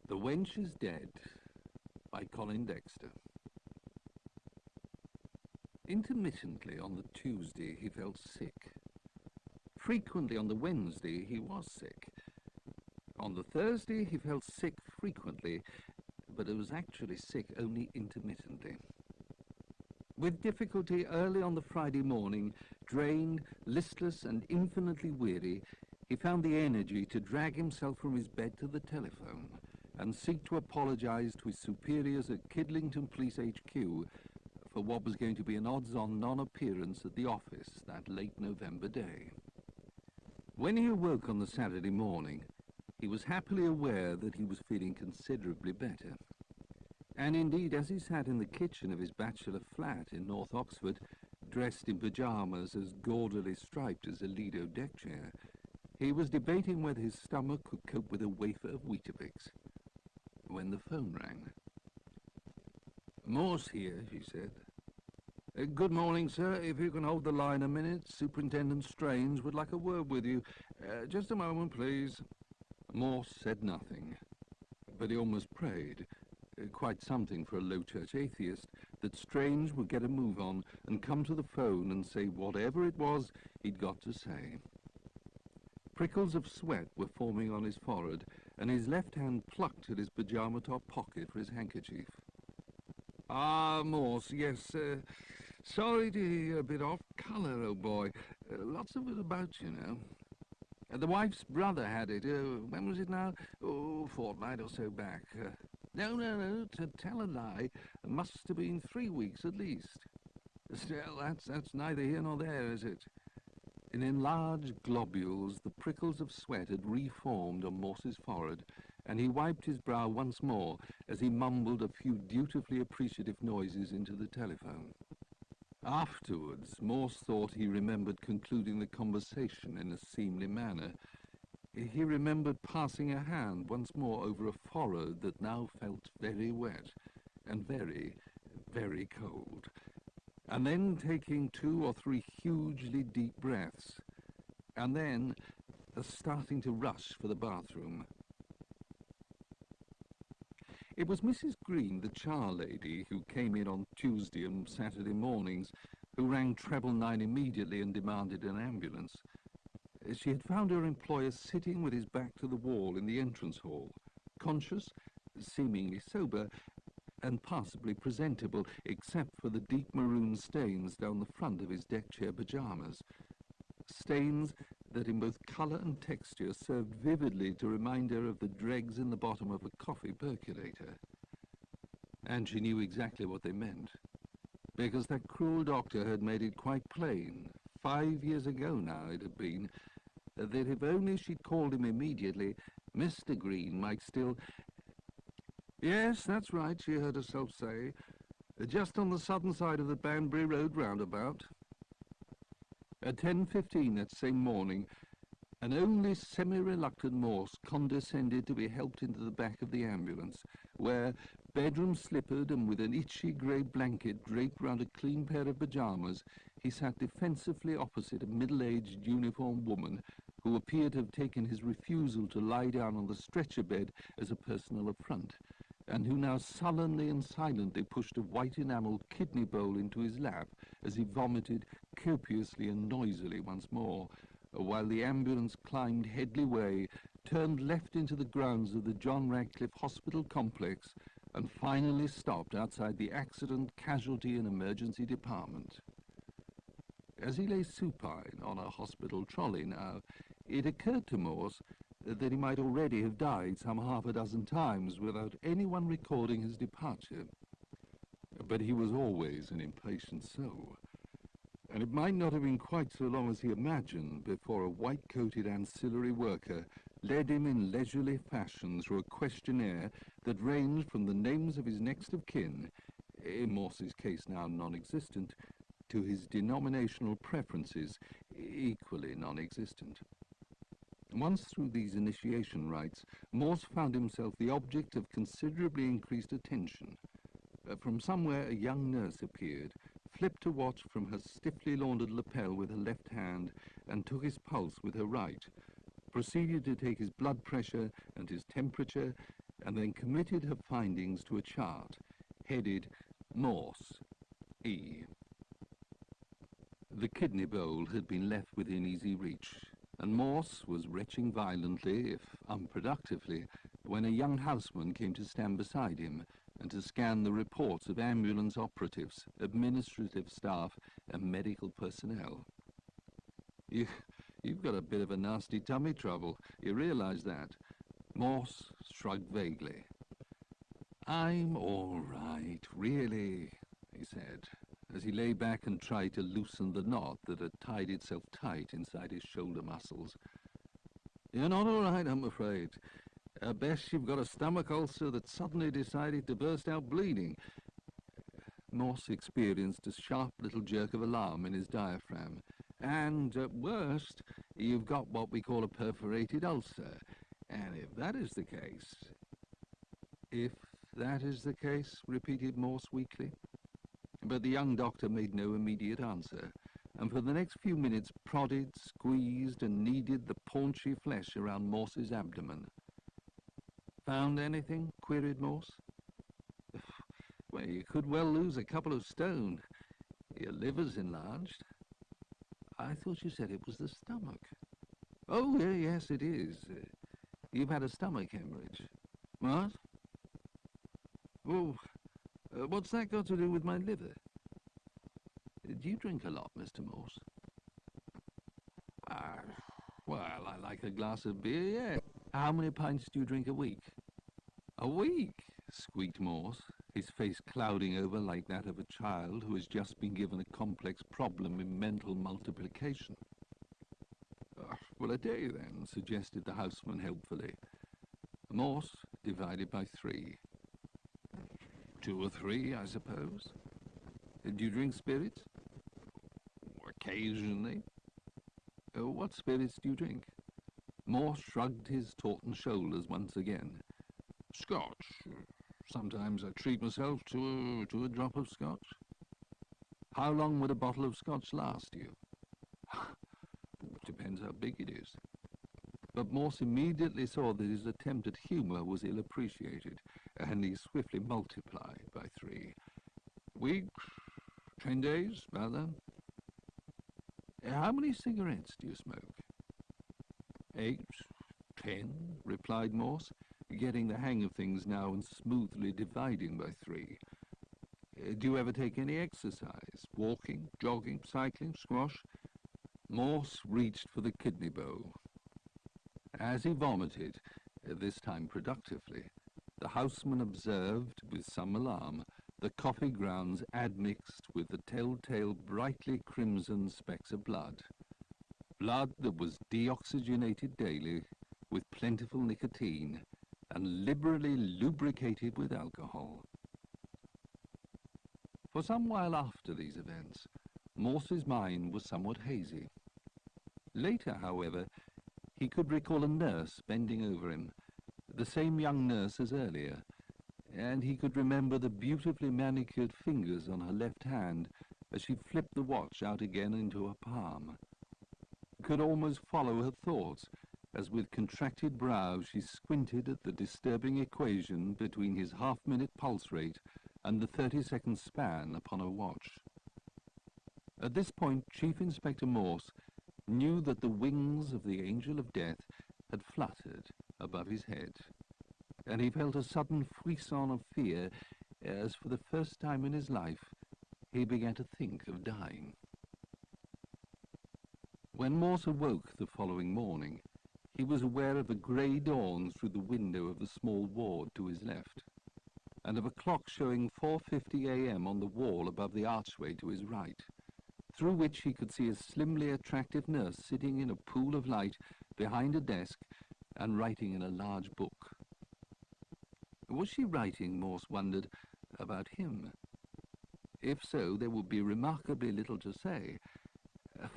The Wench is Dead by Colin Dexter. Intermittently on the Tuesday he felt sick. Frequently on the Wednesday he was sick. On the Thursday he felt sick frequently, but he was actually sick only intermittently. With difficulty early on the Friday morning, drained, listless and infinitely weary, he found the energy to drag himself from his bed to the telephone and seek to apologize to his superiors at Kidlington Police HQ for what was going to be an odds-on non-appearance at the office that late November day. When he awoke on the Saturday morning, he was happily aware that he was feeling considerably better. And indeed, as he sat in the kitchen of his bachelor flat in North Oxford, dressed in pyjamas as gaudily striped as a Lido deck chair, he was debating whether his stomach could cope with a wafer of Weetabix, when the phone rang. "Morse here," she said. "Good morning, sir. If you can hold the line a minute, Superintendent Strange would like a word with you. Just a moment, please." Morse said nothing, but he almost prayed, quite something for a low-church atheist, that Strange would get a move on and come to the phone and say whatever it was he'd got to say. Prickles of sweat were forming on his forehead, and his left hand plucked at his pyjama-top pocket for his handkerchief. "Ah, Morse, yes, sorry to hear you're a bit off colour, old boy. Lots of it about, you know. The wife's brother had it. When was it now? Oh, a fortnight or so back. No, to tell a lie, it must have been 3 weeks at least. Still, that's neither here nor there, is it?" In enlarged globules, the prickles of sweat had reformed on Morse's forehead, and he wiped his brow once more as he mumbled a few dutifully appreciative noises into the telephone. Afterwards, Morse thought he remembered concluding the conversation in a seemly manner. He remembered passing a hand once more over a forehead that now felt very wet and very, very cold, and then taking 2 or 3 hugely deep breaths, and then starting to rush for the bathroom. It was Mrs. Green, the charlady, who came in on Tuesday and Saturday mornings, who rang treble 9 immediately and demanded an ambulance. She had found her employer sitting with his back to the wall in the entrance hall, conscious, seemingly sober, and passably presentable, except for the deep maroon stains down the front of his deck chair pyjamas. Stains that in both colour and texture served vividly to remind her of the dregs in the bottom of a coffee percolator. And she knew exactly what they meant, because that cruel doctor had made it quite plain, 5 years ago now it had been, that if only she'd called him immediately, Mr. Green might still... "Yes, that's right," she heard herself say. "Just on the southern side of the Banbury Road roundabout." At 10:15 that same morning, an only semi-reluctant Morse condescended to be helped into the back of the ambulance, where, bedroom-slippered and with an itchy grey blanket draped round a clean pair of pyjamas, he sat defensively opposite a middle-aged uniformed woman who appeared to have taken his refusal to lie down on the stretcher bed as a personal affront, and who now sullenly and silently pushed a white enamelled kidney bowl into his lap as he vomited copiously and noisily once more, while the ambulance climbed Headley Way, turned left into the grounds of the John Radcliffe Hospital complex, and finally stopped outside the Accident, Casualty and Emergency Department. As he lay supine on a hospital trolley now, it occurred to Morse that he might already have died some half a dozen times without anyone recording his departure. But he was always an impatient soul, and it might not have been quite so long as he imagined before a white-coated ancillary worker led him in leisurely fashion through a questionnaire that ranged from the names of his next of kin, in Morse's case now non-existent, to his denominational preferences, equally non-existent. Once through these initiation rites, Morse found himself the object of considerably increased attention. From somewhere a young nurse appeared, flipped a watch from her stiffly laundered lapel with her left hand, and took his pulse with her right, proceeded to take his blood pressure and his temperature, and then committed her findings to a chart, headed Morse, E. The kidney bowl had been left within easy reach, and Morse was retching violently, if unproductively, when a young houseman came to stand beside him and to scan the reports of ambulance operatives, administrative staff, and medical personnel. You've got a bit of a nasty tummy trouble. You realize that? Morse shrugged vaguely. I'm all right, really, he said, as he lay back and tried to loosen the knot that had tied itself tight inside his shoulder muscles. You're not all right, I'm afraid. At best, you've got a stomach ulcer that suddenly decided to burst out bleeding. Morse experienced a sharp little jerk of alarm in his diaphragm. And at worst, you've got what we call a perforated ulcer. And if that is the case... If that is the case, repeated Morse weakly. But the young doctor made no immediate answer, and for the next few minutes prodded, squeezed, and kneaded the paunchy flesh around Morse's abdomen. Found anything? Queried Morse. Well, you could well lose a couple of stone. Your liver's enlarged. I thought you said it was the stomach. Oh, yes, it is. You've had a stomach hemorrhage. What? Oh, what's that got to do with my liver? Do you drink a lot, Mr. Morse? Well, I like a glass of beer, yeah. How many pints do you drink a week? A week? Squeaked Morse, his face clouding over like that of a child who has just been given a complex problem in mental multiplication. Well, a day, then, suggested the houseman helpfully. Morse divided by 3. 2 or 3, I suppose. Do you drink spirits? Occasionally. What spirits do you drink? Morse shrugged his tautened shoulders once again. Scotch. Sometimes I treat myself to a drop of scotch. How long would a bottle of scotch last you? Depends how big it is. But Morse immediately saw that his attempt at humour was ill-appreciated, and he swiftly multiplied by 3. Week, 10 days, about that. How many cigarettes do you smoke? 8, 10, replied Morse, getting the hang of things now and smoothly dividing by 3. Do you ever take any exercise? Walking, jogging, cycling, squash? Morse reached for the kidney bowl. As he vomited, this time productively, the houseman observed, with some alarm, the coffee grounds admixed with the telltale brightly crimson specks of blood. Blood that was deoxygenated daily with plentiful nicotine and liberally lubricated with alcohol. For some while after these events, Morse's mind was somewhat hazy. Later, however, he could recall a nurse bending over him, the same young nurse as earlier, and he could remember the beautifully manicured fingers on her left hand as she flipped the watch out again into her palm. Could almost follow her thoughts as with contracted brow she squinted at the disturbing equation between his half-minute pulse rate and the 30-second span upon her watch. At this point, Chief Inspector Morse knew that the wings of the Angel of Death had fluttered above his head, and he felt a sudden frisson of fear as, for the first time in his life, he began to think of dying. When Morse awoke the following morning, he was aware of a grey dawn through the window of the small ward to his left, and of a clock showing 4:50 a.m. on the wall above the archway to his right, through which he could see a slimly attractive nurse sitting in a pool of light behind a desk and writing in a large book. Was she writing, Morse wondered, about him? If so, there would be remarkably little to say,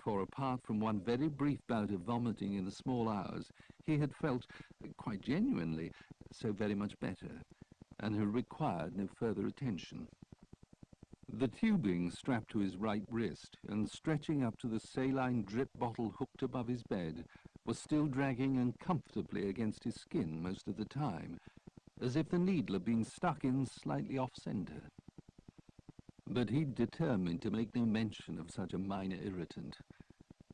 for apart from one very brief bout of vomiting in the small hours, he had felt, quite genuinely, so very much better, and had required no further attention. The tubing strapped to his right wrist and stretching up to the saline drip bottle hooked above his bed was still dragging uncomfortably against his skin most of the time, as if the needle had been stuck in slightly off-centre. But he'd determined to make no mention of such a minor irritant.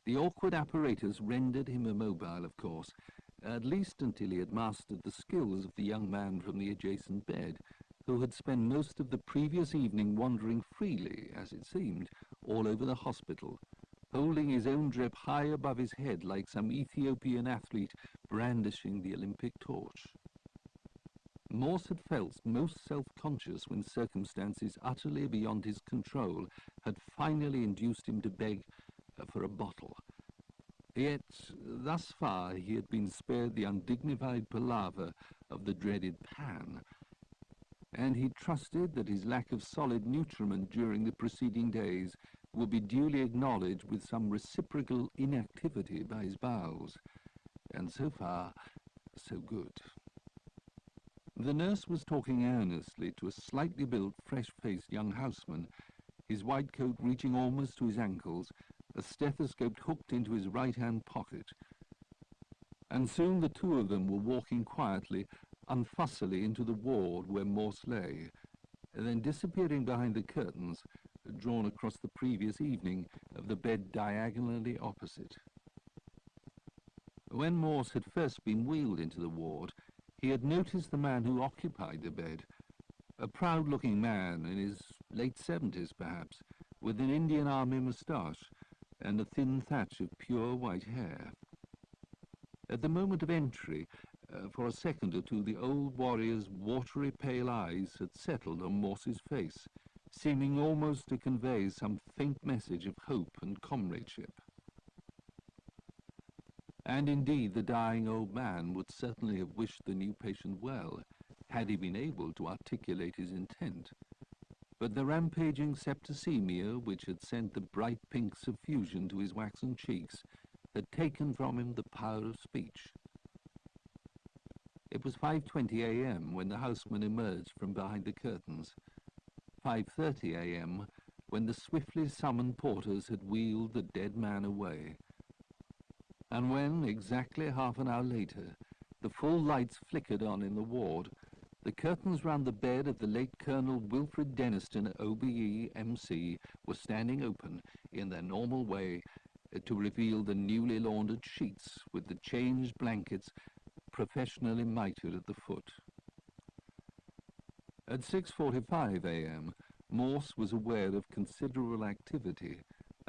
The awkward apparatus rendered him immobile, of course, at least until he had mastered the skills of the young man from the adjacent bed, who had spent most of the previous evening wandering freely, as it seemed, all over the hospital, holding his own drip high above his head like some Ethiopian athlete brandishing the Olympic torch. Morse had felt most self-conscious when circumstances utterly beyond his control had finally induced him to beg for a bottle. Yet, thus far, he had been spared the undignified palaver of the dreaded pan, and he trusted that his lack of solid nutriment during the preceding days would be duly acknowledged with some reciprocal inactivity by his bowels. And so far, so good. The nurse was talking earnestly to a slightly built, fresh-faced young houseman, his white coat reaching almost to his ankles, a stethoscope hooked into his right-hand pocket. And soon the two of them were walking quietly, unfussily into the ward where Morse lay, then disappearing behind the curtains, drawn across the previous evening, of the bed diagonally opposite. When Morse had first been wheeled into the ward, he had noticed the man who occupied the bed, a proud-looking man in his late 70s, perhaps, with an Indian Army moustache and a thin thatch of pure white hair. At the moment of entry, for a second or two, the old warrior's watery pale eyes had settled on Morse's face, seeming almost to convey some faint message of hope and comradeship. And indeed, the dying old man would certainly have wished the new patient well, had he been able to articulate his intent. But the rampaging septicemia, which had sent the bright pink suffusion to his waxen cheeks, had taken from him the power of speech. It was 5:20 a.m. when the houseman emerged from behind the curtains, 5:30 a.m. when the swiftly summoned porters had wheeled the dead man away. And when, exactly half an hour later, the full lights flickered on in the ward, the curtains round the bed of the late Colonel Wilfred Denniston, OBE, MC, were standing open in their normal way to reveal the newly laundered sheets with the changed blankets professionally mitered at the foot. At 6:45 a.m., Morse was aware of considerable activity,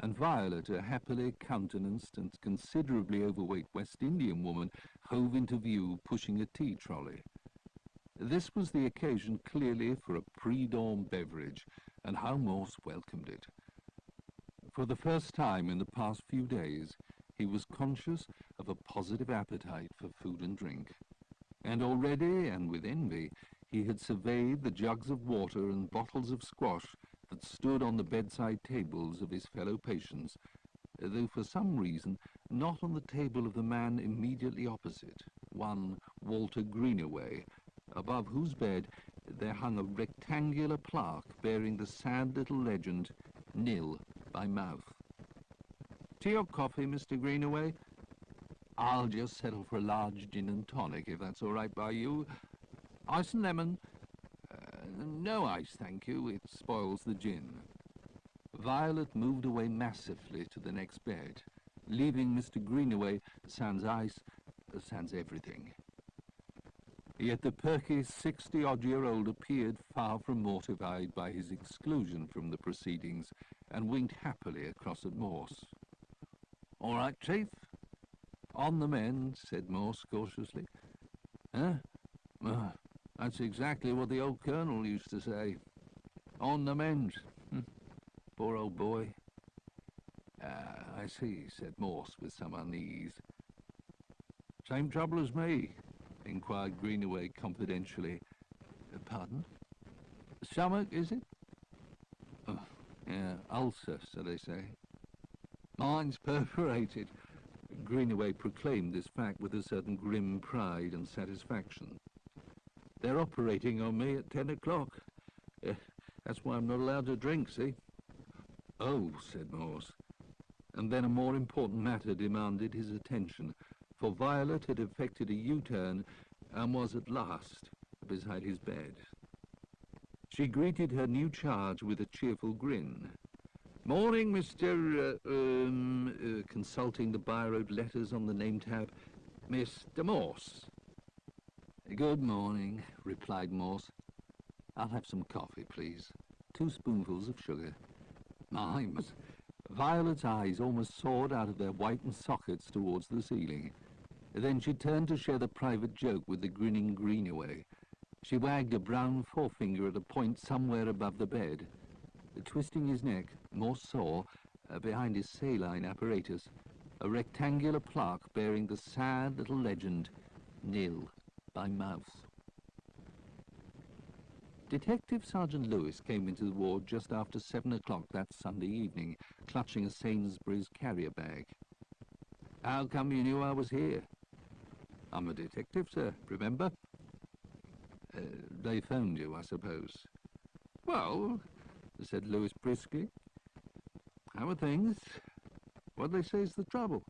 and Violet, a happily countenanced and considerably overweight West Indian woman, hove into view pushing a tea trolley. This was the occasion clearly for a pre-dawn beverage, and how Morse welcomed it. For the first time in the past few days, he was conscious of a positive appetite for food and drink, and already, and with envy, he had surveyed the jugs of water and bottles of squash that stood on the bedside tables of his fellow patients, though for some reason not on the table of the man immediately opposite, one Walter Greenaway, above whose bed there hung a rectangular plaque bearing the sad little legend, "Nil by mouth." "Tea or coffee, Mr. Greenaway?" "I'll just settle for a large gin and tonic, if that's all right by you." "Ice and lemon?" "No ice, thank you. It spoils the gin." Violet moved away massively to the next bed, leaving Mr. Greenaway sans ice, sans everything. Yet the perky 60-odd-year-old appeared far from mortified by his exclusion from the proceedings, and winked happily across at Morse. "All right, Chief?" "On the mend," said Morse cautiously. "Huh? That's exactly what the old Colonel used to say. On the mend. Poor old boy." "I see," said Morse with some unease. "Same trouble as me?" inquired Greenaway confidentially. "Pardon?" "Stomach, is it?" "Oh, yeah, ulcer, so they say." "Mine's perforated." Greenaway proclaimed this fact with a certain grim pride and satisfaction. "They're operating on me at 10 o'clock. That's why I'm not allowed to drink, see?" "Oh," said Morse. And then a more important matter demanded his attention, for Violet had effected a U-turn and was at last, beside his bed. She greeted her new charge with a cheerful grin. "Morning, Mr. Consulting the borrowed letters on the name tab. Mr. Morse." "Good morning," replied Morse. "I'll have some coffee, please. 2 spoonfuls of sugar." Mimes. Violet's eyes almost soared out of their whitened sockets towards the ceiling. Then she turned to share the private joke with the grinning Greenaway. She wagged a brown forefinger at a point somewhere above the bed. Twisting his neck, Morse saw, behind his saline apparatus, a rectangular plaque bearing the sad little legend, "Nil by mouth." Detective Sergeant Lewis came into the ward just after 7 o'clock that Sunday evening, clutching a Sainsbury's carrier bag. "How come you knew I was here?" "I'm a detective, sir, remember?" They phoned you, I suppose." "Well," said Lewis briskly, "how are things? What they say's the trouble?"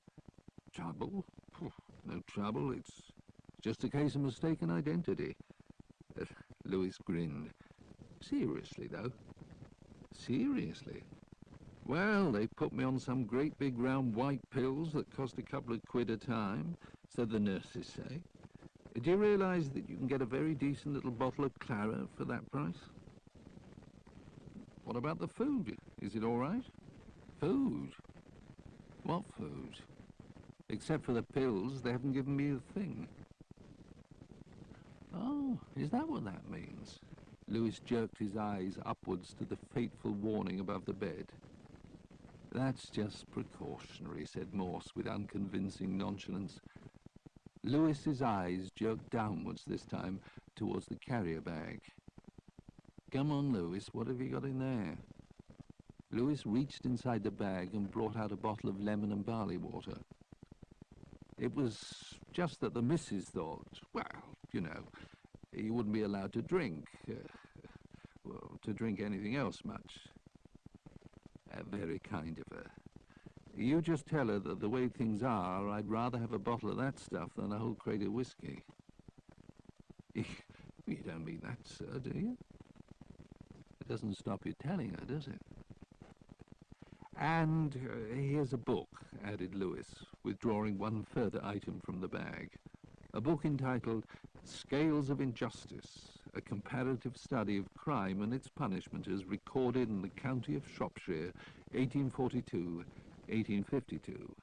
"Trouble? No trouble. It's just a case of mistaken identity." Lewis grinned. "Seriously, though?" "Seriously. Well, they put me on some great big round white pills that cost a couple of quid a time, so the nurses say. Do you realise that you can get a very decent little bottle of claret for that price?" "What about the food? Is it all right?" "Food? What food? Except for the pills, they haven't given me a thing." "Oh, is that what that means?" Lewis jerked his eyes upwards to the fateful warning above the bed. "That's just precautionary," said Morse with unconvincing nonchalance. Lewis's eyes jerked downwards this time, towards the carrier bag. "Come on, Lewis, what have you got in there?" Lewis reached inside the bag and brought out a bottle of lemon and barley water. It was just that the missus thought, well, you know, you wouldn't be allowed to drink, to drink anything else much. Very kind of her. You just tell her that the way things are, I'd rather have a bottle of that stuff than a whole crate of whiskey." "You don't mean that, sir, do you?" "It doesn't stop you telling her, does it?" "And here's a book," added Lewis, withdrawing one further item from the bag. "A book entitled Scales of Injustice, a comparative study of crime and its punishment as recorded in the county of Shropshire, 1842-1852.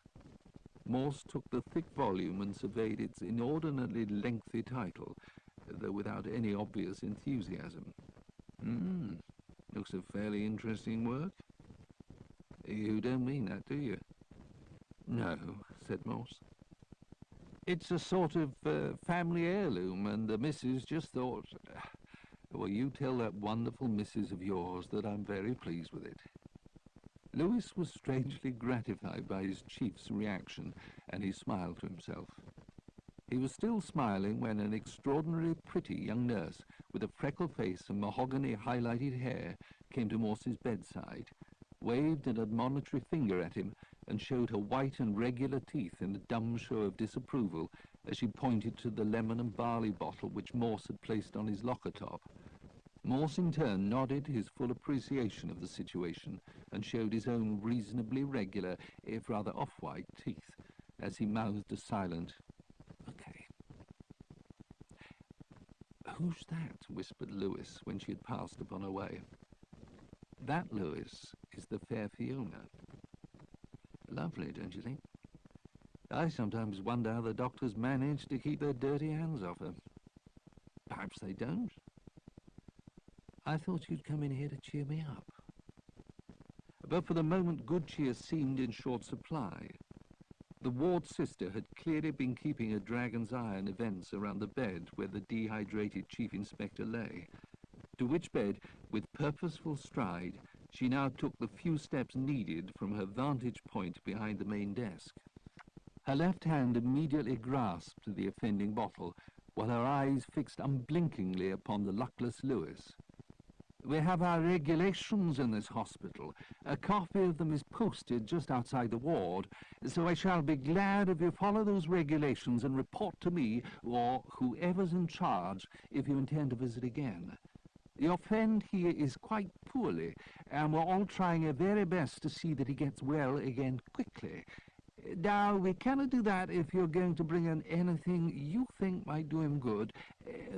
Morse took the thick volume and surveyed its inordinately lengthy title, though without any obvious enthusiasm. Looks a fairly interesting work." "You don't mean that, do you?" "No," said Morse. "It's a sort of family heirloom, and the missus just thought, well, you tell that wonderful missus of yours that I'm very pleased with it." Lewis was strangely gratified by his chief's reaction, and he smiled to himself. He was still smiling when an extraordinarily pretty young nurse, with a freckled face and mahogany highlighted hair, came to Morse's bedside, waved an admonitory finger at him, and showed her white and regular teeth in a dumb show of disapproval as she pointed to the lemon and barley bottle which Morse had placed on his locker top. Morse in turn nodded his full appreciation of the situation and showed his own reasonably regular, if rather off-white, teeth as he mouthed a silent, "Okay." "Who's that?" whispered Lewis when she had passed upon her way. "That, Lewis, is the fair Fiona. Lovely, don't you think? I sometimes wonder how the doctors manage to keep their dirty hands off her. Perhaps they don't. I thought you'd come in here to cheer me up." But for the moment good cheer seemed in short supply. The ward sister had clearly been keeping a dragon's eye on events around the bed where the dehydrated Chief Inspector lay, to which bed, with purposeful stride, she now took the few steps needed from her vantage point behind the main desk. Her left hand immediately grasped the offending bottle, while her eyes fixed unblinkingly upon the luckless Lewis. We have our regulations in this hospital. A copy of them is posted just outside the ward, so I shall be glad if you follow those regulations and report to me, or whoever's in charge, if you intend to visit again. Your friend here is quite poorly, and we're all trying our very best to see that he gets well again quickly. Now, we cannot do that if you're going to bring in anything you think might do him good,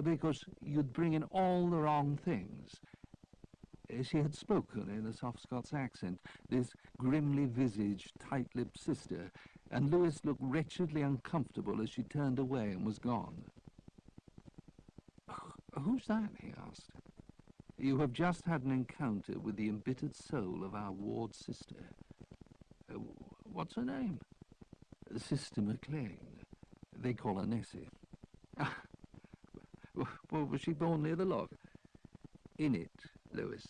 because you'd bring in all the wrong things. She had spoken in a soft Scots accent, this grimly visaged, tight-lipped sister, and Lewis looked wretchedly uncomfortable as she turned away and was gone. "Who's that?" he asked. "You have just had an encounter with the embittered soul of our ward sister." "What's her name?" "Sister MacLean. They call her Nessie." "Well, was she born near the lock?" "In it, Lewis."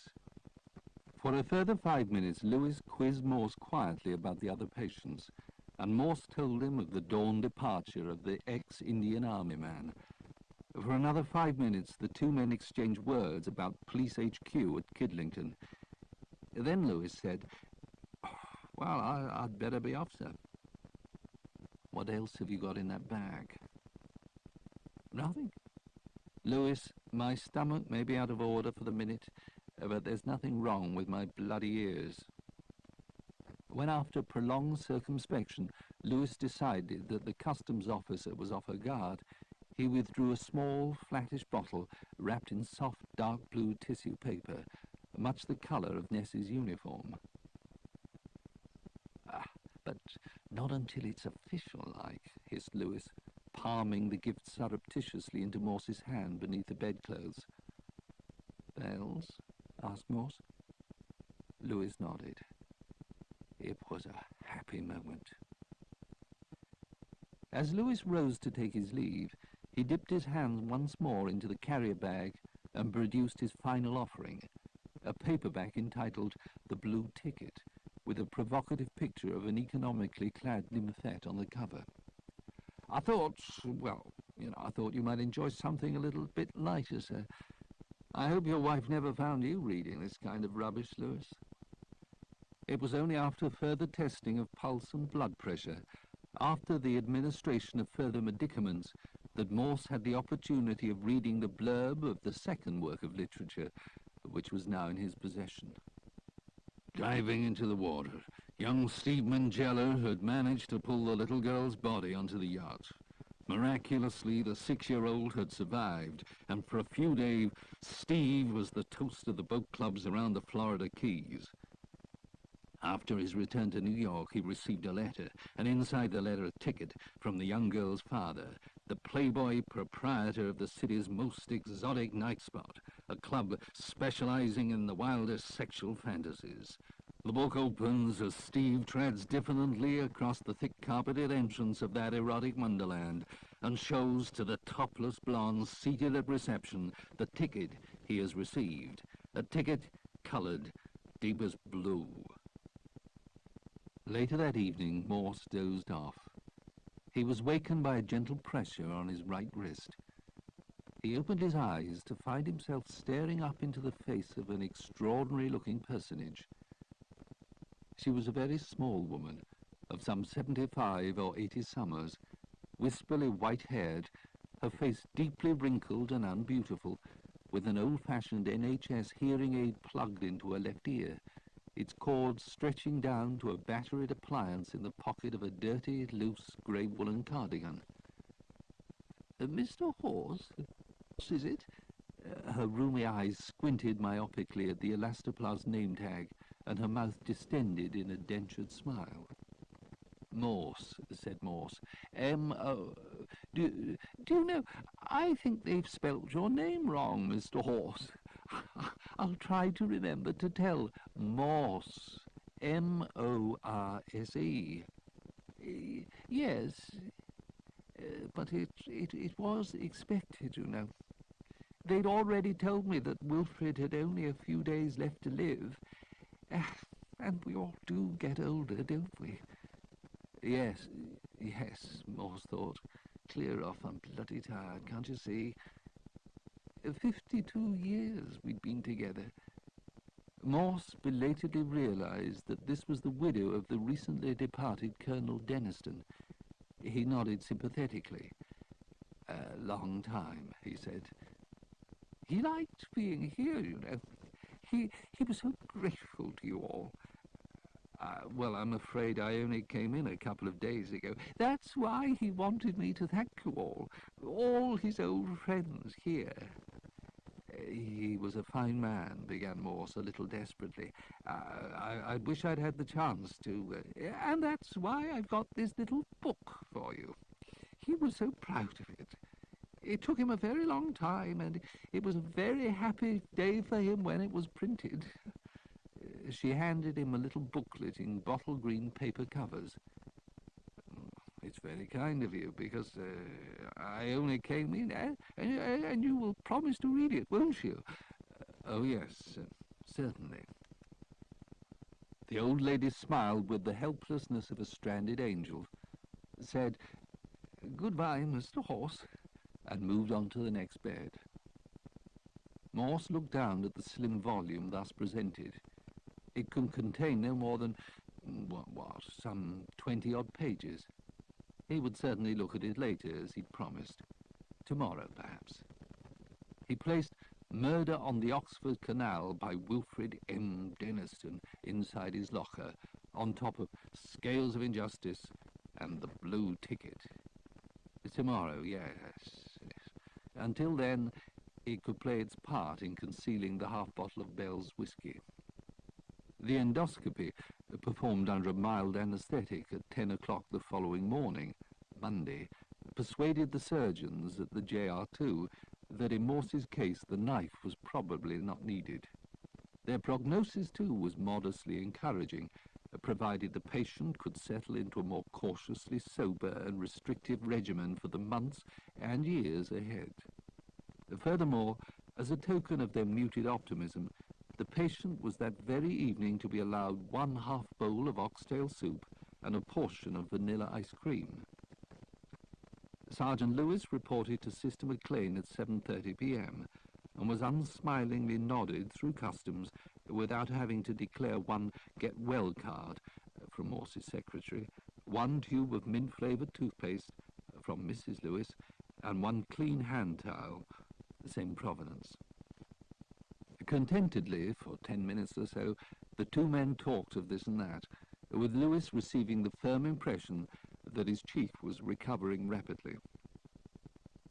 For a further 5 minutes, Lewis quizzed Morse quietly about the other patients, and Morse told him of the dawn departure of the ex-Indian Army man. For another 5 minutes, the two men exchanged words about Police HQ at Kidlington. Then Lewis said, "Well, I'd better be off, sir." "What else have you got in that bag?" "Nothing. Lewis, my stomach may be out of order for the minute, but there's nothing wrong with my bloody ears." When, after prolonged circumspection, Lewis decided that the customs officer was off her guard, he withdrew a small, flattish bottle wrapped in soft, dark blue tissue paper, much the colour of Nessie's uniform. "But not until it's official-like," hissed Lewis, palming the gift surreptitiously into Morse's hand beneath the bedclothes. "Bells?" asked Morse. Lewis nodded. It was a happy moment. As Lewis rose to take his leave, he dipped his hands once more into the carrier bag and produced his final offering, a paperback entitled The Blue Ticket, with a provocative picture of an economically clad nymphette on the cover. I thought you might enjoy something a little bit lighter, sir. I hope your wife never found you reading this kind of rubbish, Lewis." It was only after further testing of pulse and blood pressure, after the administration of further medicaments, that Morse had the opportunity of reading the blurb of the second work of literature, which was now in his possession. Diving into the water, young Steve Mangeller had managed to pull the little girl's body onto the yacht. Miraculously, the 6-year-old had survived, and for a few days, Steve was the toast of the boat clubs around the Florida Keys. After his return to New York, he received a letter, and inside the letter a ticket from the young girl's father, the playboy proprietor of the city's most exotic night spot, a club specializing in the wildest sexual fantasies. The book opens as Steve treads diffidently across the thick-carpeted entrance of that erotic wonderland and shows to the topless blonde seated at reception the ticket he has received, a ticket colored deepest blue. Later that evening, Morse dozed off. He was wakened by a gentle pressure on his right wrist. He opened his eyes to find himself staring up into the face of an extraordinary-looking personage. She was a very small woman, of some 75 or 80 summers, wispily white-haired, her face deeply wrinkled and unbeautiful, with an old-fashioned NHS hearing aid plugged into her left ear, its cord stretching down to a battered appliance in the pocket of a dirty, loose, grey woolen cardigan. "Mr. Horse, is it?" Her rheumy eyes squinted myopically at the elastoplast name tag, and her mouth distended in a dentured smile. "Morse," said Morse. M-O... Do you know, I think they've spelt your name wrong, Mr. Horse. I'll try to remember to tell. Morse. M-O-R-S-E. Yes, but it was expected, you know. They'd already told me that Wilfred had only a few days left to live. And we all do get older, don't we? Yes, Morse thought. Clear off, I'm bloody tired, can't you see? 52 years we'd been together. Morse belatedly realized that this was the widow of the recently departed Colonel Denniston. He nodded sympathetically. "A long time," he said. "He liked being here, you know. He was so grateful to you all." Well, I'm afraid I only came in a couple of days ago. That's why he wanted me to thank you all his old friends here." "He was a fine man," began Morse a little desperately. I wish I'd had the chance to... And that's why I've got this little book for you. He was so proud of it. It took him a very long time, and it was a very happy day for him when it was printed." She handed him a little booklet in bottle green paper covers. "It's very kind of you, because I only came in, and you will promise to read it, won't you?" "Oh, yes, certainly." The old lady smiled with the helplessness of a stranded angel, said, "Goodbye, Mr. Horse," and moved on to the next bed. Morse looked down at the slim volume thus presented. It could contain no more than, some 20-odd pages. He would certainly look at it later, as he'd promised. Tomorrow, perhaps. He placed Murder on the Oxford Canal by Wilfred M. Denniston inside his locker, on top of Scales of Injustice and The Blue Ticket. Tomorrow, yes. Until then, it could play its part in concealing the half-bottle of Bell's whiskey. The endoscopy, performed under a mild anaesthetic at 10 o'clock the following morning, Monday, persuaded the surgeons at the JR2 that in Morse's case the knife was probably not needed. Their prognosis, too, was modestly encouraging, provided the patient could settle into a more cautiously sober and restrictive regimen for the months and years ahead. Furthermore, as a token of their muted optimism, the patient was that very evening to be allowed 1/2 bowl of oxtail soup and a portion of vanilla ice cream. Sergeant Lewis reported to Sister McLean at 7:30 p.m. and was unsmilingly nodded through customs without having to declare one get-well card from Morse's secretary, 1 tube of mint-flavoured toothpaste from Mrs. Lewis, and 1 clean hand towel, same provenance. Contentedly, for 10 minutes or so, the two men talked of this and that, with Lewis receiving the firm impression that his chief was recovering rapidly.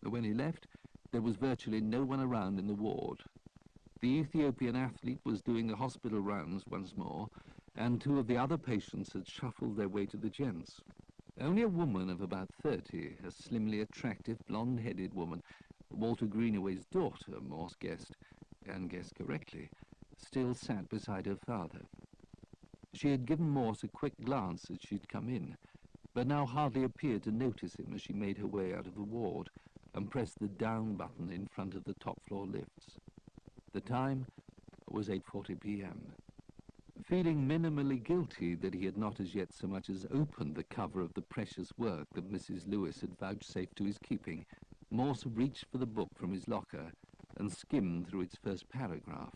When he left, there was virtually no one around in the ward. The Ethiopian athlete was doing the hospital rounds once more, and 2 of the other patients had shuffled their way to the gents. Only a woman of about 30, a slimly attractive, blonde-headed woman, Walter Greenaway's daughter, Morse guessed, and guessed correctly, still sat beside her father. She had given Morse a quick glance as she'd come in, but now hardly appeared to notice him as she made her way out of the ward and pressed the down button in front of the top-floor lifts. The time was 8:40 p.m. Feeling minimally guilty that he had not as yet so much as opened the cover of the precious work that Mrs. Lewis had vouchsafed to his keeping, Morse reached for the book from his locker and skimmed through its first paragraph.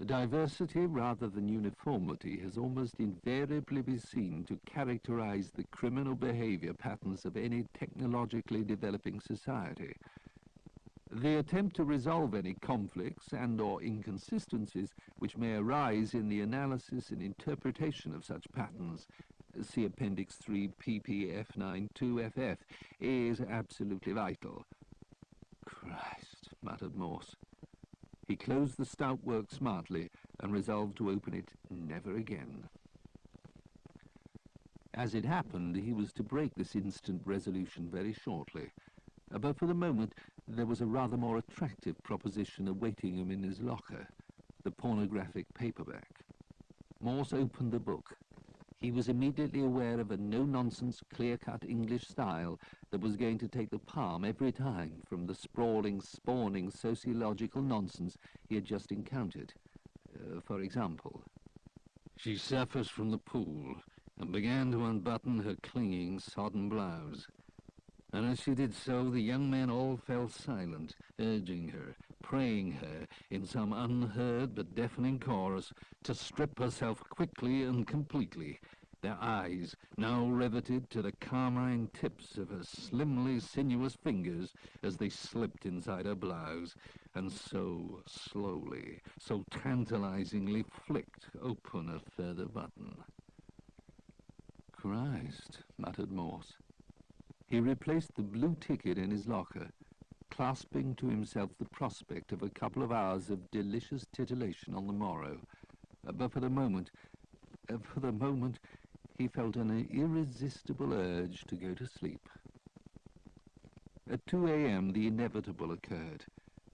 Diversity rather than uniformity has almost invariably been seen to characterize the criminal behavior patterns of any technologically developing society. The attempt to resolve any conflicts and/or inconsistencies which may arise in the analysis and interpretation of such patterns, see Appendix 3 PPF92FF, is absolutely vital. "Christ," muttered Morse. He closed the stout work smartly and resolved to open it never again. As it happened, he was to break this instant resolution very shortly, but for the moment there was a rather more attractive proposition awaiting him in his locker, the pornographic paperback. Morse opened the book. He was immediately aware of a no-nonsense, clear-cut English style that was going to take the palm every time from the sprawling, spawning sociological nonsense he had just encountered. For example, "She surfaced from the pool and began to unbutton her clinging, sodden blouse. And as she did so, the young men all fell silent, urging her, praying her, in some unheard but deafening chorus, to strip herself quickly and completely, their eyes now riveted to the carmine tips of her slimly sinuous fingers as they slipped inside her blouse, and so slowly, so tantalizingly flicked open a further button. "Christ," muttered Morse. He replaced the blue ticket in his locker, clasping to himself the prospect of a couple of hours of delicious titillation on the morrow. But for the moment, he felt an irresistible urge to go to sleep. At 2 a.m. the inevitable occurred,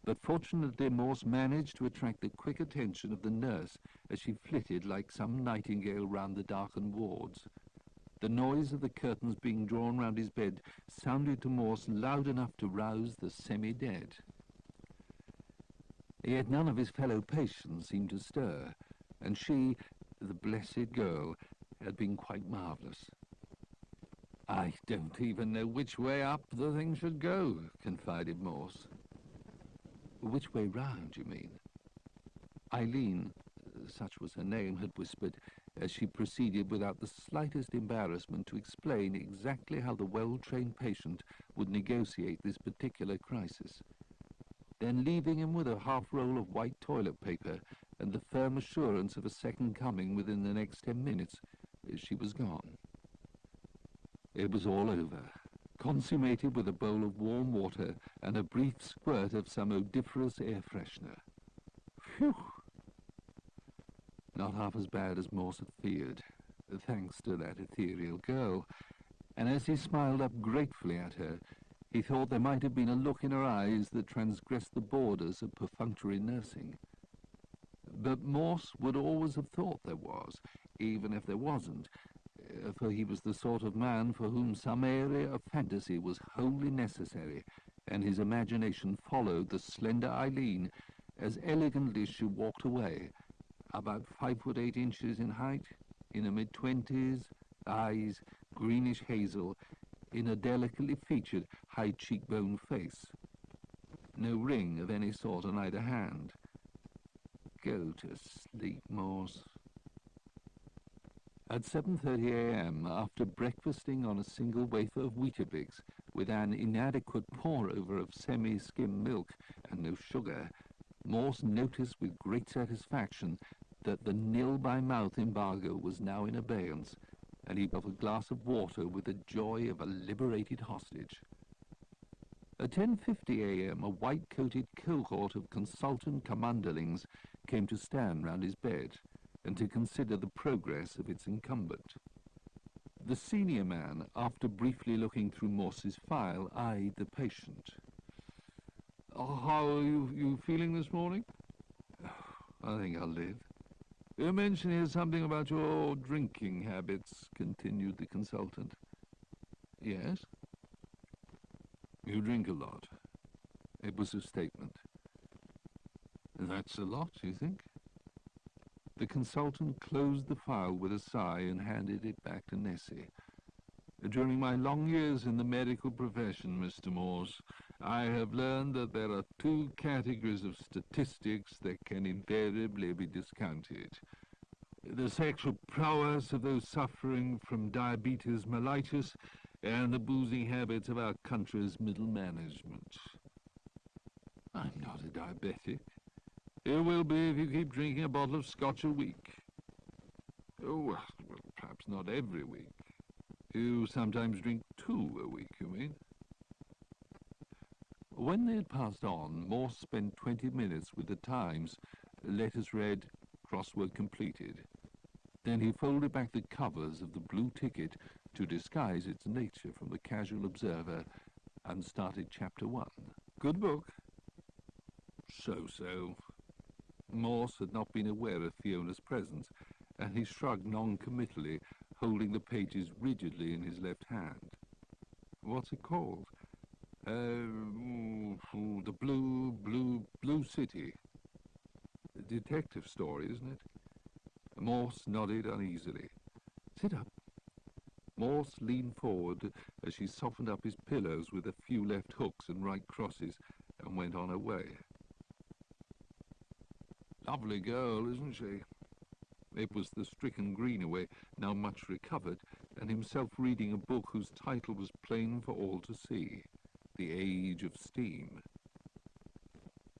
but fortunately Morse managed to attract the quick attention of the nurse as she flitted like some nightingale round the darkened wards. The noise of the curtains being drawn round his bed sounded to Morse loud enough to rouse the semi-dead. Yet none of his fellow patients seemed to stir, and she, the blessed girl, had been quite marvellous. "I don't even know which way up the thing should go," confided Morse. "Which way round, you mean?" Eileen, such was her name, had whispered, as she proceeded without the slightest embarrassment to explain exactly how the well-trained patient would negotiate this particular crisis. Then, leaving him with a half-roll of white toilet paper and the firm assurance of a second coming within the next 10 minutes, she was gone. It was all over, consummated with a bowl of warm water and a brief squirt of some odoriferous air freshener. Phew! Not half as bad as Morse had feared, thanks to that ethereal girl, and as he smiled up gratefully at her, he thought there might have been a look in her eyes that transgressed the borders of perfunctory nursing. But Morse would always have thought there was, even if there wasn't, for he was the sort of man for whom some area of fantasy was wholly necessary, and his imagination followed the slender Eileen as elegantly as she walked away, about 5'8" in height, in her mid-20s, eyes greenish hazel, in a delicately featured, high-cheekbone face. No ring of any sort on either hand. Go to sleep, Morse. At 7:30 a.m., after breakfasting on a single wafer of Weetabix, with an inadequate pour-over of semi-skim milk and no sugar, Morse noticed with great satisfaction that the nil-by-mouth embargo was now in abeyance, and he got a glass of water with the joy of a liberated hostage. At 10:50 a.m., a white-coated cohort of consultant commanderlings came to stand round his bed and to consider the progress of its incumbent. The senior man, after briefly looking through Morse's file, eyed the patient. "How are you feeling this morning?" "I think I'll live." "You mentioned here something about your drinking habits," continued the consultant. "Yes?" "You drink a lot." It was a statement. "That's a lot, you think?" The consultant closed the file with a sigh and handed it back to Nessie. "During my long years in the medical profession, Mr. Morse, I have learned that there are two categories of statistics that can invariably be discounted. The sexual prowess of those suffering from diabetes mellitus and the boozing habits of our country's middle management." "I'm not a diabetic." "You will be if you keep drinking a bottle of scotch a week." "Oh, well, perhaps not every week." "You sometimes drink 2 a week, you mean?" When they had passed on, Morse spent 20 minutes with the Times, letters read, crossword completed. Then he folded back the covers of the blue ticket to disguise its nature from the casual observer and started chapter 1. "Good book?" "So-so." Morse had not been aware of Fiona's presence, and he shrugged non-committally, holding the pages rigidly in his left hand. "What's it called?" The Blue City." A detective story, isn't it?" Morse nodded uneasily. "Sit up." Morse leaned forward as she softened up his pillows with a few left hooks and right crosses and went on her way. Lovely girl, isn't she? It was the stricken Greenaway, now much recovered, and himself reading a book whose title was plain for all to see, The Age of Steam.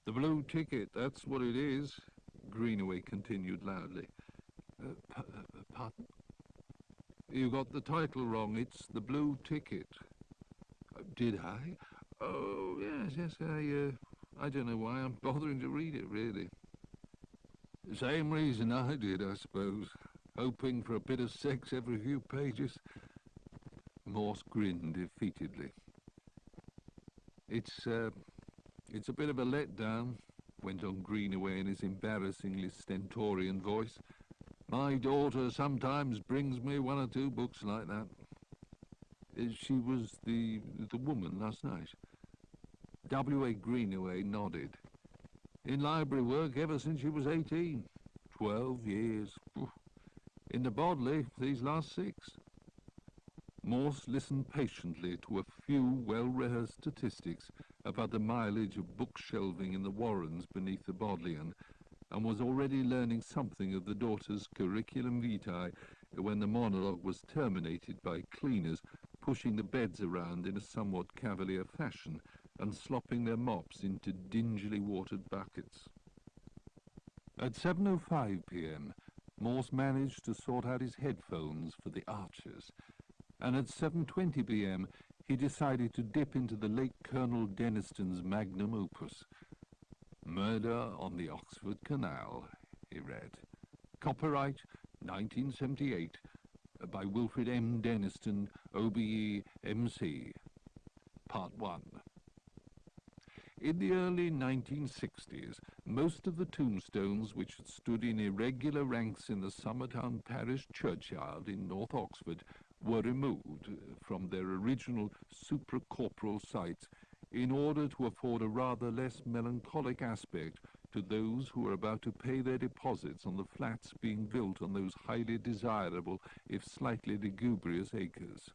"The blue ticket, that's what it is," Greenaway continued loudly. Pardon? "You got the title wrong. It's The Blue Ticket." "Did I? Oh, yes, I don't know why I'm bothering to read it, really." "Same reason I did, I suppose. Hoping for a bit of sex every few pages." Morse grinned defeatedly. It's a bit of a letdown," went on Greenaway in his embarrassingly stentorian voice. "My daughter sometimes brings me one or two books like that." "She was the woman last night?" W.A. Greenaway nodded. "In library work ever since she was 18. 12 years. In the Bodley these last 6. Morse listened patiently to a few well-rehearsed statistics about the mileage of book-shelving in the Warrens beneath the Bodleian, and was already learning something of the daughter's curriculum vitae when the monologue was terminated by cleaners pushing the beds around in a somewhat cavalier fashion and slopping their mops into dingily watered buckets. At 7:05 p.m, Morse managed to sort out his headphones for the Archers, and at 7:20 p.m. he decided to dip into the late Colonel Deniston's magnum opus. "Murder on the Oxford Canal," he read. "Copyright 1978, by Wilfred M. Deniston, OBE, MC. Part 1. In the early 1960s, most of the tombstones which had stood in irregular ranks in the Summertown Parish churchyard in North Oxford were removed from their original supracorporal sites in order to afford a rather less melancholic aspect to those who were about to pay their deposits on the flats being built on those highly desirable, if slightly lugubrious, acres.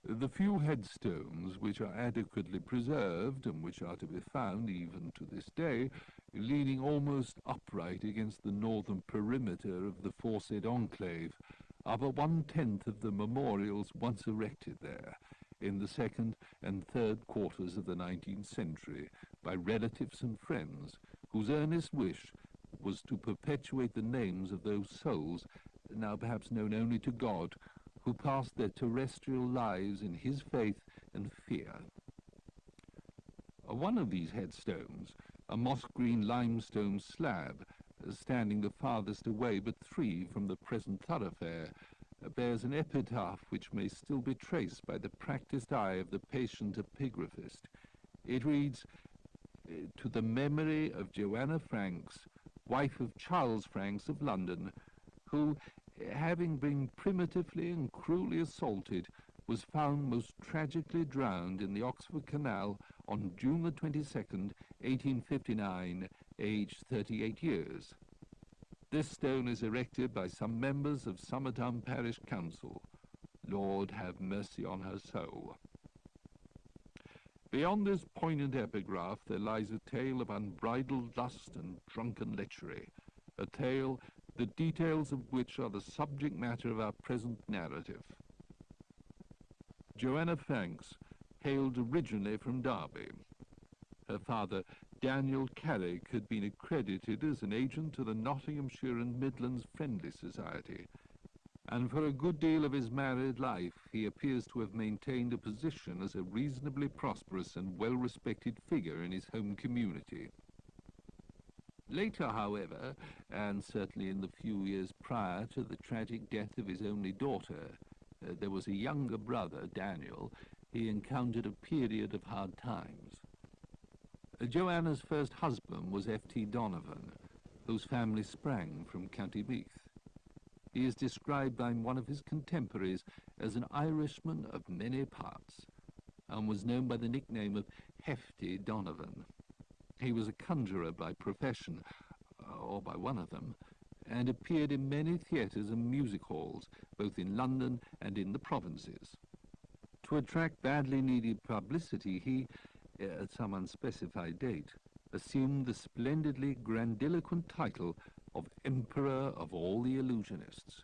The few headstones which are adequately preserved, and which are to be found even to this day, leaning almost upright against the northern perimeter of the foresaid enclave, are but 1/10 of the memorials once erected there, in the second and third quarters of the 19th century, by relatives and friends, whose earnest wish was to perpetuate the names of those souls, now perhaps known only to God, who passed their terrestrial lives in his faith and fear. One of these headstones, a moss-green limestone slab, standing the farthest away but 3 from the present thoroughfare, bears an epitaph which may still be traced by the practised eye of the patient epigraphist. It reads, "To the memory of Joanna Franks, wife of Charles Franks of London, who, having been primitively and cruelly assaulted, was found most tragically drowned in the Oxford Canal on June the 22nd, 1859, aged 38 years. This stone is erected by some members of Summertown Parish Council. Lord have mercy on her soul." Beyond this poignant epigraph there lies a tale of unbridled lust and drunken lechery, a tale the details of which are the subject matter of our present narrative. Joanna Franks hailed originally from Derby. Her father, Daniel Carrick, had been accredited as an agent to the Nottinghamshire and Midlands Friendly Society, and for a good deal of his married life he appears to have maintained a position as a reasonably prosperous and well-respected figure in his home community. Later, however, and certainly in the few years prior to the tragic death of his only daughter, there was a younger brother, Daniel. He encountered a period of hard times. Joanna's first husband was F.T. Donovan, whose family sprang from County Meath. He is described by one of his contemporaries as an Irishman of many parts, and was known by the nickname of Hefty Donovan. He was a conjurer by profession, or by one of them, and appeared in many theatres and music halls, both in London and in the provinces. To attract badly needed publicity, he, at some unspecified date, assumed the splendidly grandiloquent title of Emperor of all the Illusionists.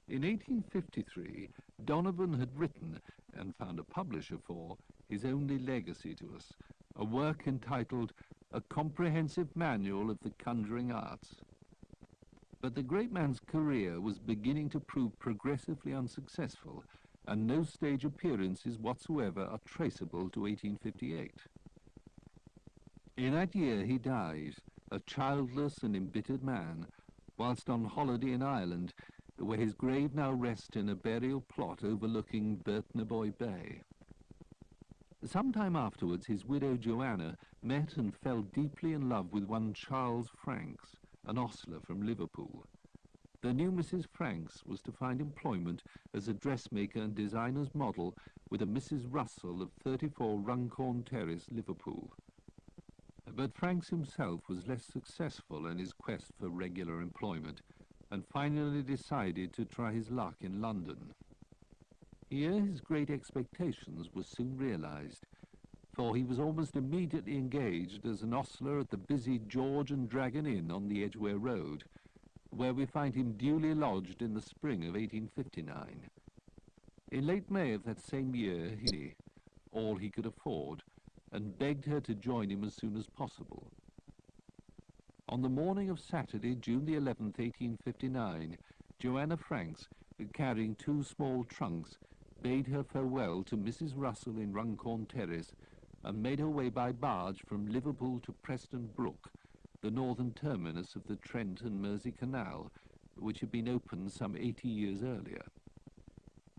In 1853, Donovan had written, and found a publisher for, his only legacy to us, a work entitled A Comprehensive Manual of the Conjuring Arts. But the great man's career was beginning to prove progressively unsuccessful, and no stage appearances whatsoever are traceable to 1858. In that year he dies, a childless and embittered man, whilst on holiday in Ireland, where his grave now rests in a burial plot overlooking Burtnaboy Bay. Some time afterwards, his widow Joanna met and fell deeply in love with one Charles Franks, an ostler from Liverpool. The new Mrs. Franks was to find employment as a dressmaker and designer's model with a Mrs. Russell of 34 Runcorn Terrace, Liverpool. But Franks himself was less successful in his quest for regular employment, and finally decided to try his luck in London. Here his great expectations were soon realized, for he was almost immediately engaged as an ostler at the busy George and Dragon Inn on the Edgware Road, where we find him duly lodged in the spring of 1859. In late May of that same year he all he could afford, and begged her to join him as soon as possible. On the morning of Saturday, June the 11th, 1859, Joanna Franks, carrying 2 small trunks, bade her farewell to Mrs. Russell in Runcorn Terrace, and made her way by barge from Liverpool to Preston Brook, the northern terminus of the Trent and Mersey Canal, which had been opened some 80 years earlier.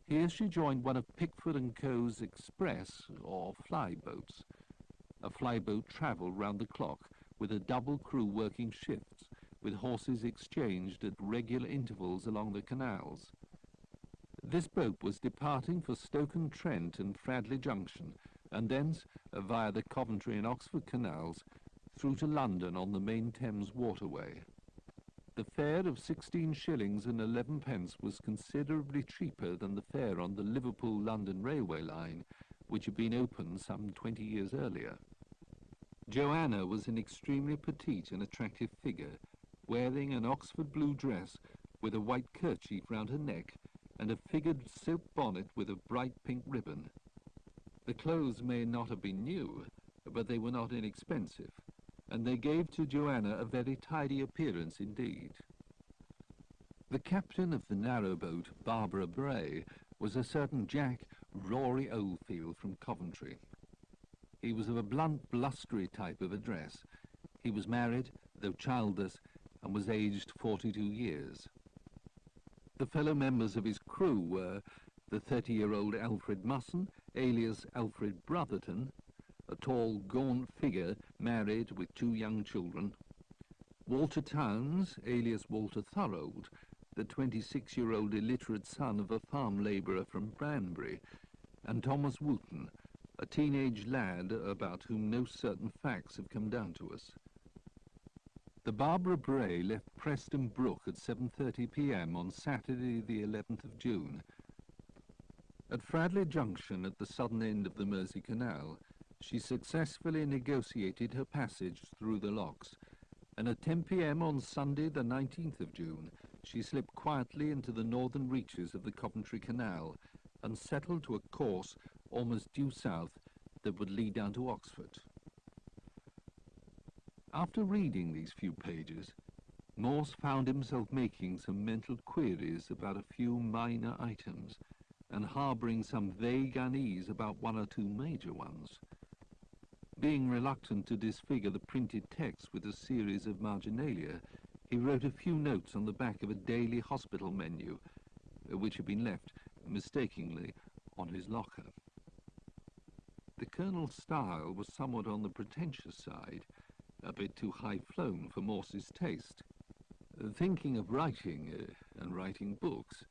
Here she joined one of Pickford & Co.'s express, or fly boats. A flyboat travelled round the clock, with a double crew working shifts, with horses exchanged at regular intervals along the canals. This boat was departing for Stoke-on-Trent and Fradley Junction, and thence, via the Coventry and Oxford Canals, through to London on the main Thames waterway. The fare of 16 shillings and 11 pence was considerably cheaper than the fare on the Liverpool-London railway line, which had been opened some 20 years earlier. Joanna was an extremely petite and attractive figure, wearing an Oxford blue dress with a white kerchief round her neck and a figured silk bonnet with a bright pink ribbon. The clothes may not have been new, but they were not inexpensive, and they gave to Joanna a very tidy appearance indeed. The captain of the narrowboat, Barbara Bray, was a certain Jack Rory Oldfield from Coventry. He was of a blunt, blustery type of address. He was married, though childless, and was aged 42 years. The fellow members of his crew were the 30-year-old Alfred Musson, alias Alfred Brotherton, a tall, gaunt figure, married with 2 young children; Walter Towns, alias Walter Thorold, the 26-year-old illiterate son of a farm labourer from Branbury; and Thomas Wooton, a teenage lad about whom no certain facts have come down to us. The Barbara Bray left Preston Brook at 7:30 p.m. on Saturday the 11th of June. At Fradley Junction, at the southern end of the Mersey Canal, she successfully negotiated her passage through the locks, and at 10 p.m. on Sunday the 19th of June, she slipped quietly into the northern reaches of the Coventry Canal and settled to a course almost due south that would lead down to Oxford. After reading these few pages, Morse found himself making some mental queries about a few minor items, and harbouring some vague unease about 1 or 2 major ones. Being reluctant to disfigure the printed text with a series of marginalia, he wrote a few notes on the back of a daily hospital menu, which had been left, mistakenly, on his locker. The Colonel's style was somewhat on the pretentious side, a bit too high-flown for Morse's taste. Thinking of writing, and writing books,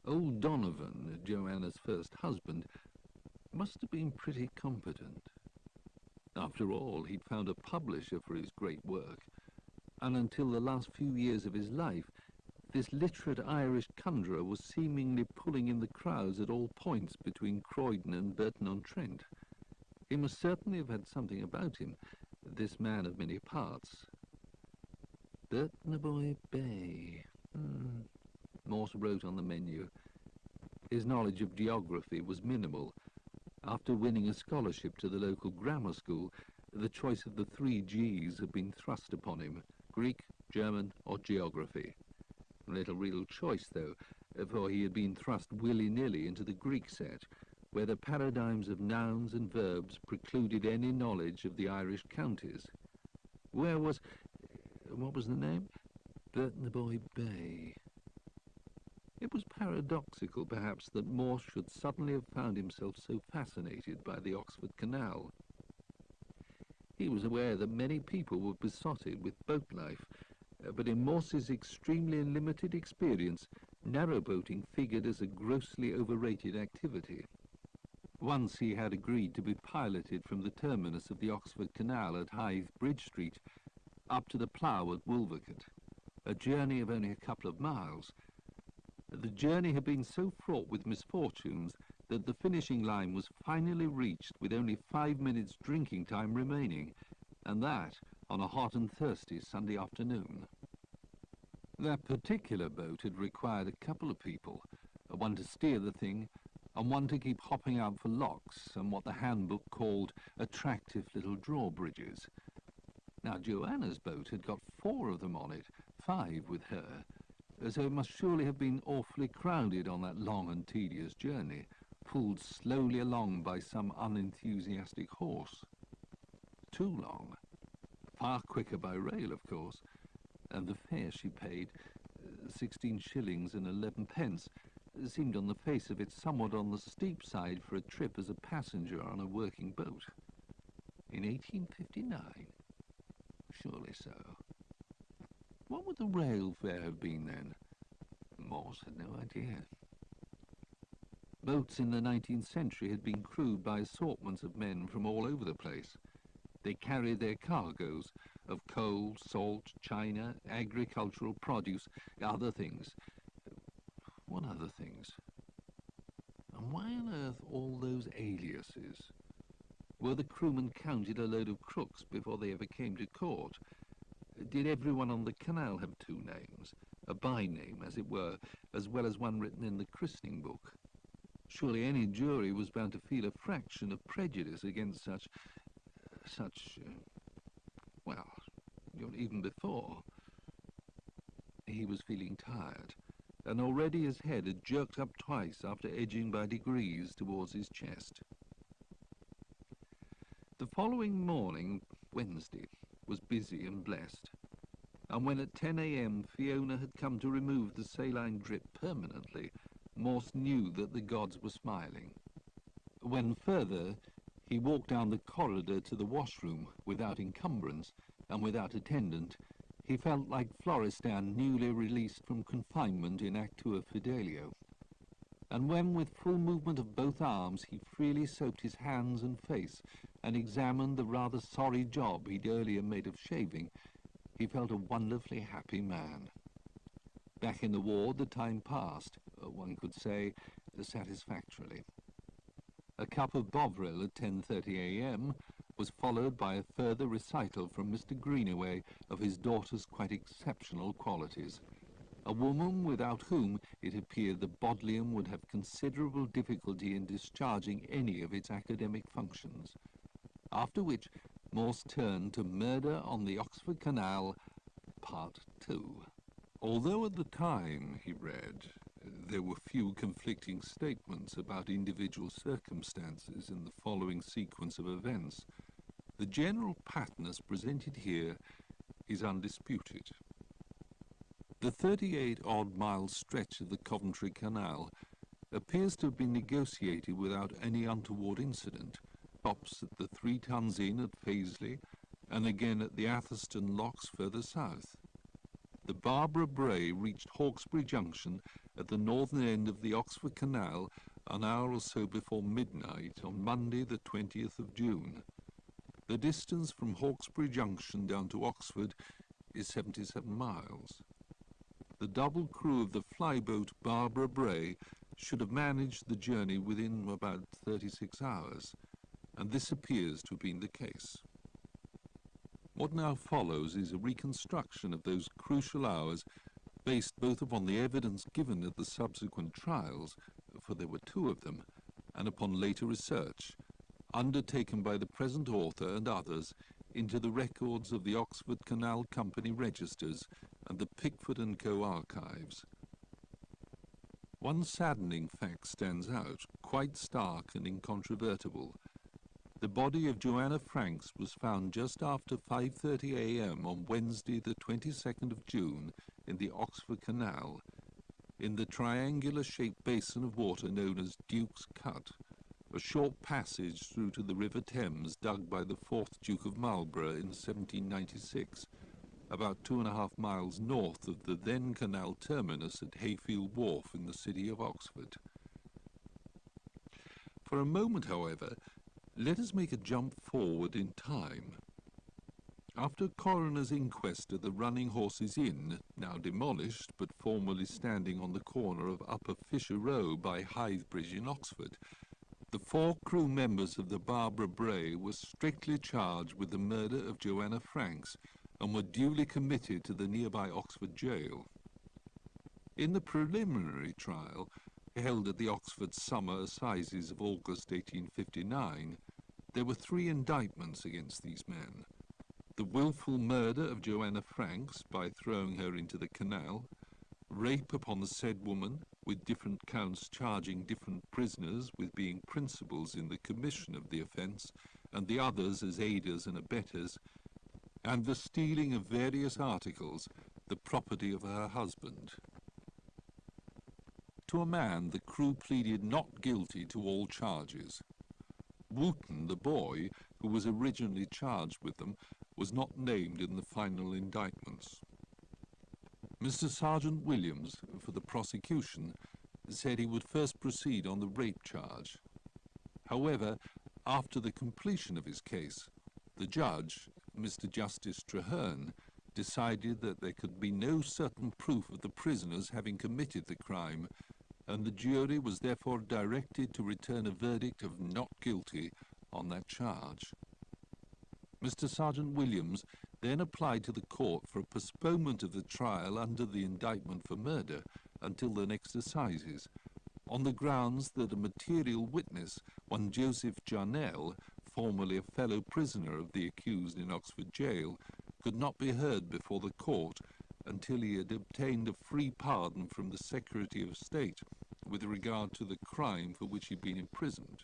old Donovan, Joanna's first husband, must have been pretty competent. After all, he'd found a publisher for his great work, and until the last few years of his life, this literate Irish conjurer was seemingly pulling in the crowds at all points between Croydon and Burton-on-Trent. He must certainly have had something about him, This man of many parts. Burtnaboy Bay. Morse wrote on the menu. His knowledge of geography was minimal. After winning a scholarship to the local grammar school, the choice of the 3 Gs had been thrust upon him: Greek, German, or geography. Little real choice, though, for he had been thrust willy-nilly into the Greek set, where the paradigms of nouns and verbs precluded any knowledge of the Irish counties. What was the name? Burtnaboy Bay. It was paradoxical, perhaps, that Morse should suddenly have found himself so fascinated by the Oxford Canal. He was aware that many people were besotted with boat life, but in Morse's extremely limited experience, narrowboating figured as a grossly overrated activity. Once he had agreed to be piloted from the terminus of the Oxford Canal at Hythe Bridge Street up to the Plough at Wolvercote, a journey of only a couple of miles. The journey had been so fraught with misfortunes that the finishing line was finally reached with only 5 minutes drinking time remaining, and that on a hot and thirsty Sunday afternoon. That particular boat had required a couple of people, one to steer the thing, and one to keep hopping out for locks and what the handbook called attractive little drawbridges. Now, Joanna's boat had got 4 of them on it, 5 with her, so it must surely have been awfully crowded on that long and tedious journey, pulled slowly along by some unenthusiastic horse. Too long. Far quicker by rail, of course, and the fare she paid, 16 shillings and 11 pence, seemed on the face of it somewhat on the steep side for a trip as a passenger on a working boat. In 1859? Surely so. What would the rail fare have been then? Morse had no idea. Boats in the 19th century had been crewed by assortments of men from all over the place. They carried their cargoes of coal, salt, china, agricultural produce, other things. What other things? And why on earth all those aliases? Were the crewmen counted a load of crooks before they ever came to court? Did everyone on the canal have 2 names, a by-name, as it were, as well as one written in the christening book? Surely any jury was bound to feel a fraction of prejudice against such, well, even before. He was feeling tired, and already his head had jerked up twice after edging by degrees towards his chest. The following morning, Wednesday, was busy and blessed, and when at 10 a.m. Fiona had come to remove the saline drip permanently, Morse knew that the gods were smiling. When further, he walked down the corridor to the washroom without encumbrance and without attendant, he felt like Florestan newly released from confinement in Actua Fidelio. And when, with full movement of both arms, he freely soaped his hands and face and examined the rather sorry job he'd earlier made of shaving, he felt a wonderfully happy man. Back in the ward, the time passed, one could say, satisfactorily. A cup of Bovril at 10:30 a.m. was followed by a further recital from Mr. Greenaway of his daughter's quite exceptional qualities, a woman without whom it appeared the Bodleian would have considerable difficulty in discharging any of its academic functions, after which Morse turned to Murder on the Oxford Canal, Part 2. Although at the time, he read, there were few conflicting statements about individual circumstances in the following sequence of events, the general pattern as presented here is undisputed. The 38-odd-mile stretch of the Coventry Canal appears to have been negotiated without any untoward incident, stops at the 3 Tons Inn at Paisley, and again at the Atherstone Locks further south. The Barbara Bray reached Hawkesbury Junction at the northern end of the Oxford Canal an hour or so before midnight on Monday the 20th of June. The distance from Hawkesbury Junction down to Oxford is 77 miles. The double crew of the flyboat Barbara Bray should have managed the journey within about 36 hours, and this appears to have been the case. What now follows is a reconstruction of those crucial hours based both upon the evidence given at the subsequent trials, for there were 2 of them, and upon later research, undertaken by the present author and others into the records of the Oxford Canal Company registers and the Pickford & Co. archives. One saddening fact stands out, quite stark and incontrovertible. The body of Joanna Franks was found just after 5:30 a.m. on Wednesday the 22nd of June in the Oxford Canal, in the triangular-shaped basin of water known as Duke's Cut, a short passage through to the River Thames dug by the 4th Duke of Marlborough in 1796, about 2.5 miles north of the then canal terminus at Hayfield Wharf in the city of Oxford. For a moment, however, let us make a jump forward in time. After a coroner's inquest at the Running Horses Inn, now demolished but formerly standing on the corner of Upper Fisher Row by Hythe Bridge in Oxford, the 4 crew members of the Barbara Bray were strictly charged with the murder of Joanna Franks and were duly committed to the nearby Oxford jail. In the preliminary trial, held at the Oxford Summer Assizes of August 1859, there were 3 indictments against these men: the wilful murder of Joanna Franks by throwing her into the canal, rape upon the said woman, with different counts charging different prisoners with being principals in the commission of the offence, and the others as aiders and abettors, and the stealing of various articles, the property of her husband. To a man, the crew pleaded not guilty to all charges. Wooten, the boy, who was originally charged with them, was not named in the final indictments. Mr. Sergeant Williams, for the prosecution, said he would first proceed on the rape charge. However, after the completion of his case, the judge, Mr. Justice Traherne, decided that there could be no certain proof of the prisoners having committed the crime, and the jury was therefore directed to return a verdict of not guilty on that charge. Mr. Sergeant Williams then applied to the court for a postponement of the trial under the indictment for murder until the next assizes, on the grounds that a material witness, one Joseph Jarnell, formerly a fellow prisoner of the accused in Oxford jail, could not be heard before the court until he had obtained a free pardon from the Secretary of State with regard to the crime for which he had been imprisoned.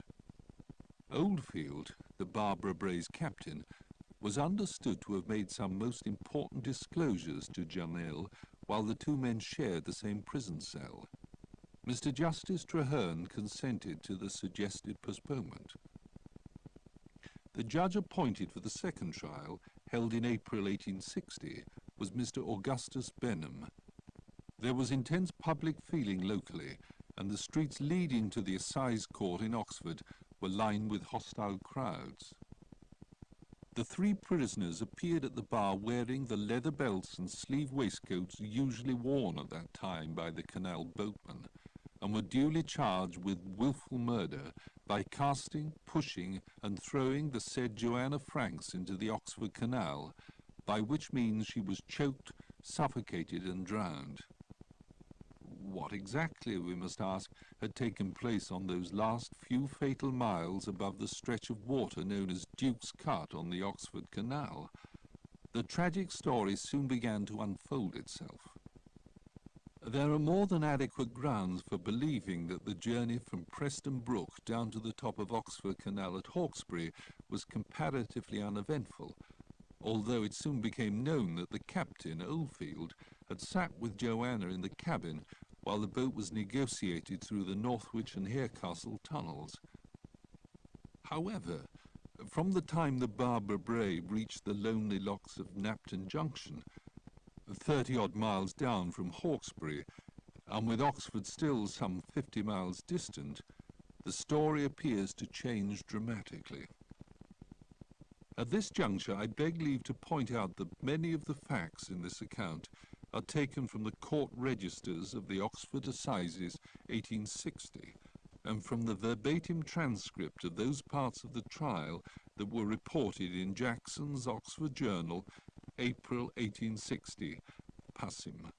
Oldfield, the Barbara Bray's captain, was understood to have made some most important disclosures to Jarnell while the 2 men shared the same prison cell. Mr. Justice Traherne consented to the suggested postponement. The judge appointed for the second trial, held in April 1860, was Mr. Augustus Benham. There was intense public feeling locally, and the streets leading to the assize court in Oxford were lined with hostile crowds. The 3 prisoners appeared at the bar wearing the leather belts and sleeve waistcoats usually worn at that time by the canal boatmen, and were duly charged with wilful murder by casting, pushing, and throwing the said Joanna Franks into the Oxford Canal, by which means she was choked, suffocated, and drowned. What exactly, we must ask, had taken place on those last few fatal miles above the stretch of water known as Duke's Cut on the Oxford Canal? The tragic story soon began to unfold itself. There are more than adequate grounds for believing that the journey from Preston Brook down to the top of Oxford Canal at Hawkesbury was comparatively uneventful, although it soon became known that the captain, Oldfield, had sat with Joanna in the cabin while the boat was negotiated through the Northwich and Harecastle tunnels. However, from the time the Barbara Bray reached the lonely locks of Knapton Junction, 30-odd miles down from Hawkesbury, and with Oxford still some 50 miles distant, the story appears to change dramatically. At this juncture, I beg leave to point out that many of the facts in this account are taken from the court registers of the Oxford Assizes 1860, and from the verbatim transcript of those parts of the trial that were reported in Jackson's Oxford Journal, April 1860, passim.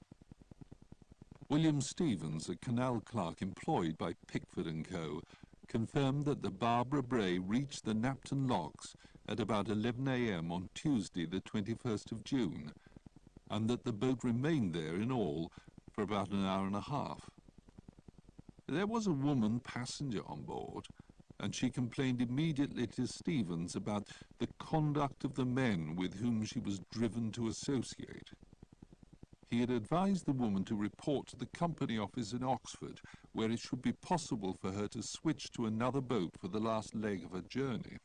William Stevens, a canal clerk employed by Pickford & Co., confirmed that the Barbara Bray reached the Knapton Locks at about 11 a.m. on Tuesday, the 21st of June, and that the boat remained there in all for about an hour and a half. There was a woman passenger on board, and she complained immediately to Stevens about the conduct of the men with whom she was driven to associate. He had advised the woman to report to the company office in Oxford, where it should be possible for her to switch to another boat for the last leg of her journey.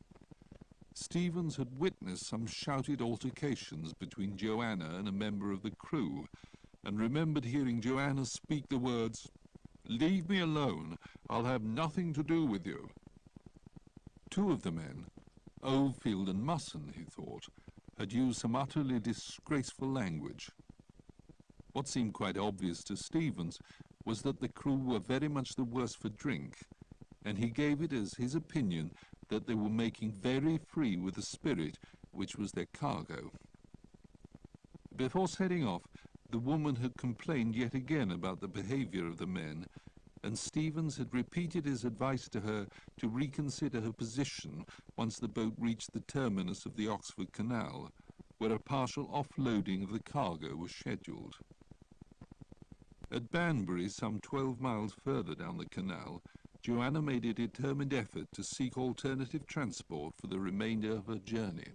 Stevens had witnessed some shouted altercations between Joanna and a member of the crew, and remembered hearing Joanna speak the words, "Leave me alone, I'll have nothing to do with you." Two of the men, Oldfield and Musson, he thought, had used some utterly disgraceful language. What seemed quite obvious to Stevens was that the crew were very much the worse for drink, and he gave it as his opinion that they were making very free with the spirit which was their cargo. Before setting off, the woman had complained yet again about the behaviour of the men, and Stevens had repeated his advice to her to reconsider her position once the boat reached the terminus of the Oxford Canal, where a partial offloading of the cargo was scheduled. At Banbury, some 12 miles further down the canal, Joanna made a determined effort to seek alternative transport for the remainder of her journey.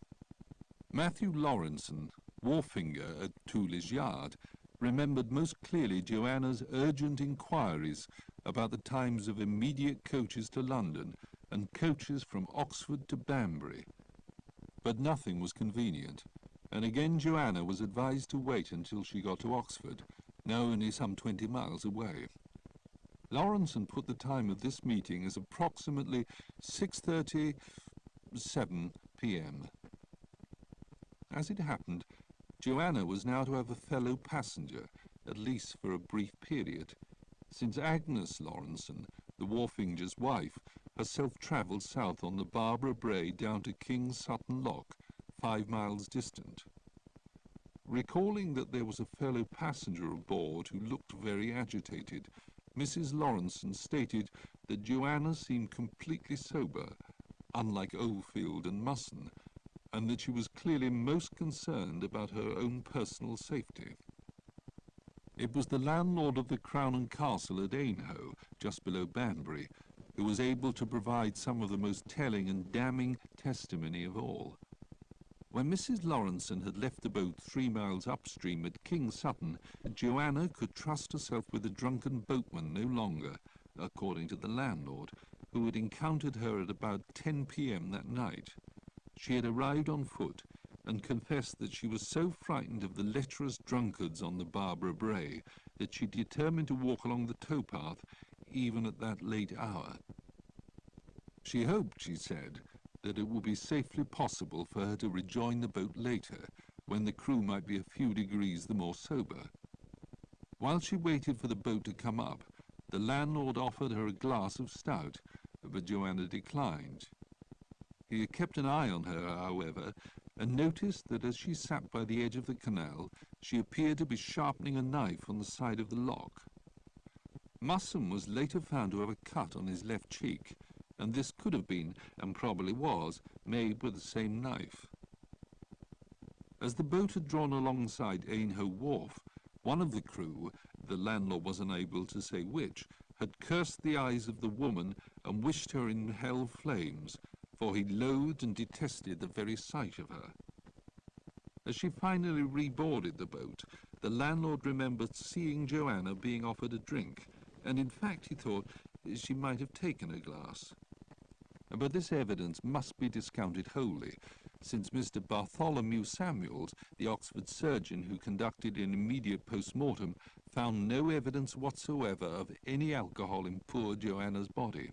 Matthew Lawrenson, wharfinger at Tooley's Yard, remembered most clearly Joanna's urgent inquiries about the times of immediate coaches to London and coaches from Oxford to Banbury. But nothing was convenient, and again Joanna was advised to wait until she got to Oxford, now only some 20 miles away. Lawrenson put the time of this meeting as approximately 6:37 p.m. As it happened, Joanna was now to have a fellow passenger, at least for a brief period, since Agnes Lawrenson, the wharfinger's wife, herself travelled south on the Barbara Bray down to King's Sutton Lock, 5 miles distant. Recalling that there was a fellow passenger aboard who looked very agitated, Mrs. Lawrenson stated that Joanna seemed completely sober, unlike Oldfield and Musson, and that she was clearly most concerned about her own personal safety. It was the landlord of the Crown and Castle at Aynhoe, just below Banbury, who was able to provide some of the most telling and damning testimony of all. When Mrs. Lawrenson had left the boat 3 miles upstream at King's Sutton, Joanna could trust herself with the drunken boatman no longer, according to the landlord, who had encountered her at about 10 p.m. that night. She had arrived on foot, and confessed that she was so frightened of the lecherous drunkards on the Barbara Bray that she determined to walk along the towpath even at that late hour. She hoped, she said, that it would be safely possible for her to rejoin the boat later, when the crew might be a few degrees the more sober. While she waited for the boat to come up, the landlord offered her a glass of stout, but Joanna declined. He had kept an eye on her, however, and noticed that as she sat by the edge of the canal, she appeared to be sharpening a knife on the side of the lock. Musson was later found to have a cut on his left cheek, and this could have been, and probably was, made with the same knife. As the boat had drawn alongside Aynhoe Wharf, one of the crew, the landlord was unable to say which, had cursed the eyes of the woman and wished her in hell flames, for he loathed and detested the very sight of her. As she finally reboarded the boat, the landlord remembered seeing Joanna being offered a drink, and in fact he thought she might have taken a glass. But this evidence must be discounted wholly, since Mr. Bartholomew Samuels, the Oxford surgeon who conducted an immediate post-mortem, found no evidence whatsoever of any alcohol in poor Joanna's body.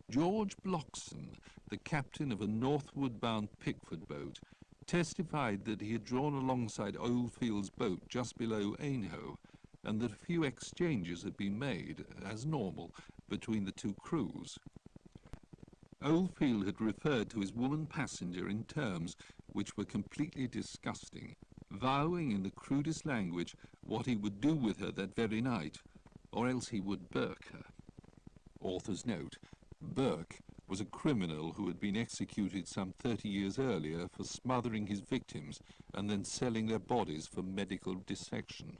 George Bloxon, the captain of a northward-bound Pickford boat, testified that he had drawn alongside Oldfield's boat just below Aynhoe, and that a few exchanges had been made, as normal, between the two crews. Oldfield had referred to his woman passenger in terms which were completely disgusting, vowing in the crudest language what he would do with her that very night, or else he would burke her. Author's note: Burke was a criminal who had been executed some 30 years earlier for smothering his victims and then selling their bodies for medical dissection.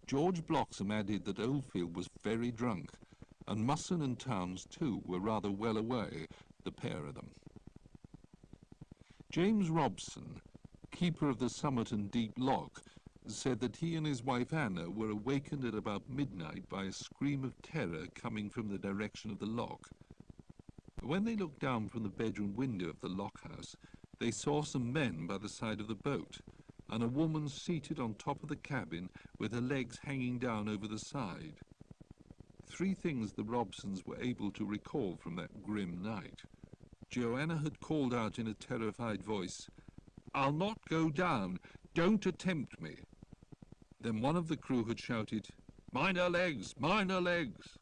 George Bloxham added that Oldfield was very drunk, and Musson and Towns too were rather well away, the pair of them. James Robson, keeper of the Somerton Deep Lock, said that he and his wife Anna were awakened at about midnight by a scream of terror coming from the direction of the lock. When they looked down from the bedroom window of the lockhouse, they saw some men by the side of the boat, and a woman seated on top of the cabin with her legs hanging down over the side. Three things the Robsons were able to recall from that grim night. Joanna had called out in a terrified voice, "I'll not go down, don't attempt me." Then one of the crew had shouted, "Mind her legs, mind her legs."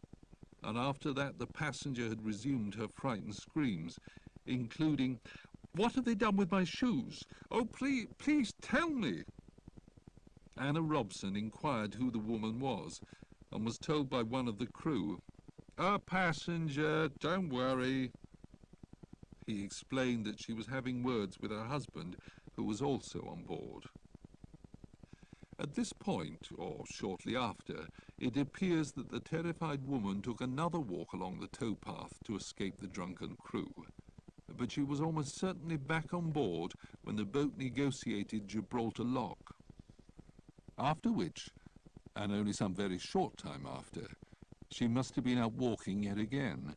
And after that the passenger had resumed her frightened screams, including, "What have they done with my shoes? Oh, please tell me." Anna Robson inquired who the woman was, and was told by one of the crew, "A passenger, don't worry." He explained that she was having words with her husband, who was also on board. At this point, or shortly after, it appears that the terrified woman took another walk along the towpath to escape the drunken crew. But she was almost certainly back on board when the boat negotiated Gibraltar Lock. After which, and only some very short time after, she must have been out walking yet again,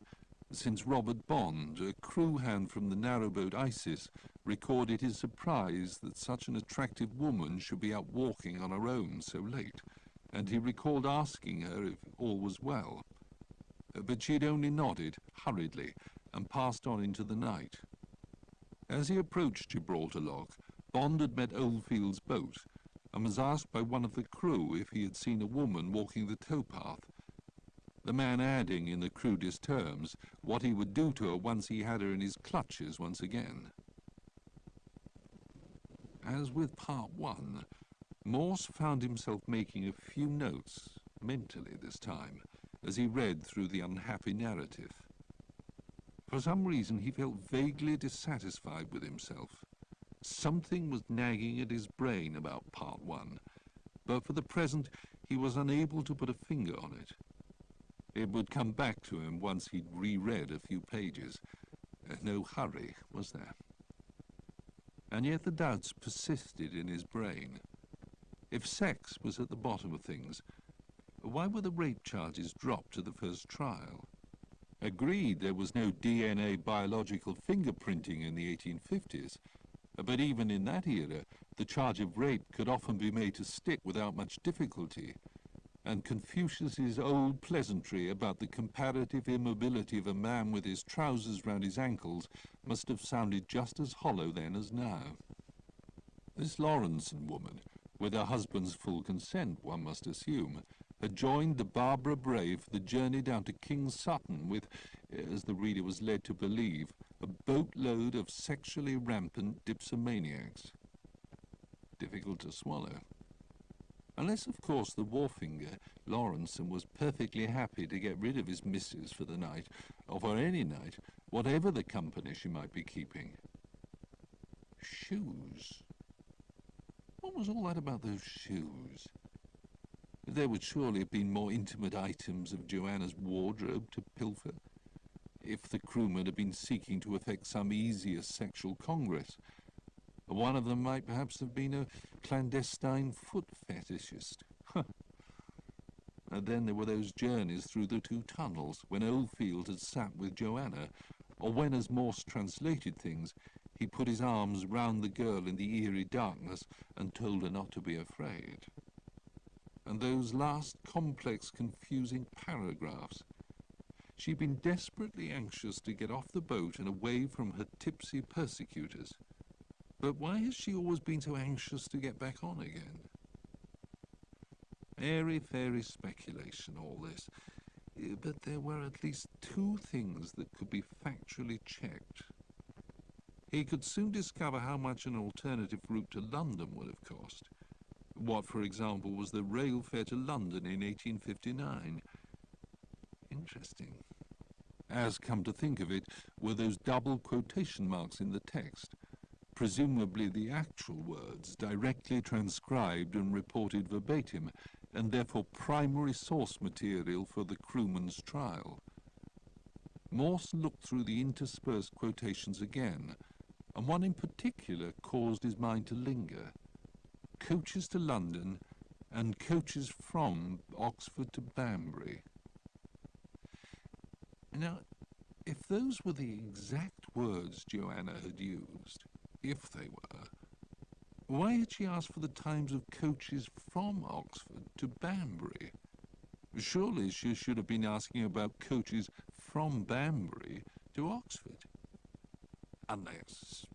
since Robert Bond, a crew hand from the narrowboat Isis, recorded his surprise that such an attractive woman should be out walking on her own so late, and he recalled asking her if all was well. But she had only nodded, hurriedly, and passed on into the night. As he approached Gibraltar Lock, Bond had met Oldfield's boat, and was asked by one of the crew if he had seen a woman walking the towpath, the man adding in the crudest terms what he would do to her once he had her in his clutches once again. As with part one, Morse found himself making a few notes, mentally this time, as he read through the unhappy narrative. For some reason he felt vaguely dissatisfied with himself. Something was nagging at his brain about part one, but for the present he was unable to put a finger on it. It would come back to him once he'd reread a few pages. No hurry, was there? And yet the doubts persisted in his brain. If sex was at the bottom of things, why were the rape charges dropped to the first trial? Agreed there was no DNA biological fingerprinting in the 1850s, but even in that era, the charge of rape could often be made to stick without much difficulty, and Confucius's old pleasantry about the comparative immobility of a man with his trousers round his ankles must have sounded just as hollow then as now. This Lawrenson woman, with her husband's full consent, one must assume, had joined the Barbara Bray for the journey down to King Sutton with, as the reader was led to believe, a boatload of sexually rampant dipsomaniacs. Difficult to swallow. Unless, of course, the wharfinger, Lawrenson, was perfectly happy to get rid of his missus for the night, or for any night, whatever the company she might be keeping. Shoes. What was all that about those shoes? There would surely have been more intimate items of Joanna's wardrobe to pilfer, if the crewmen had been seeking to effect some easier sexual congress. One of them might perhaps have been a clandestine foot fetishist. And then there were those journeys through the two tunnels, when Oldfield had sat with Joanna, or when, as Morse translated things, he put his arms round the girl in the eerie darkness and told her not to be afraid. And those last complex, confusing paragraphs. She'd been desperately anxious to get off the boat and away from her tipsy persecutors. But why has she always been so anxious to get back on again? Airy-fairy speculation, all this. But there were at least two things that could be factually checked. He could soon discover how much an alternative route to London would have cost. What, for example, was the rail fare to London in 1859? Interesting. As, come to think of it, were those double quotation marks in the text, presumably the actual words directly transcribed and reported verbatim, and therefore primary source material for the crewman's trial. Morse looked through the interspersed quotations again, and one in particular caused his mind to linger. Coaches to London and coaches from Oxford to Banbury. Now, if those were the exact words Joanna had used, if they were, why had she asked for the times of coaches from Oxford to Banbury? Surely she should have been asking about coaches from Banbury to Oxford. Unless...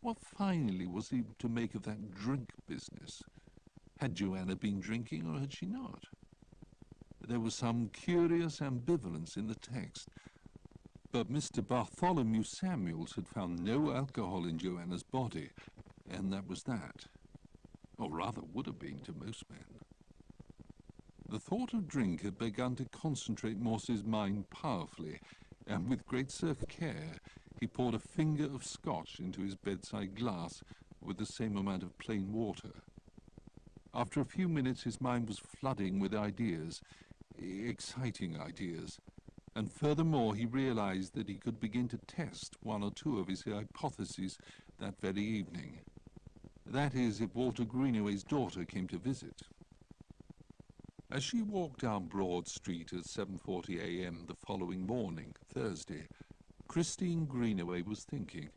What finally was he to make of that drink business? Had Joanna been drinking or had she not? There was some curious ambivalence in the text, but Mr. Bartholomew Samuels had found no alcohol in Joanna's body, and that was that. Or rather would have been to most men. The thought of drink had begun to concentrate Morse's mind powerfully, and with great care he poured a finger of scotch into his bedside glass with the same amount of plain water. After a few minutes his mind was flooding with ideas, exciting ideas, and furthermore he realized that he could begin to test one or two of his hypotheses that very evening. That is, if Walter Greenaway's daughter came to visit. As she walked down Broad Street at 7:40 a.m. the following morning, Thursday, Christine Greenaway was thinking,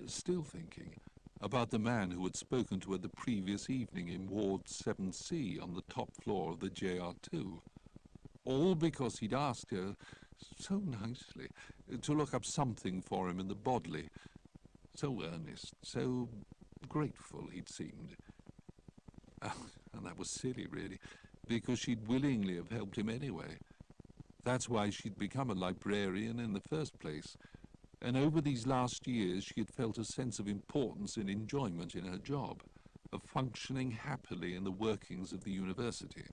still thinking, about the man who had spoken to her the previous evening in Ward 7C on the top floor of the JR2. All because he'd asked her, so nicely, to look up something for him in the Bodley. So earnest, so grateful he'd seemed. And that was silly, really, because she'd willingly have helped him anyway. That's why she'd become a librarian in the first place, and over these last years she had felt a sense of importance and enjoyment in her job, of functioning happily in the workings of the university.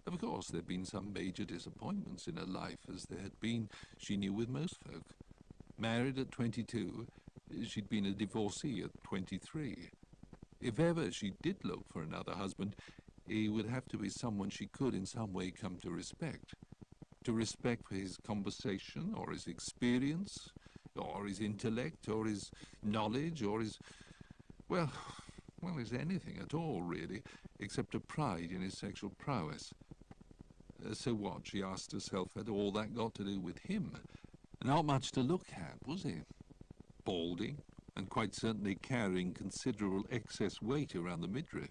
Of course, there'd been some major disappointments in her life, as there had been, she knew, with most folk. Married at 22, she'd been a divorcee at 23. If ever she did look for another husband, he would have to be someone she could in some way come to respect. To respect for his conversation, or his experience, or his intellect, or his knowledge, or his... well, his anything at all, really, except a pride in his sexual prowess. So what, she asked herself, had all that got to do with him? Not much to look at, was he? Balding, and quite certainly carrying considerable excess weight around the midriff.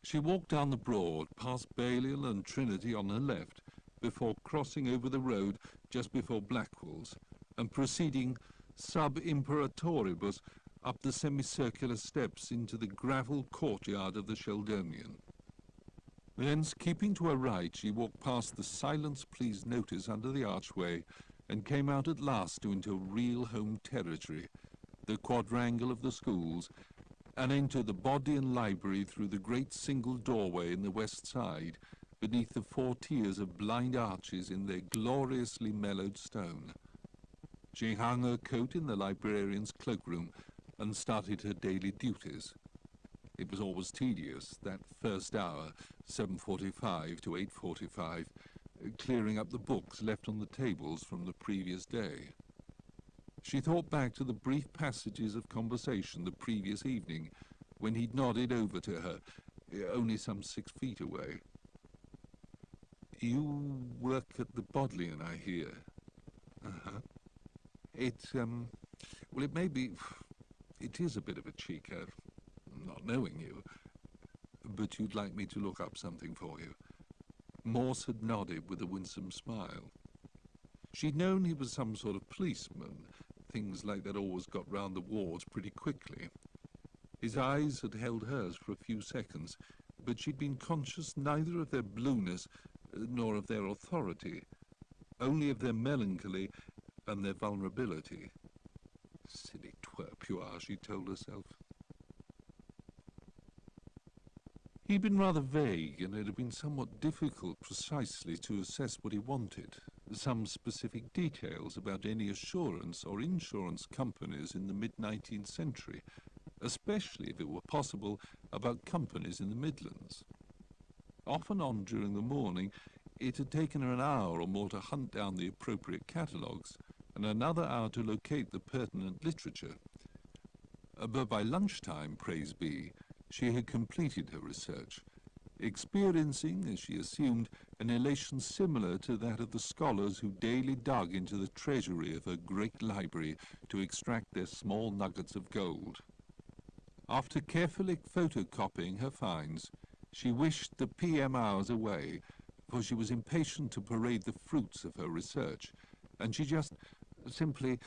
She walked down the Broad, past Balliol and Trinity on her left, before crossing over the road just before Blackwell's, and proceeding sub imperatoribus up the semicircular steps into the gravel courtyard of the Sheldonian. Thence, keeping to her right, she walked past the Silence Please notice under the archway, and came out at last into real home territory, the quadrangle of the schools, and into the Bodleian Library through the great single doorway in the west side, beneath the 4 tiers of blind arches in their gloriously mellowed stone. She hung her coat in the librarian's cloakroom and started her daily duties. It was always tedious, that first hour, 7:45 to 8:45, clearing up the books left on the tables from the previous day. She thought back to the brief passages of conversation the previous evening, when he'd nodded over to her, only some 6 feet away. "You work at the Bodleian, I hear." "Uh-huh. Well, it may be... it is a bit of a cheek, not knowing you. But you'd like me to look up something for you?" Morse had nodded with a winsome smile. She'd known he was some sort of policeman. Things like that always got round the wards pretty quickly. His eyes had held hers for a few seconds, but she'd been conscious neither of their blueness nor of their authority, only of their melancholy and their vulnerability. Silly twerp you are, she told herself. He'd been rather vague, and it had been somewhat difficult precisely to assess what he wanted. Some specific details about any assurance or insurance companies in the mid-19th century, especially if it were possible about companies in the Midlands. Off and on during the morning, it had taken her an hour or more to hunt down the appropriate catalogues, and another hour to locate the pertinent literature. But by lunchtime, praise be, she had completed her research, experiencing, as she assumed, an elation similar to that of the scholars who daily dug into the treasury of her great library to extract their small nuggets of gold. After carefully photocopying her finds, she wished the PM hours away, for she was impatient to parade the fruits of her research, and she just simply,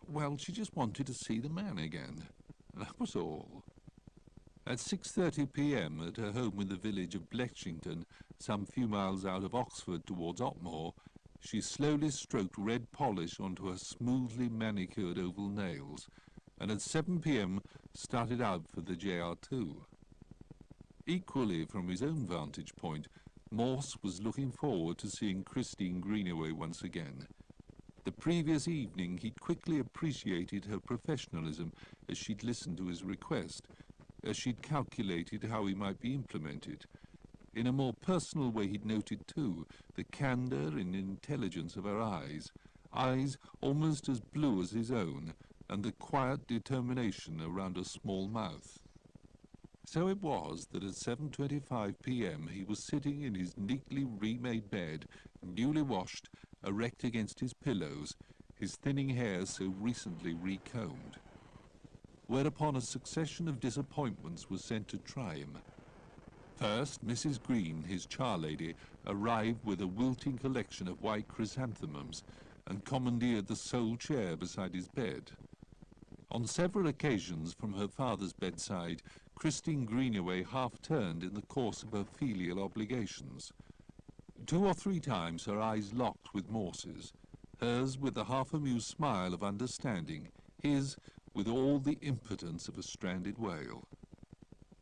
well, she just wanted to see the man again. That was all. At 6:30 p.m. at her home in the village of Bletchington, some few miles out of Oxford towards Otmore, she slowly stroked red polish onto her smoothly manicured oval nails, and at 7 p.m. started out for the JR2. Equally from his own vantage point, Morse was looking forward to seeing Christine Greenaway once again. The previous evening he'd quickly appreciated her professionalism as she'd listened to his request, as she'd calculated how he might be implemented. In a more personal way he'd noted, too, the candour and intelligence of her eyes almost as blue as his own, and the quiet determination around her small mouth. So it was that at 7:25 p.m. he was sitting in his neatly remade bed, newly washed, erect against his pillows, his thinning hair so recently recombed. Whereupon a succession of disappointments was sent to try him. First, Mrs. Green, his charlady, arrived with a wilting collection of white chrysanthemums and commandeered the sole chair beside his bed. On several occasions from her father's bedside, Christine Greenaway half-turned in the course of her filial obligations. 2 or 3 times her eyes locked with Morse's, hers with the half-amused smile of understanding, his with all the impotence of a stranded whale.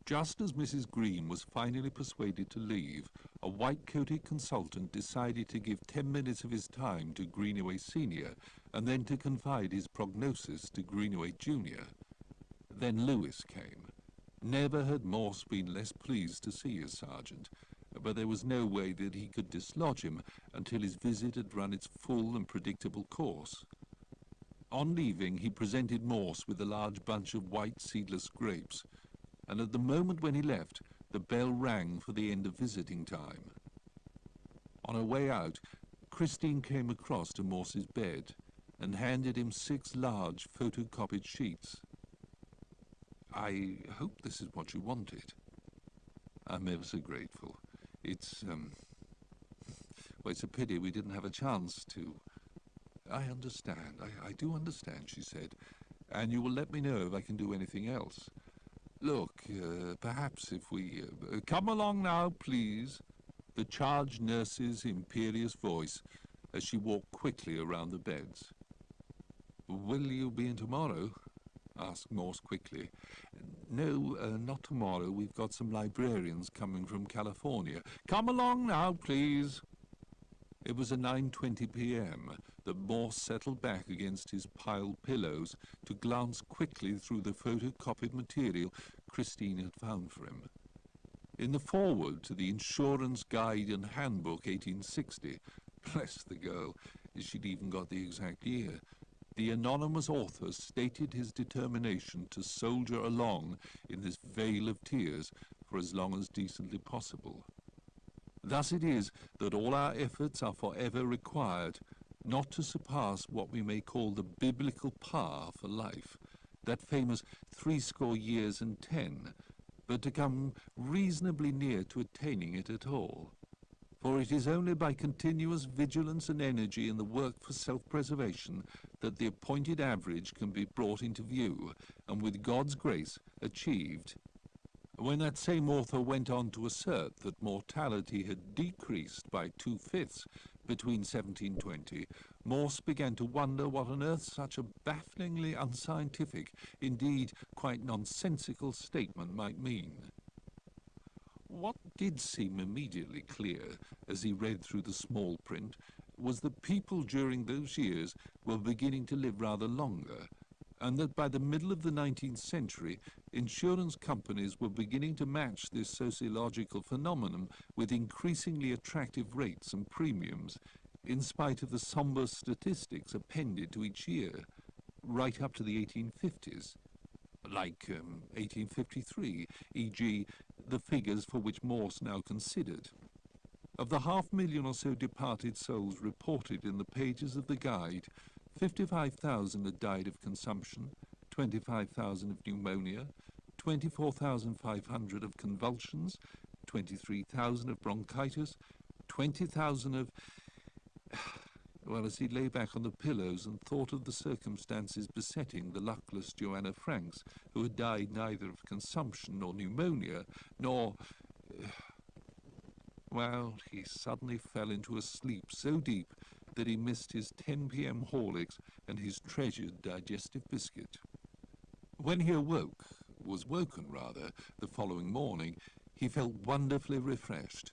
Just as Mrs. Green was finally persuaded to leave, a white-coated consultant decided to give 10 minutes of his time to Greenaway Senior, and then to confide his prognosis to Greenaway Junior. Then Lewis came. Never had Morse been less pleased to see his sergeant, but there was no way that he could dislodge him until his visit had run its full and predictable course. On leaving, he presented Morse with a large bunch of white seedless grapes, and at the moment when he left, the bell rang for the end of visiting time. On her way out, Christine came across to Morse's bed and handed him 6 large photocopied sheets. "I hope this is what you wanted." "I'm ever so grateful. It's a pity we didn't have a chance to." "I understand. I do understand," she said. "And you will let me know if I can do anything else. Look, perhaps if we... come along now, please," the charge nurse's imperious voice as she walked quickly around the beds. "Will you be in tomorrow?" asked Morse quickly. "No, not tomorrow. We've got some librarians coming from California." "Come along now, please." It was at 9:20 p.m. that Morse settled back against his piled pillows to glance quickly through the photocopied material Christine had found for him. In the foreword to the Insurance Guide and Handbook 1860, bless the girl, she'd even got the exact year, the anonymous author stated his determination to soldier along in this vale of tears for as long as decently possible. Thus it is that all our efforts are forever required, not to surpass what we may call the biblical par for life, that famous 80 years and 10, but to come reasonably near to attaining it at all. For it is only by continuous vigilance and energy in the work for self-preservation that the appointed average can be brought into view, and with God's grace achieved. When that same author went on to assert that mortality had decreased by 2/5 between 1720, Morse began to wonder what on earth such a bafflingly unscientific, indeed quite nonsensical statement might mean. What did seem immediately clear, as he read through the small print, was that people during those years were beginning to live rather longer, and that by the middle of the 19th century, insurance companies were beginning to match this sociological phenomenon with increasingly attractive rates and premiums, in spite of the somber statistics appended to each year, right up to the 1850s. Like 1853, e.g., the figures for which Morse now considered. Of the 500,000 or so departed souls reported in the pages of the guide, 55,000 had died of consumption, 25,000 of pneumonia, 24,500 of convulsions, 23,000 of bronchitis, 20,000 of... Well, as he lay back on the pillows and thought of the circumstances besetting the luckless Joanna Franks, who had died neither of consumption nor pneumonia, nor... Well, he suddenly fell into a sleep so deep that he missed his 10 p.m. Horlicks and his treasured digestive biscuit. When he was woken rather, the following morning, he felt wonderfully refreshed.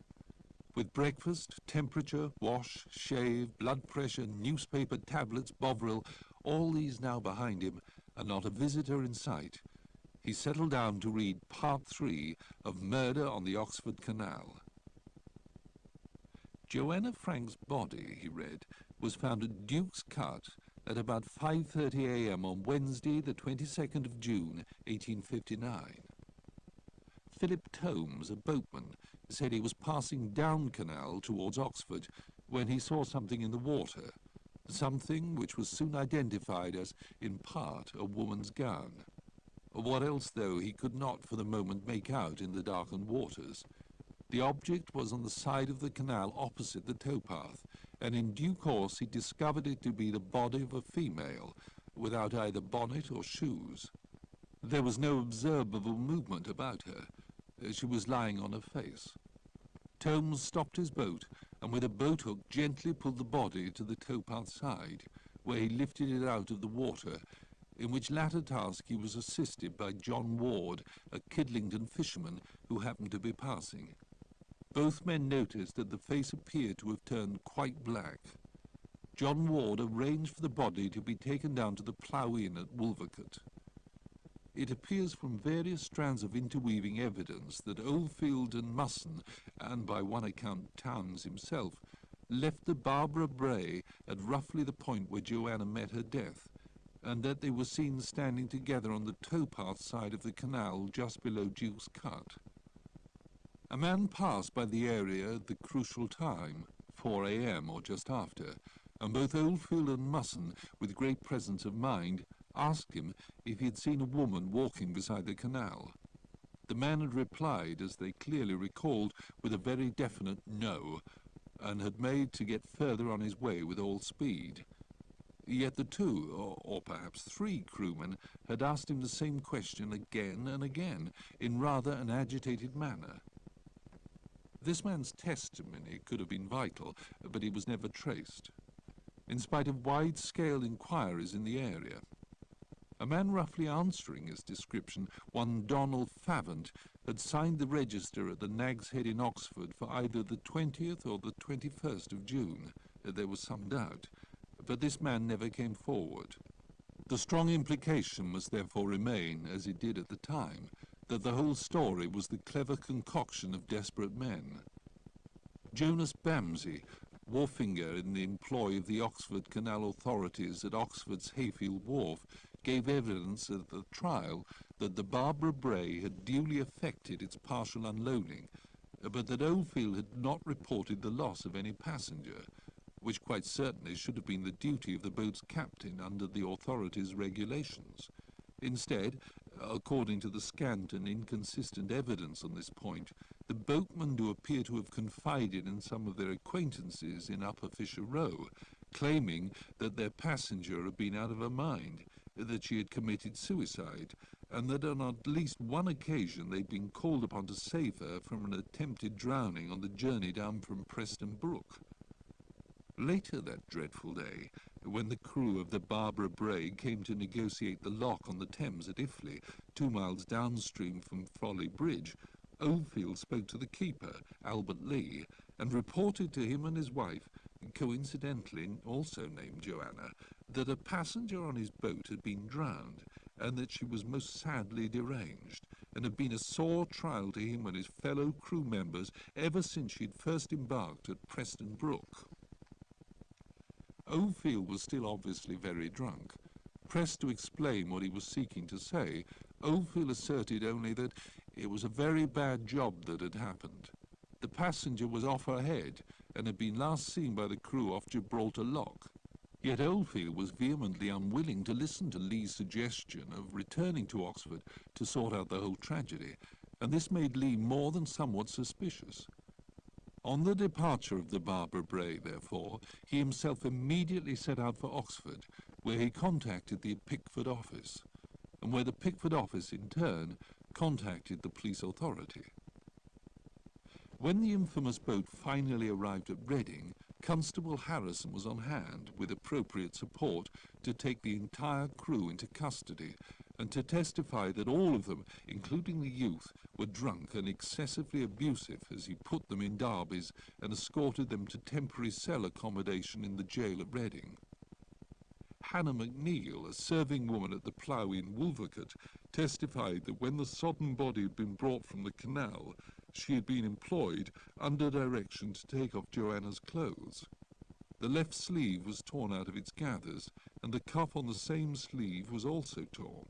With breakfast, temperature, wash, shave, blood pressure, newspaper, tablets, Bovril, all these now behind him, and not a visitor in sight, he settled down to read Part 3 of Murder on the Oxford Canal. Joanna Franks' body, he read, was found at Duke's Cut at about 5:30 a.m. on Wednesday, the 22nd of June, 1859. Philip Tomes, a boatman, said he was passing down canal towards Oxford when he saw something in the water, something which was soon identified as, in part, a woman's gown. What else, though, he could not for the moment make out in the darkened waters. The object was on the side of the canal opposite the towpath, and in due course he discovered it to be the body of a female, without either bonnet or shoes. There was no observable movement about her. She was lying on her face. Tomes stopped his boat, and with a boat hook gently pulled the body to the towpath side, where he lifted it out of the water, in which latter task he was assisted by John Ward, a Kidlington fisherman who happened to be passing. Both men noticed that the face appeared to have turned quite black. John Ward arranged for the body to be taken down to the Plough Inn at Wolvercote. It appears from various strands of interweaving evidence that Oldfield and Musson, and by one account Towns himself, left the Barbara Bray at roughly the point where Joanna met her death, and that they were seen standing together on the towpath side of the canal just below Duke's Cut. A man passed by the area at the crucial time, 4 a.m. or just after, and both Oldfield and Musson, with great presence of mind, asked him if he had seen a woman walking beside the canal. The man had replied, as they clearly recalled, with a very definite no, and had made to get further on his way with all speed. Yet the two, or perhaps three crewmen, had asked him the same question again and again, in rather an agitated manner. This man's testimony could have been vital, but he was never traced, in spite of wide-scale inquiries in the area. A man roughly answering his description, one Donald Favant, had signed the register at the Nag's Head in Oxford for either the 20th or the 21st of June. There was some doubt, but this man never came forward. The strong implication must therefore remain, as it did at the time, that the whole story was the clever concoction of desperate men. Jonas Bamsey, wharfinger in the employ of the Oxford Canal authorities at Oxford's Hayfield Wharf, gave evidence at the trial that the Barbara Bray had duly effected its partial unloading, but that Oldfield had not reported the loss of any passenger, which quite certainly should have been the duty of the boat's captain under the authorities' regulations. Instead, according to the scant and inconsistent evidence on this point, the boatmen do appear to have confided in some of their acquaintances in Upper Fisher Row, claiming that their passenger had been out of her mind, that she had committed suicide, and that on at least one occasion they'd been called upon to save her from an attempted drowning on the journey down from Preston Brook. Later that dreadful day, when the crew of the Barbara Bray came to negotiate the lock on the Thames at Iffley, 2 miles downstream from Folly Bridge, Oldfield spoke to the keeper, Albert Lee, and reported to him and his wife, coincidentally also named Joanna, that a passenger on his boat had been drowned, and that she was most sadly deranged, and had been a sore trial to him and his fellow crew members ever since she'd first embarked at Preston Brook. Oldfield was still obviously very drunk. Pressed to explain what he was seeking to say, Oldfield asserted only that it was a very bad job that had happened. The passenger was off her head, and had been last seen by the crew off Gibraltar Lock. Yet Oldfield was vehemently unwilling to listen to Lee's suggestion of returning to Oxford to sort out the whole tragedy, and this made Lee more than somewhat suspicious. On the departure of the Barbara Bray, therefore, he himself immediately set out for Oxford, where he contacted the Pickford office, and where the Pickford office, in turn, contacted the police authority. When the infamous boat finally arrived at Reading, Constable Harrison was on hand, with appropriate support, to take the entire crew into custody, and to testify that all of them, including the youth, were drunk and excessively abusive as he put them in derbies and escorted them to temporary cell accommodation in the jail at Reading. Hannah McNeil, a serving woman at the Plough in Wolvercote, testified that when the sodden body had been brought from the canal, she had been employed under direction to take off Joanna's clothes. The left sleeve was torn out of its gathers, and the cuff on the same sleeve was also torn.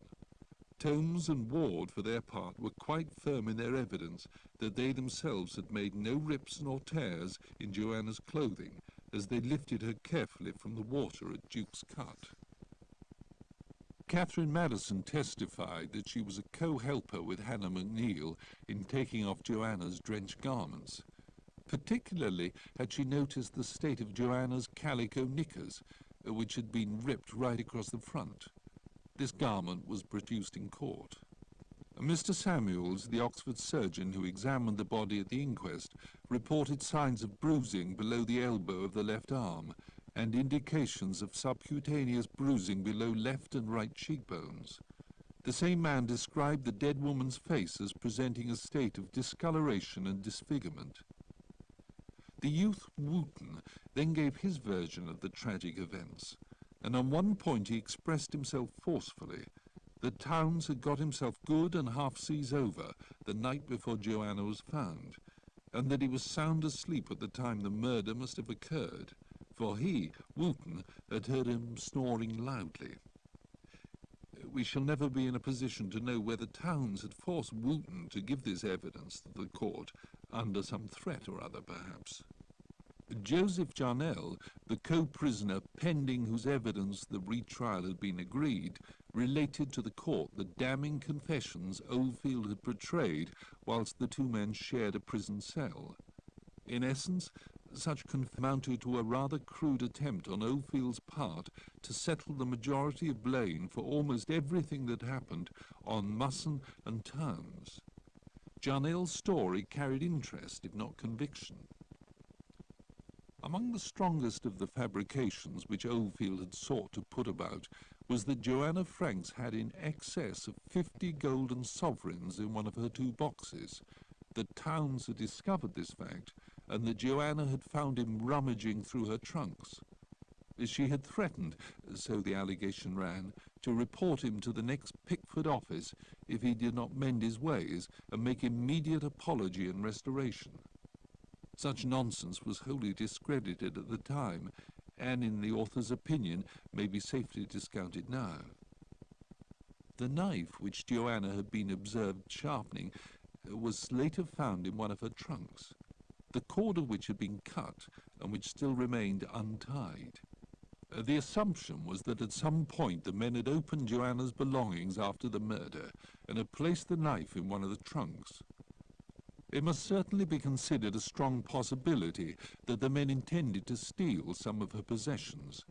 Tomes and Ward, for their part, were quite firm in their evidence that they themselves had made no rips nor tears in Joanna's clothing, as they lifted her carefully from the water at Duke's Cut. Catherine Madison testified that she was a co-helper with Hannah McNeil in taking off Joanna's drenched garments. Particularly had she noticed the state of Joanna's calico knickers, which had been ripped right across the front. This garment was produced in court. Mr. Samuels, the Oxford surgeon who examined the body at the inquest, reported signs of bruising below the elbow of the left arm, and indications of subcutaneous bruising below left and right cheekbones. The same man described the dead woman's face as presenting a state of discoloration and disfigurement. The youth Wooten then gave his version of the tragic events, and on one point he expressed himself forcefully, that Towns had got himself good and half seas over the night before Joanna was found, and that he was sound asleep at the time the murder must have occurred, for he, Wooten, had heard him snoring loudly. We shall never be in a position to know whether Towns had forced Wooten to give this evidence to the court, under some threat or other perhaps. Joseph Jarnell, the co-prisoner pending whose evidence the retrial had been agreed, related to the court the damning confessions Oldfield had portrayed whilst the two men shared a prison cell. In essence, such amounted to a rather crude attempt on Oldfield's part to settle the majority of blame for almost everything that happened on Musson and Towns. Jarnell's story carried interest, if not conviction. Among the strongest of the fabrications which Oldfield had sought to put about was that Joanna Franks had in excess of 50 golden sovereigns in one of her 2 boxes, that Towns had discovered this fact, and that Joanna had found him rummaging through her trunks. She had threatened, so the allegation ran, to report him to the next Pickford office if he did not mend his ways and make immediate apology and restoration. Such nonsense was wholly discredited at the time, and in the author's opinion may be safely discounted now. The knife which Joanna had been observed sharpening was later found in one of her trunks, the cord of which had been cut and which still remained untied. The assumption was that at some point the men had opened Joanna's belongings after the murder and had placed the knife in one of the trunks. It must certainly be considered a strong possibility that the men intended to steal some of her possessions,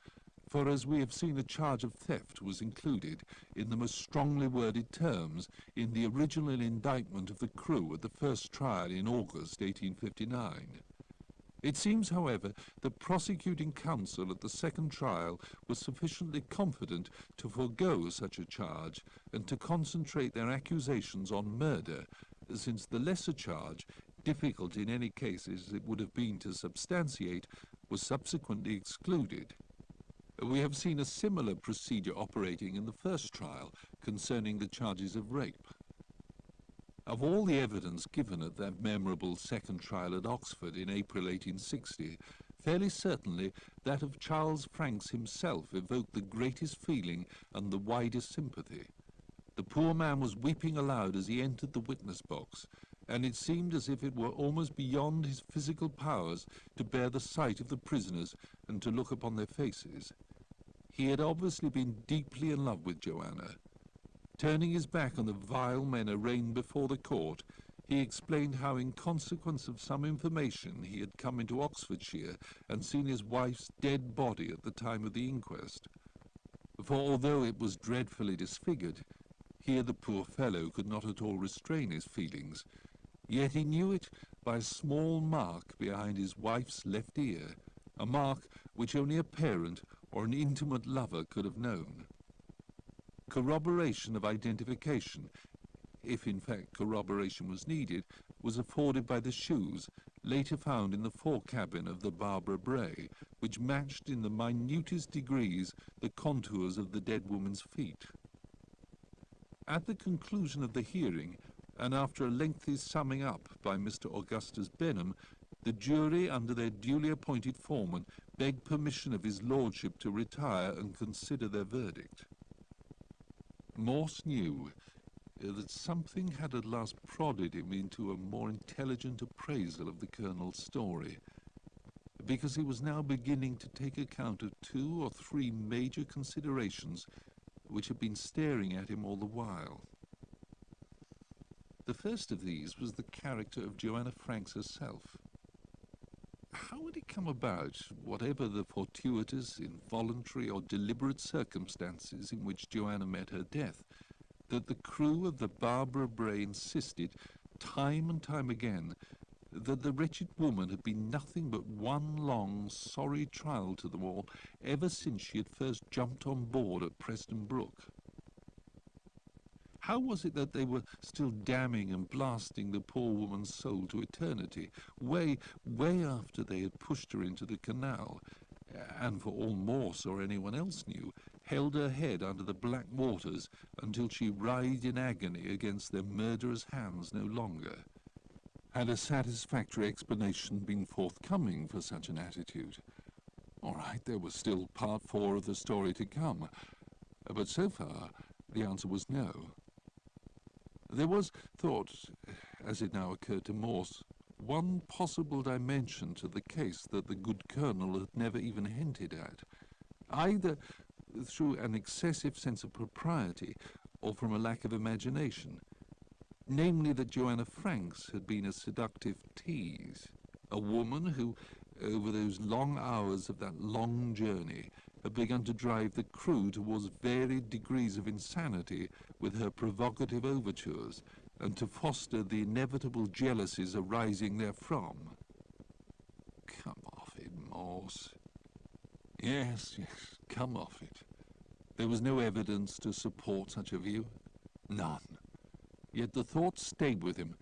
for as we have seen, a charge of theft was included in the most strongly worded terms in the original indictment of the crew at the first trial in August 1859. It seems, however, that prosecuting counsel at the second trial was sufficiently confident to forego such a charge and to concentrate their accusations on murder, since the lesser charge, difficult in any case as it would have been to substantiate, was subsequently excluded. We have seen a similar procedure operating in the first trial concerning the charges of rape. Of all the evidence given at that memorable second trial at Oxford in April 1860, fairly certainly that of Charles Franks himself evoked the greatest feeling and the widest sympathy. The poor man was weeping aloud as he entered the witness box, and it seemed as if it were almost beyond his physical powers to bear the sight of the prisoners and to look upon their faces. He had obviously been deeply in love with Joanna. Turning his back on the vile men arraigned before the court, he explained how, in consequence of some information, he had come into Oxfordshire and seen his wife's dead body at the time of the inquest. For although it was dreadfully disfigured, here the poor fellow could not at all restrain his feelings, yet he knew it by a small mark behind his wife's left ear, a mark which only a parent or an intimate lover could have known. Corroboration of identification, if in fact corroboration was needed, was afforded by the shoes later found in the fore-cabin of the Barbara Bray, which matched in the minutest degrees the contours of the dead woman's feet. At the conclusion of the hearing, and after a lengthy summing up by Mr. Augustus Benham, the jury, under their duly appointed foreman, begged permission of his lordship to retire and consider their verdict. Morse knew that something had at last prodded him into a more intelligent appraisal of the Colonel's story, because he was now beginning to take account of 2 or 3 major considerations which had been staring at him all the while. The first of these was the character of Joanna Franks herself. How had it come about, whatever the fortuitous, involuntary, or deliberate circumstances in which Joanna met her death, that the crew of the Barbara Bray insisted, time and time again, that the wretched woman had been nothing but one long, sorry trial to them all, ever since she had first jumped on board at Preston Brook? How was it that they were still damning and blasting the poor woman's soul to eternity, way after they had pushed her into the canal, and for all Morse or anyone else knew, held her head under the black waters until she writhed in agony against their murderous hands no longer? Had a satisfactory explanation been forthcoming for such an attitude? All right, there was still part 4 of the story to come, but so far the answer was no. There was thought, as it now occurred to Morse, one possible dimension to the case that the good Colonel had never even hinted at, either through an excessive sense of propriety or from a lack of imagination, namely that Joanna Franks had been a seductive tease, a woman who, over those long hours of that long journey, had begun to drive the crew towards varied degrees of insanity with her provocative overtures, and to foster the inevitable jealousies arising therefrom. Come off it, Morse. Yes, come off it. There was no evidence to support such a view. None. Yet the thought stayed with him,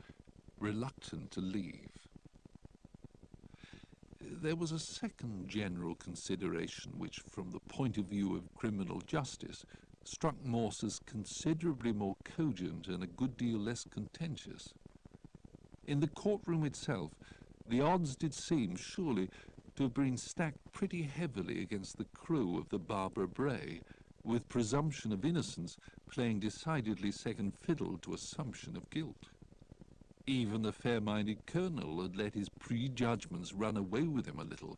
reluctant to leave. There was a second general consideration which, from the point of view of criminal justice, struck Morse as considerably more cogent and a good deal less contentious. In the courtroom itself, the odds did seem, surely, to have been stacked pretty heavily against the crew of the Barbara Bray, with presumption of innocence playing decidedly second fiddle to assumption of guilt. Even the fair-minded Colonel had let his prejudgments run away with him a little.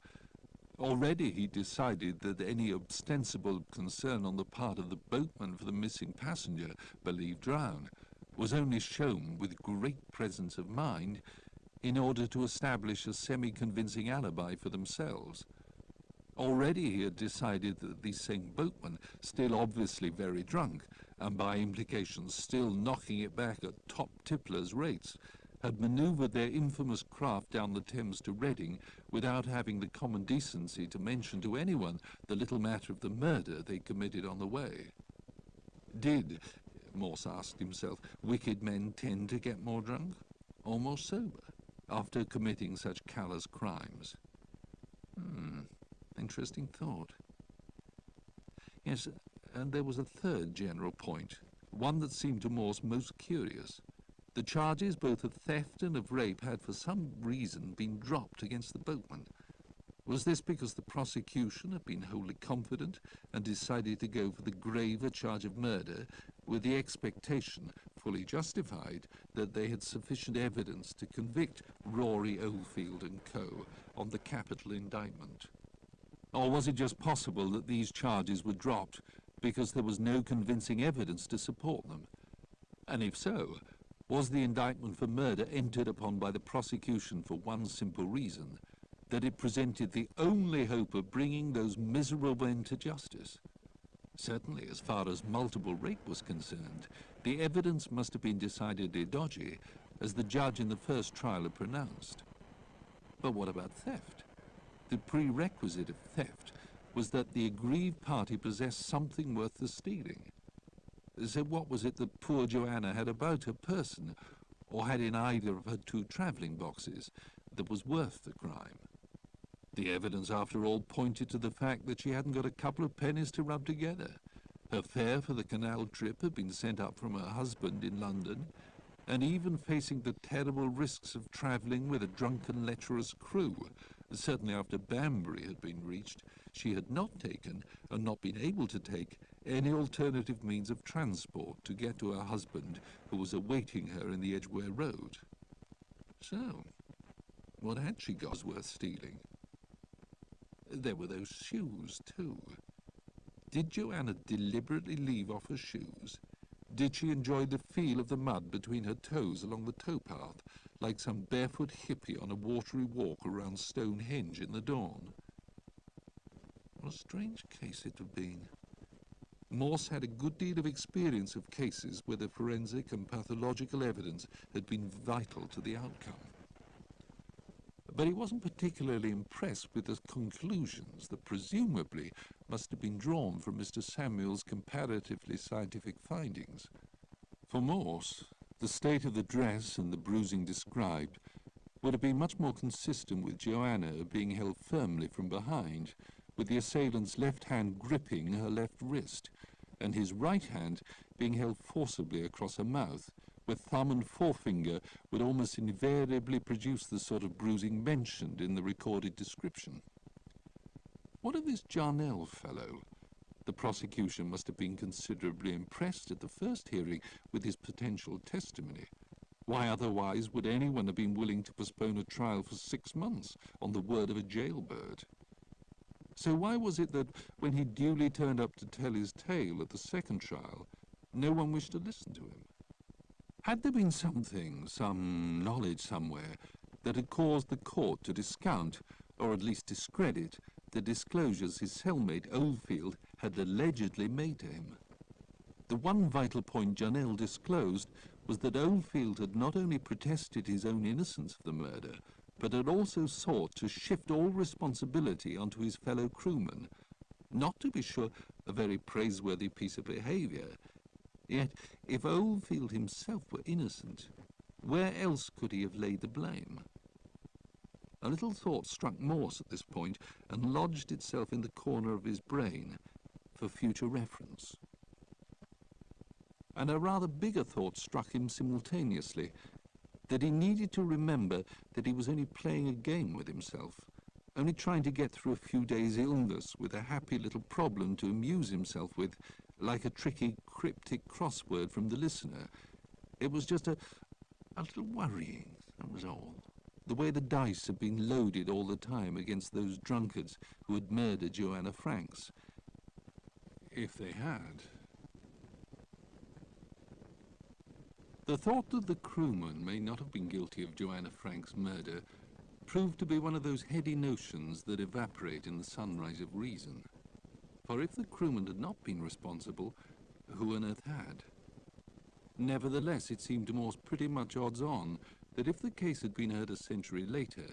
Already he decided that any ostensible concern on the part of the boatman for the missing passenger, believed drowned, was only shown with great presence of mind in order to establish a semi-convincing alibi for themselves. Already he had decided that the same boatman, still obviously very drunk, and by implication still knocking it back at top tipplers' rates, had manoeuvred their infamous craft down the Thames to Reading without having the common decency to mention to anyone the little matter of the murder they committed on the way. Did, Morse asked himself, wicked men tend to get more drunk, or more sober, after committing such callous crimes? Interesting thought. Yes, and there was a third general point, one that seemed to Morse most curious. The charges both of theft and of rape had for some reason been dropped against the boatman. Was this because the prosecution had been wholly confident and decided to go for the graver charge of murder, with the expectation, fully justified, that they had sufficient evidence to convict Rory Oldfield and Co. on the capital indictment? Or was it just possible that these charges were dropped because there was no convincing evidence to support them? And if so, was the indictment for murder entered upon by the prosecution for one simple reason, that it presented the only hope of bringing those miserable men to justice? Certainly, as far as multiple rape was concerned, the evidence must have been decidedly dodgy, as the judge in the first trial had pronounced. But what about theft? The prerequisite of theft was that the aggrieved party possessed something worth the stealing. So what was it that poor Joanna had about her person, or had in either of her 2 travelling boxes, that was worth the crime? The evidence, after all, pointed to the fact that she hadn't got a couple of pennies to rub together. Her fare for the canal trip had been sent up from her husband in London, and even facing the terrible risks of travelling with a drunken, lecherous crew, certainly after Banbury had been reached, she had not taken, and not been able to take, any alternative means of transport to get to her husband, who was awaiting her in the Edgware Road. So, what had she got worth stealing? There were those shoes, too. Did Joanna deliberately leave off her shoes? Did she enjoy the feel of the mud between her toes along the towpath, like some barefoot hippie on a watery walk around Stonehenge in the dawn? What a strange case it had been. Morse had a good deal of experience of cases where the forensic and pathological evidence had been vital to the outcome. But he wasn't particularly impressed with the conclusions that presumably must have been drawn from Mr. Samuel's comparatively scientific findings. For Morse, the state of the dress and the bruising described would have been much more consistent with Joanna being held firmly from behind, with the assailant's left hand gripping her left wrist, and his right hand being held forcibly across her mouth, where thumb and forefinger would almost invariably produce the sort of bruising mentioned in the recorded description. What of this Jarnell fellow? The prosecution must have been considerably impressed at the first hearing with his potential testimony. Why otherwise would anyone have been willing to postpone a trial for 6 months on the word of a jailbird? So why was it that, when he duly turned up to tell his tale at the second trial, no one wished to listen to him? Had there been something, some knowledge somewhere, that had caused the court to discount, or at least discredit, the disclosures his cellmate Oldfield had allegedly made to him? The one vital point Jarnell disclosed was that Oldfield had not only protested his own innocence of the murder, but had also sought to shift all responsibility onto his fellow crewmen. Not, to be sure, a very praiseworthy piece of behaviour. Yet, if Oldfield himself were innocent, where else could he have laid the blame? A little thought struck Morse at this point and lodged itself in the corner of his brain for future reference. And a rather bigger thought struck him simultaneously, that he needed to remember that he was only playing a game with himself, only trying to get through a few days' illness with a happy little problem to amuse himself with, like a tricky, cryptic crossword from the listener. It was just a little worrying, that was all. The way the dice had been loaded all the time against those drunkards who had murdered Joanna Franks. If they had. The thought that the crewman may not have been guilty of Joanna Franks' murder proved to be one of those heady notions that evaporate in the sunrise of reason. For if the crewman had not been responsible, who on earth had? Nevertheless, it seemed to Morse pretty much odds-on that if the case had been heard a century later,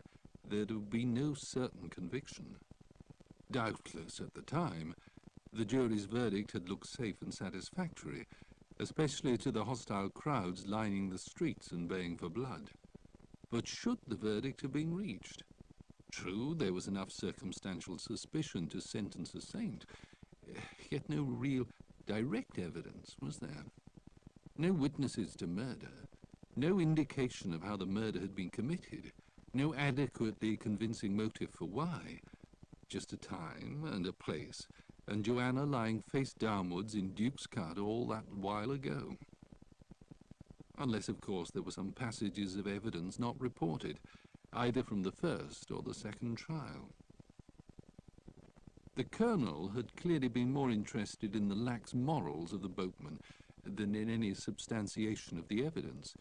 there would be no certain conviction. Doubtless, at the time, the jury's verdict had looked safe and satisfactory, especially to the hostile crowds lining the streets and baying for blood. But should the verdict have been reached? True, there was enough circumstantial suspicion to sentence a saint, yet no real direct evidence, was there? No witnesses to murder, no indication of how the murder had been committed, no adequately convincing motive for why. Just a time and a place, and Joanna lying face downwards in Duke's Cut all that while ago. Unless, of course, there were some passages of evidence not reported, either from the first or the second trial. The Colonel had clearly been more interested in the lax morals of the boatman than in any substantiation of the evidence,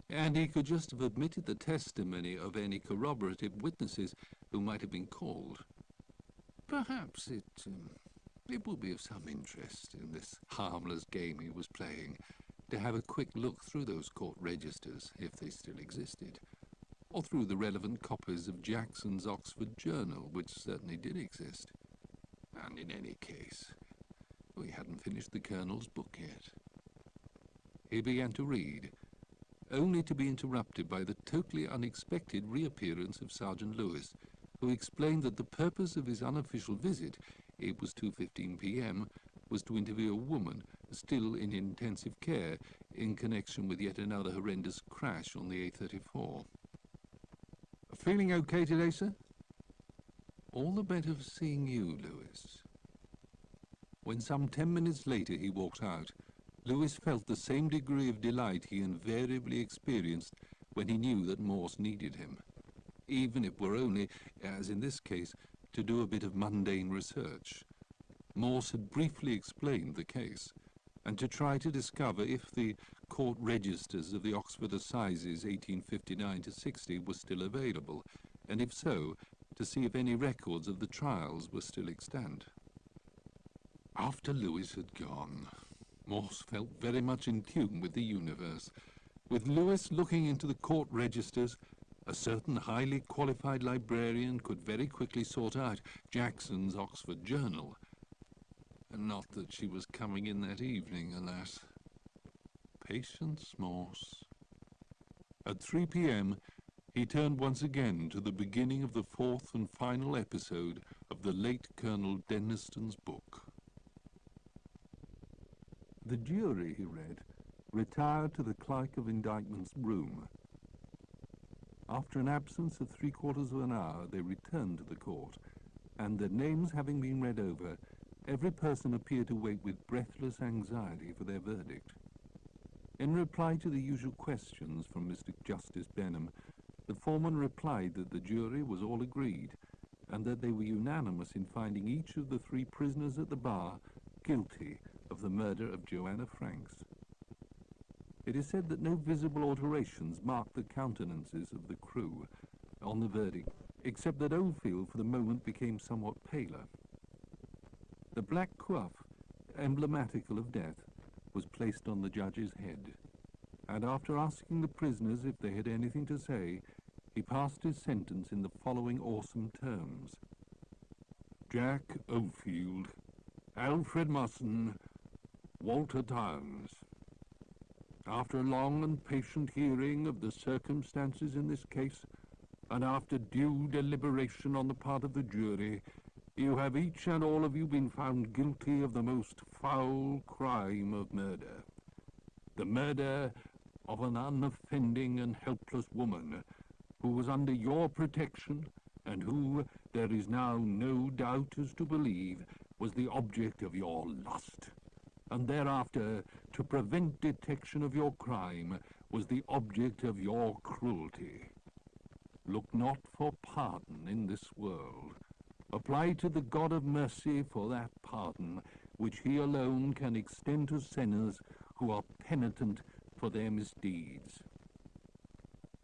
and he could just have admitted the testimony of any corroborative witnesses who might have been called. Perhaps it would be of some interest in this harmless game he was playing to have a quick look through those court registers, if they still existed, or through the relevant copies of Jackson's Oxford Journal, which certainly did exist. And in any case, we hadn't finished the Colonel's book yet. He began to read, only to be interrupted by the totally unexpected reappearance of Sergeant Lewis, who explained that the purpose of his unofficial visit, it was 2:15 p.m., was to interview a woman still in intensive care in connection with yet another horrendous crash on the A34. Feeling okay today, sir? All the better for seeing you, Lewis. When some 10 minutes later he walked out, Lewis felt the same degree of delight he invariably experienced when he knew that Morse needed him, even if it were only, as in this case, to do a bit of mundane research. Morse had briefly explained the case, and to try to discover if the court registers of the Oxford Assizes 1859-60 were still available, and if so, to see if any records of the trials were still extant. After Lewis had gone, Morse felt very much in tune with the universe. With Lewis looking into the court registers, a certain highly qualified librarian could very quickly sort out Jackson's Oxford Journal. Not that she was coming in that evening, alas. Patience, Morse. At 3 p.m., he turned once again to the beginning of the fourth and final episode of the late Colonel Denniston's book. The jury, he read, retired to the clerk of indictment's room. After an absence of 3/4 of an hour, they returned to the court, and their names having been read over, every person appeared to wait with breathless anxiety for their verdict. In reply to the usual questions from Mr. Justice Benham, the foreman replied that the jury was all agreed, and that they were unanimous in finding each of the 3 prisoners at the bar guilty of the murder of Joanna Franks. It is said that no visible alterations marked the countenances of the crew on the verdict, except that Oldfield for the moment became somewhat paler. The black coif, emblematical of death, was placed on the judge's head, and after asking the prisoners if they had anything to say, he passed his sentence in the following awesome terms. Jack Oldfield, Alfred Musson, Walter Towns. After a long and patient hearing of the circumstances in this case, and after due deliberation on the part of the jury, you have each and all of you been found guilty of the most foul crime of murder. The murder of an unoffending and helpless woman who was under your protection and who, there is now no doubt as to believe, was the object of your lust, and thereafter, to prevent detection of your crime, was the object of your cruelty. Look not for pardon in this world. Apply to the God of mercy for that pardon which he alone can extend to sinners who are penitent for their misdeeds.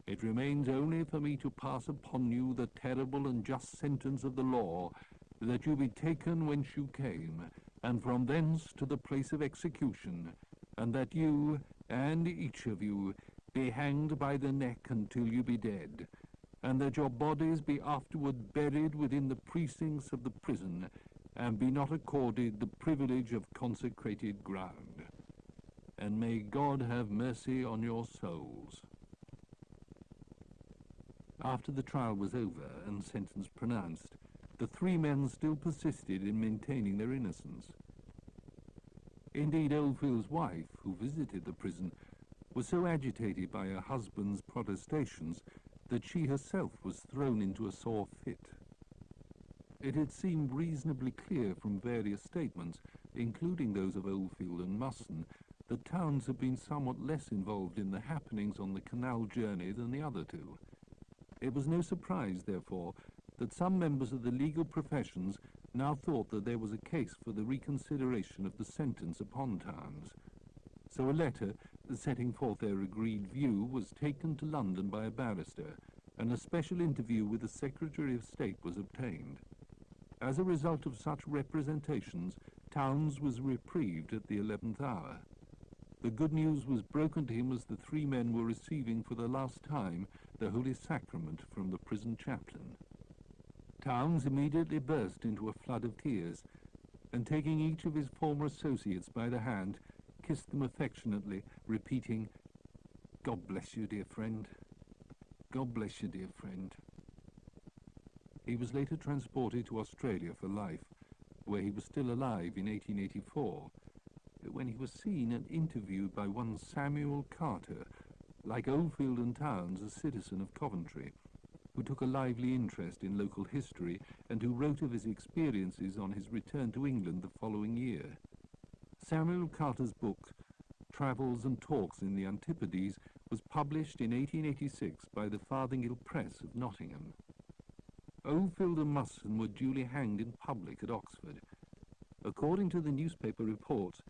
It remains only for me to pass upon you the terrible and just sentence of the law, that you be taken whence you came, and from thence to the place of execution, and that you, and each of you, be hanged by the neck until you be dead, and that your bodies be afterward buried within the precincts of the prison, and be not accorded the privilege of consecrated ground. And may God have mercy on your souls. After the trial was over and sentence pronounced, the three men still persisted in maintaining their innocence. Indeed, Oldfield's wife, who visited the prison, was so agitated by her husband's protestations that she herself was thrown into a sore fit. It had seemed reasonably clear from various statements, including those of Oldfield and Musson, that Towns had been somewhat less involved in the happenings on the canal journey than the other two. It was no surprise, therefore, that some members of the legal professions now thought that there was a case for the reconsideration of the sentence upon Towns. So a letter, setting forth their agreed view, was taken to London by a barrister, and a special interview with the Secretary of State was obtained. As a result of such representations, Towns was reprieved at the 11th hour. The good news was broken to him as the three men were receiving for the last time the Holy Sacrament from the prison chaplain. Towns immediately burst into a flood of tears, and taking each of his former associates by the hand, kissed them affectionately, repeating, "God bless you, dear friend. God bless you, dear friend." He was later transported to Australia for life, where he was still alive in 1884, when he was seen and interviewed by one Samuel Carter, like Oldfield and Towns, a citizen of Coventry, who took a lively interest in local history and who wrote of his experiences on his return to England the following year. Samuel Carter's book, Travels and Talks in the Antipodes, was published in 1886 by the Farthingale Press of Nottingham. Oldfield and Musson were duly hanged in public at Oxford. According to the newspaper reports,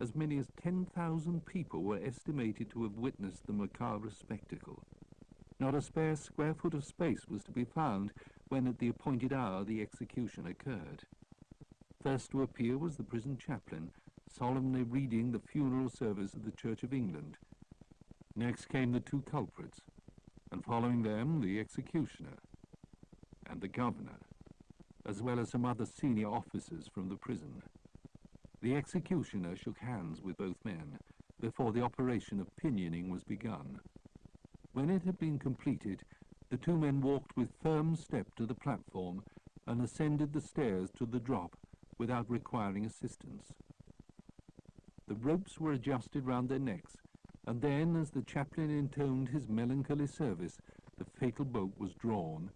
as many as 10,000 people were estimated to have witnessed the macabre spectacle. Not a spare square foot of space was to be found when at the appointed hour the execution occurred. First to appear was the prison chaplain, solemnly reading the funeral service of the Church of England. Next came the two culprits, and following them the executioner and the governor, as well as some other senior officers from the prison. The executioner shook hands with both men before the operation of pinioning was begun. When it had been completed, the two men walked with firm step to the platform and ascended the stairs to the drop without requiring assistance. The ropes were adjusted round their necks, and then, as the chaplain intoned his melancholy service, the fatal bolt was drawn,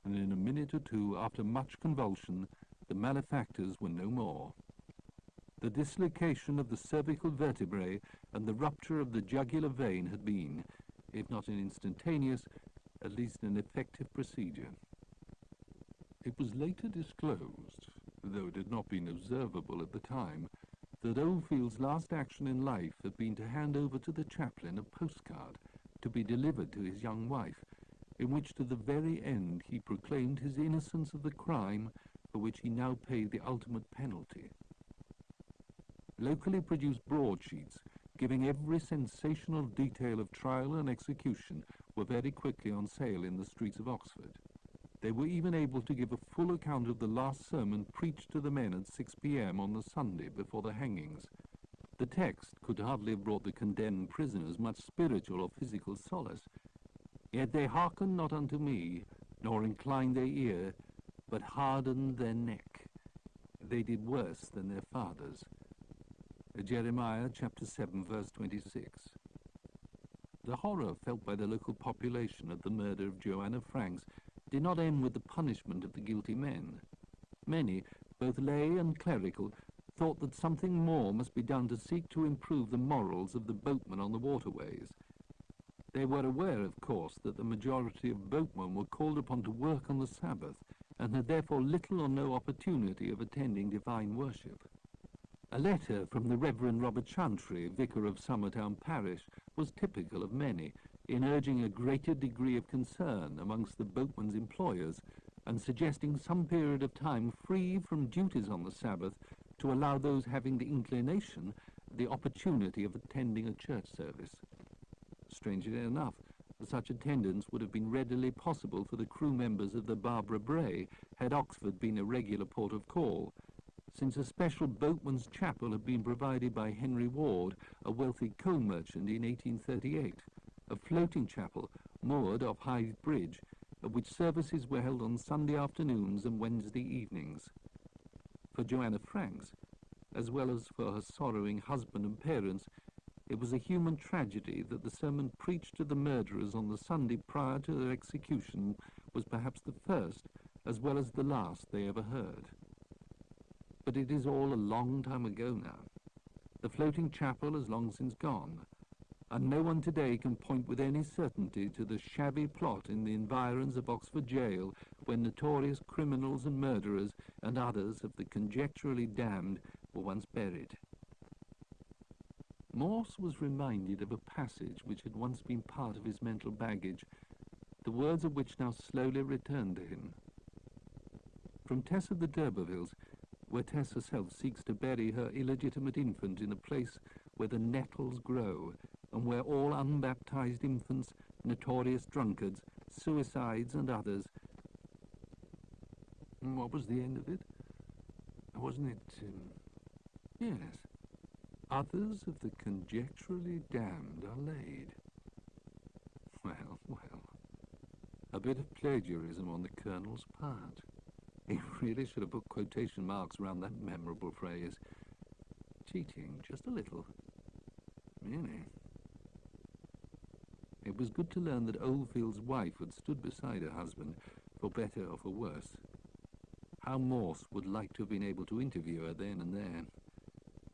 and in a minute or two, after much convulsion, the malefactors were no more. The dislocation of the cervical vertebrae and the rupture of the jugular vein had been, if not an instantaneous, at least an effective procedure. It was later disclosed, though it had not been observable at the time, that Oldfield's last action in life had been to hand over to the chaplain a postcard to be delivered to his young wife, in which to the very end he proclaimed his innocence of the crime for which he now paid the ultimate penalty. Locally produced broadsheets, giving every sensational detail of trial and execution, were very quickly on sale in the streets of Oxford. They were even able to give a full account of the last sermon preached to the men at 6 p.m. on the Sunday before the hangings. The text could hardly have brought the condemned prisoners much spiritual or physical solace. Yet they hearkened not unto me, nor inclined their ear, but hardened their neck. They did worse than their fathers. Jeremiah chapter 7, verse 26. The horror felt by the local population at the murder of Joanna Franks did not end with the punishment of the guilty men. Many, both lay and clerical, thought that something more must be done to seek to improve the morals of the boatmen on the waterways. They were aware, of course, that the majority of boatmen were called upon to work on the Sabbath, and had therefore little or no opportunity of attending divine worship. A letter from the Reverend Robert Chantry, vicar of Summertown Parish, was typical of many, in urging a greater degree of concern amongst the boatmen's employers and suggesting some period of time free from duties on the Sabbath to allow those having the inclination the opportunity of attending a church service. Strangely enough, such attendance would have been readily possible for the crew members of the Barbara Bray had Oxford been a regular port of call, since a special boatman's chapel had been provided by Henry Ward, a wealthy coal merchant, in 1838, a floating chapel moored off Hythe Bridge, at which services were held on Sunday afternoons and Wednesday evenings. For Joanna Franks, as well as for her sorrowing husband and parents, it was a human tragedy that the sermon preached to the murderers on the Sunday prior to their execution was perhaps the first, as well as the last, they ever heard. But it is all a long time ago now. The floating chapel has long since gone, and no one today can point with any certainty to the shabby plot in the environs of Oxford Jail when notorious criminals and murderers and others of the conjecturally damned were once buried. Morse was reminded of a passage which had once been part of his mental baggage, the words of which now slowly returned to him. From Tess of the d'Urbervilles, where Tess herself seeks to bury her illegitimate infant in a place where the nettles grow, and where all unbaptized infants, notorious drunkards, suicides and others... What was the end of it? Wasn't it... Yes. Others of the conjecturally damned are laid. Well, well. A bit of plagiarism on the Colonel's part. He really should have put quotation marks around that memorable phrase. Cheating, just a little. Really. It was good to learn that Oldfield's wife had stood beside her husband, for better or for worse. How Morse would like to have been able to interview her then and there.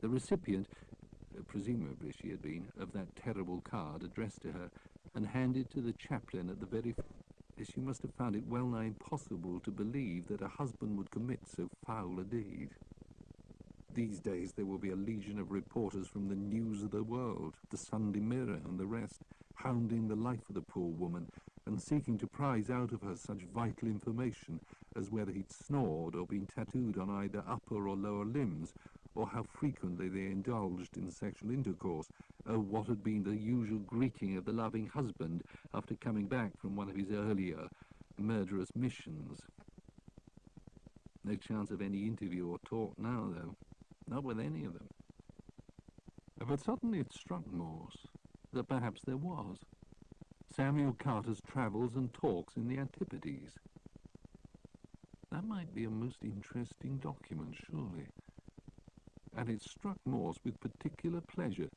The recipient, presumably she had been, of that terrible card addressed to her and handed to the chaplain at the very... She must have found it well nigh impossible to believe that a husband would commit so foul a deed. These days there will be a legion of reporters from the News of the World, the Sunday Mirror and the rest, hounding the life of the poor woman and seeking to prize out of her such vital information as whether he'd snored or been tattooed on either upper or lower limbs, or how frequently they indulged in sexual intercourse, or what had been the usual greeting of the loving husband after coming back from one of his earlier murderous missions. No chance of any interview or talk now, though. Not with any of them. But suddenly it struck Morse that perhaps there was. Samuel Carter's travels and talks in the Antipodes. That might be a most interesting document, surely. And it struck Morse with particular pleasure.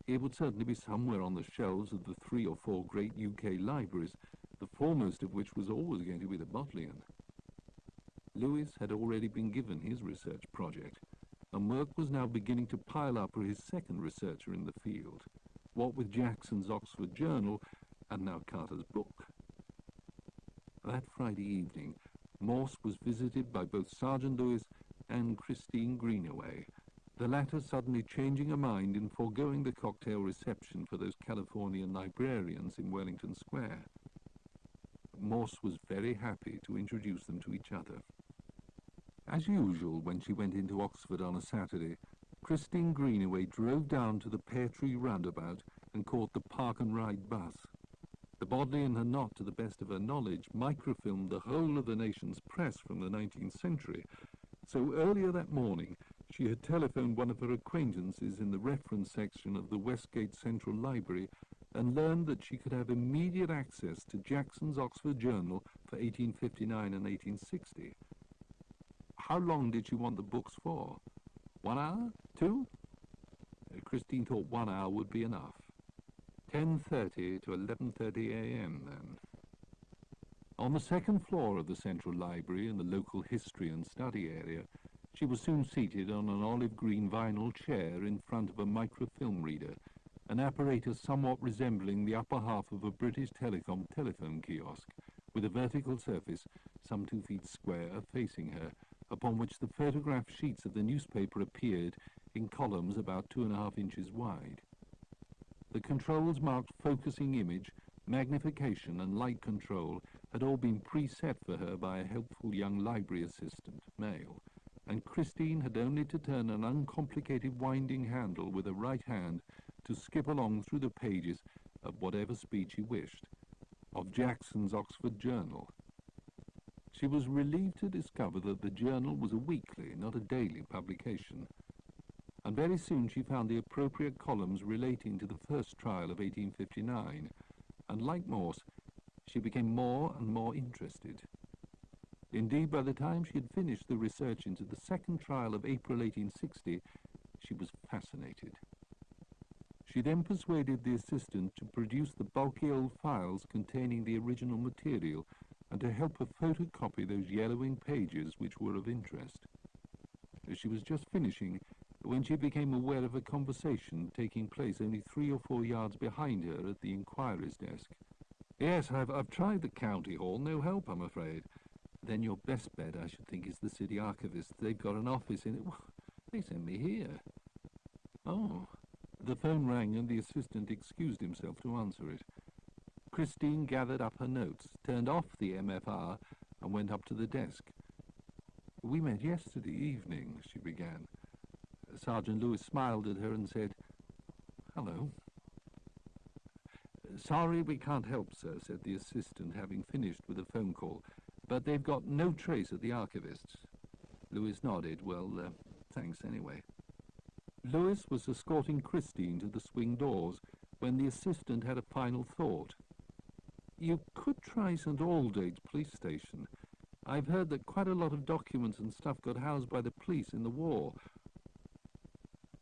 It would certainly be somewhere on the shelves of the 3 or 4 great UK libraries, the foremost of which was always going to be the Bodleian. Lewis had already been given his research project, and work was now beginning to pile up for his second researcher in the field, what with Jackson's Oxford Journal and now Carter's book. That Friday evening, Morse was visited by both Sergeant Lewis and Christine Greenaway, the latter suddenly changing her mind in foregoing the cocktail reception for those Californian librarians in Wellington Square. Morse was very happy to introduce them to each other. As usual, when she went into Oxford on a Saturday, Christine Greenaway drove down to the Pear Tree roundabout and caught the Park and Ride bus. The Bodleian had not, to the best of her knowledge, microfilmed the whole of the nation's press from the 19th century, so earlier that morning she had telephoned one of her acquaintances in the reference section of the Westgate Central Library and learned that she could have immediate access to Jackson's Oxford Journal for 1859 and 1860. How long did she want the books for? 1 hour? 2? Christine thought 1 hour would be enough. 10:30 to 11:30 a.m. then. On the second floor of the Central Library in the local history and study area, she was soon seated on an olive green vinyl chair in front of a microfilm reader, an apparatus somewhat resembling the upper half of a British Telecom telephone kiosk, with a vertical surface some 2 feet square facing her, upon which the photographed sheets of the newspaper appeared in columns about 2.5 inches wide. The controls marked focusing image, magnification and light control had all been preset for her by a helpful young library assistant, male, and Christine had only to turn an uncomplicated winding handle with her right hand to skip along through the pages of whatever speed she wished, of Jackson's Oxford Journal. She was relieved to discover that the journal was a weekly, not a daily publication, and very soon she found the appropriate columns relating to the first trial of 1859, and like Morse, she became more and more interested. Indeed, by the time she had finished the research into the second trial of April 1860, she was fascinated. She then persuaded the assistant to produce the bulky old files containing the original material and to help her photocopy those yellowing pages which were of interest. She was just finishing when she became aware of a conversation taking place only 3 or 4 yards behind her at the inquiry's desk. "Yes, I've tried the county hall. No help, I'm afraid." "Then your best bet, I should think, is the city archivist. They've got an office in it." "Well, they sent me here." "Oh." The phone rang and the assistant excused himself to answer it. Christine gathered up her notes, turned off the MFR, and went up to the desk. "We met yesterday evening," she began. Sergeant Lewis smiled at her and said, "Hello." "Sorry we can't help, sir," said the assistant, having finished with the phone call, "but they've got no trace of the archivist's." Lewis nodded. "Well, thanks anyway." Lewis was escorting Christine to the swing doors when the assistant had a final thought. "You could try St. Aldate's police station. I've heard that quite a lot of documents and stuff got housed by the police in the war."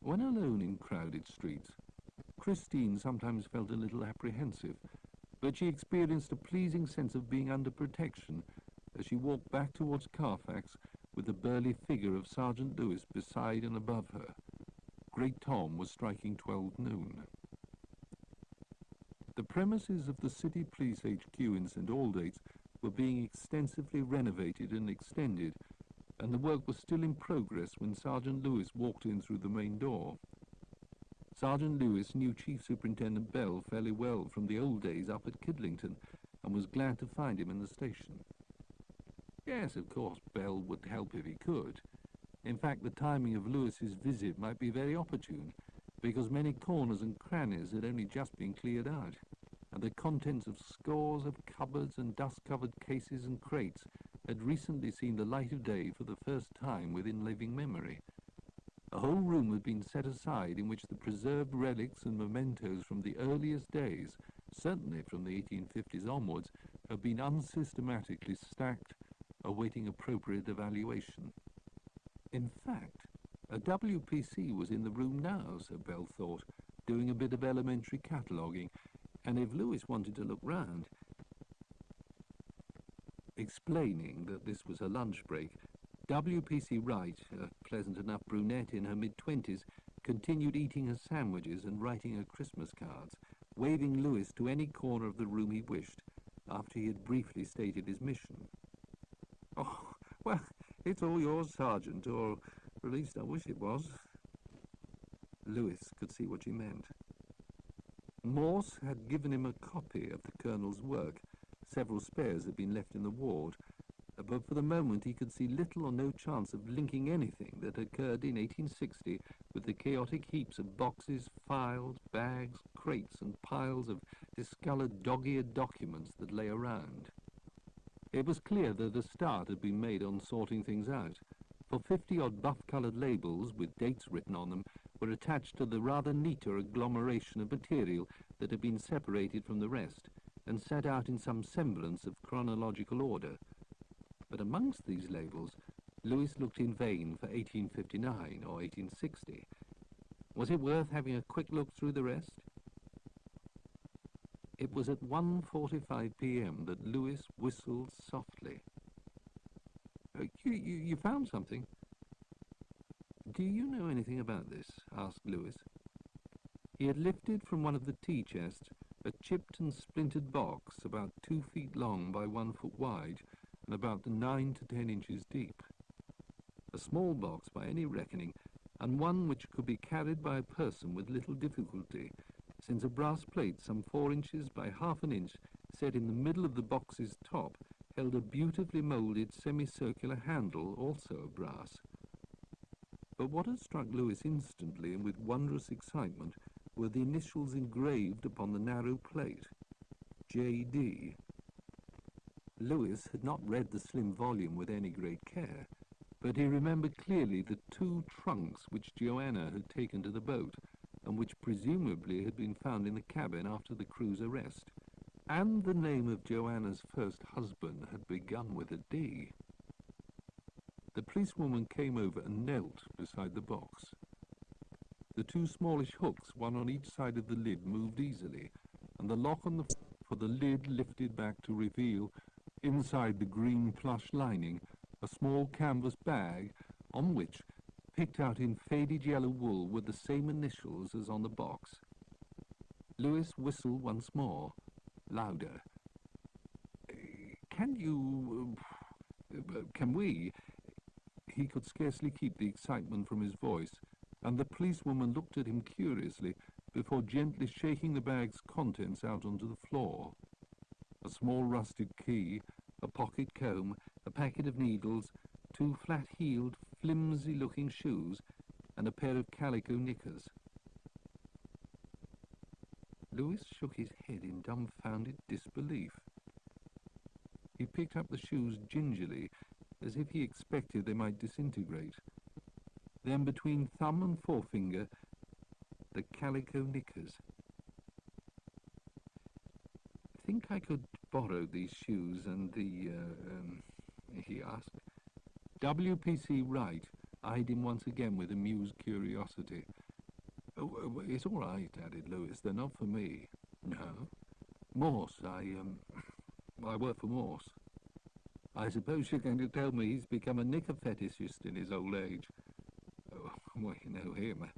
When alone in crowded streets, Christine sometimes felt a little apprehensive, but she experienced a pleasing sense of being under protection as she walked back towards Carfax with the burly figure of Sergeant Lewis beside and above her. Great Tom was striking 12 noon. The premises of the City Police HQ in St. Aldate's were being extensively renovated and extended, and the work was still in progress when Sergeant Lewis walked in through the main door. Sergeant Lewis knew Chief Superintendent Bell fairly well from the old days up at Kidlington, and was glad to find him in the station. Yes, of course, Bell would help if he could. In fact, the timing of Lewis's visit might be very opportune, because many corners and crannies had only just been cleared out, and the contents of scores of cupboards and dust-covered cases and crates had recently seen the light of day for the first time within living memory. A whole room had been set aside in which the preserved relics and mementos from the earliest days, certainly from the 1850s onwards, had been unsystematically stacked, awaiting appropriate evaluation. In fact, a WPC was in the room now, so Bell thought, doing a bit of elementary cataloguing, and if Lewis wanted to look round, explaining that this was her lunch break, WPC Wright, a pleasant enough brunette in her mid-20s, continued eating her sandwiches and writing her Christmas cards, waving Lewis to any corner of the room he wished, after he had briefly stated his mission. "Oh, well, it's all yours, Sergeant, or at least I wish it was." Lewis could see what she meant. Morse had given him a copy of the Colonel's work. Several spares had been left in the ward, but for the moment he could see little or no chance of linking anything that occurred in 1860 with the chaotic heaps of boxes, files, bags, crates, and piles of discoloured dog-eared documents that lay around. It was clear that a start had been made on sorting things out, for 50-odd buff-coloured labels with dates written on them were attached to the rather neater agglomeration of material that had been separated from the rest and set out in some semblance of chronological order. But amongst these labels, Lewis looked in vain for 1859 or 1860. Was it worth having a quick look through the rest? It was at 1:45 p.m. that Lewis whistled softly. You found something?" "Do you know anything about this?" asked Lewis. He had lifted from one of the tea chests a chipped and splintered box about 2 feet long by 1 foot wide and about 9 to 10 inches deep. A small box by any reckoning, and one which could be carried by a person with little difficulty, since a brass plate some 4 inches by half an inch set in the middle of the box's top held a beautifully moulded semicircular handle, also of brass. But what had struck Lewis instantly and with wondrous excitement were the initials engraved upon the narrow plate, J.D. Lewis had not read the slim volume with any great care, but he remembered clearly the 2 trunks which Joanna had taken to the boat, and which presumably had been found in the cabin after the crew's arrest. And the name of Joanna's first husband had begun with a D. The policewoman came over and knelt beside the box. The 2 smallish hooks, one on each side of the lid, moved easily, and the lock on for the lid lifted back to reveal, inside the green plush lining, a small canvas bag on which, picked out in faded yellow wool, were the same initials as on the box. Lewis whistled once more, louder. Can we? He could scarcely keep the excitement from his voice, and the policewoman looked at him curiously before gently shaking the bag's contents out onto the floor. A small rusted key, a pocket comb, a packet of needles, 2 flat-heeled, flimsy-looking shoes, and a pair of calico knickers. Lewis shook his head in dumbfounded disbelief. He picked up the shoes gingerly, as if he expected they might disintegrate. Then between thumb and forefinger, the calico knickers. "I think I could borrow these shoes and he asked. W.P.C. Wright eyed him once again with amused curiosity. "Oh, it's all right," added Lewis. "They're not for me." "No?" "Morse. I work for Morse." "I suppose you're going to tell me he's become a knicker fetishist in his old age." "Oh, well, you know him.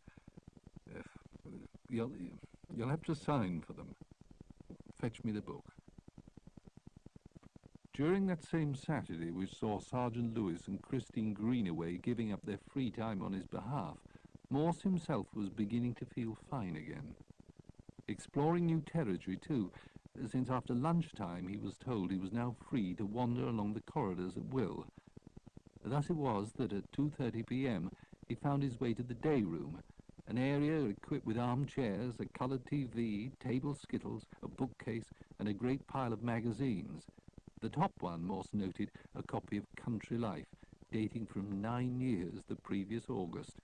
You'll have to sign for them. Fetch me the book." During that same Saturday, which saw Sergeant Lewis and Christine Greenaway giving up their free time on his behalf, Morse himself was beginning to feel fine again. Exploring new territory, too, since after lunchtime he was told he was now free to wander along the corridors at will. Thus it was that at 2:30 p.m. he found his way to the day room, an area equipped with armchairs, a coloured TV, table skittles, a bookcase, and a great pile of magazines. The top one, Morse noted, a copy of Country Life, dating from 9 years the previous August.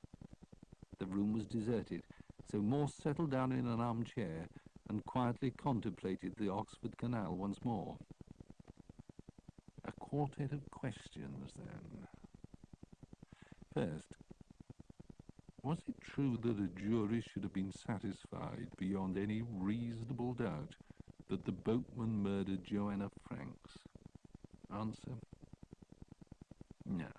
The room was deserted, so Morse settled down in an armchair and quietly contemplated the Oxford Canal once more. A quartet of questions, then. First, was it true that a jury should have been satisfied beyond any reasonable doubt that the boatman murdered Joanna Franks? Answer: no.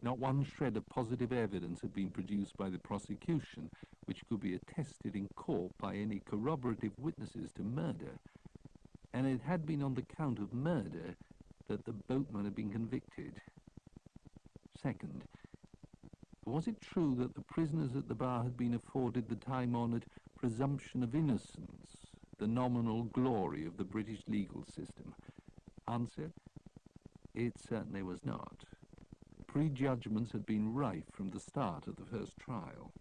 Not one shred of positive evidence had been produced by the prosecution which could be attested in court by any corroborative witnesses to murder, and it had been on the count of murder that the boatman had been convicted. Second, was it true that the prisoners at the bar had been afforded the time-honoured presumption of innocence, the nominal glory of the British legal system? Answer: it certainly was not. Prejudgments had been rife from the start of the first trial.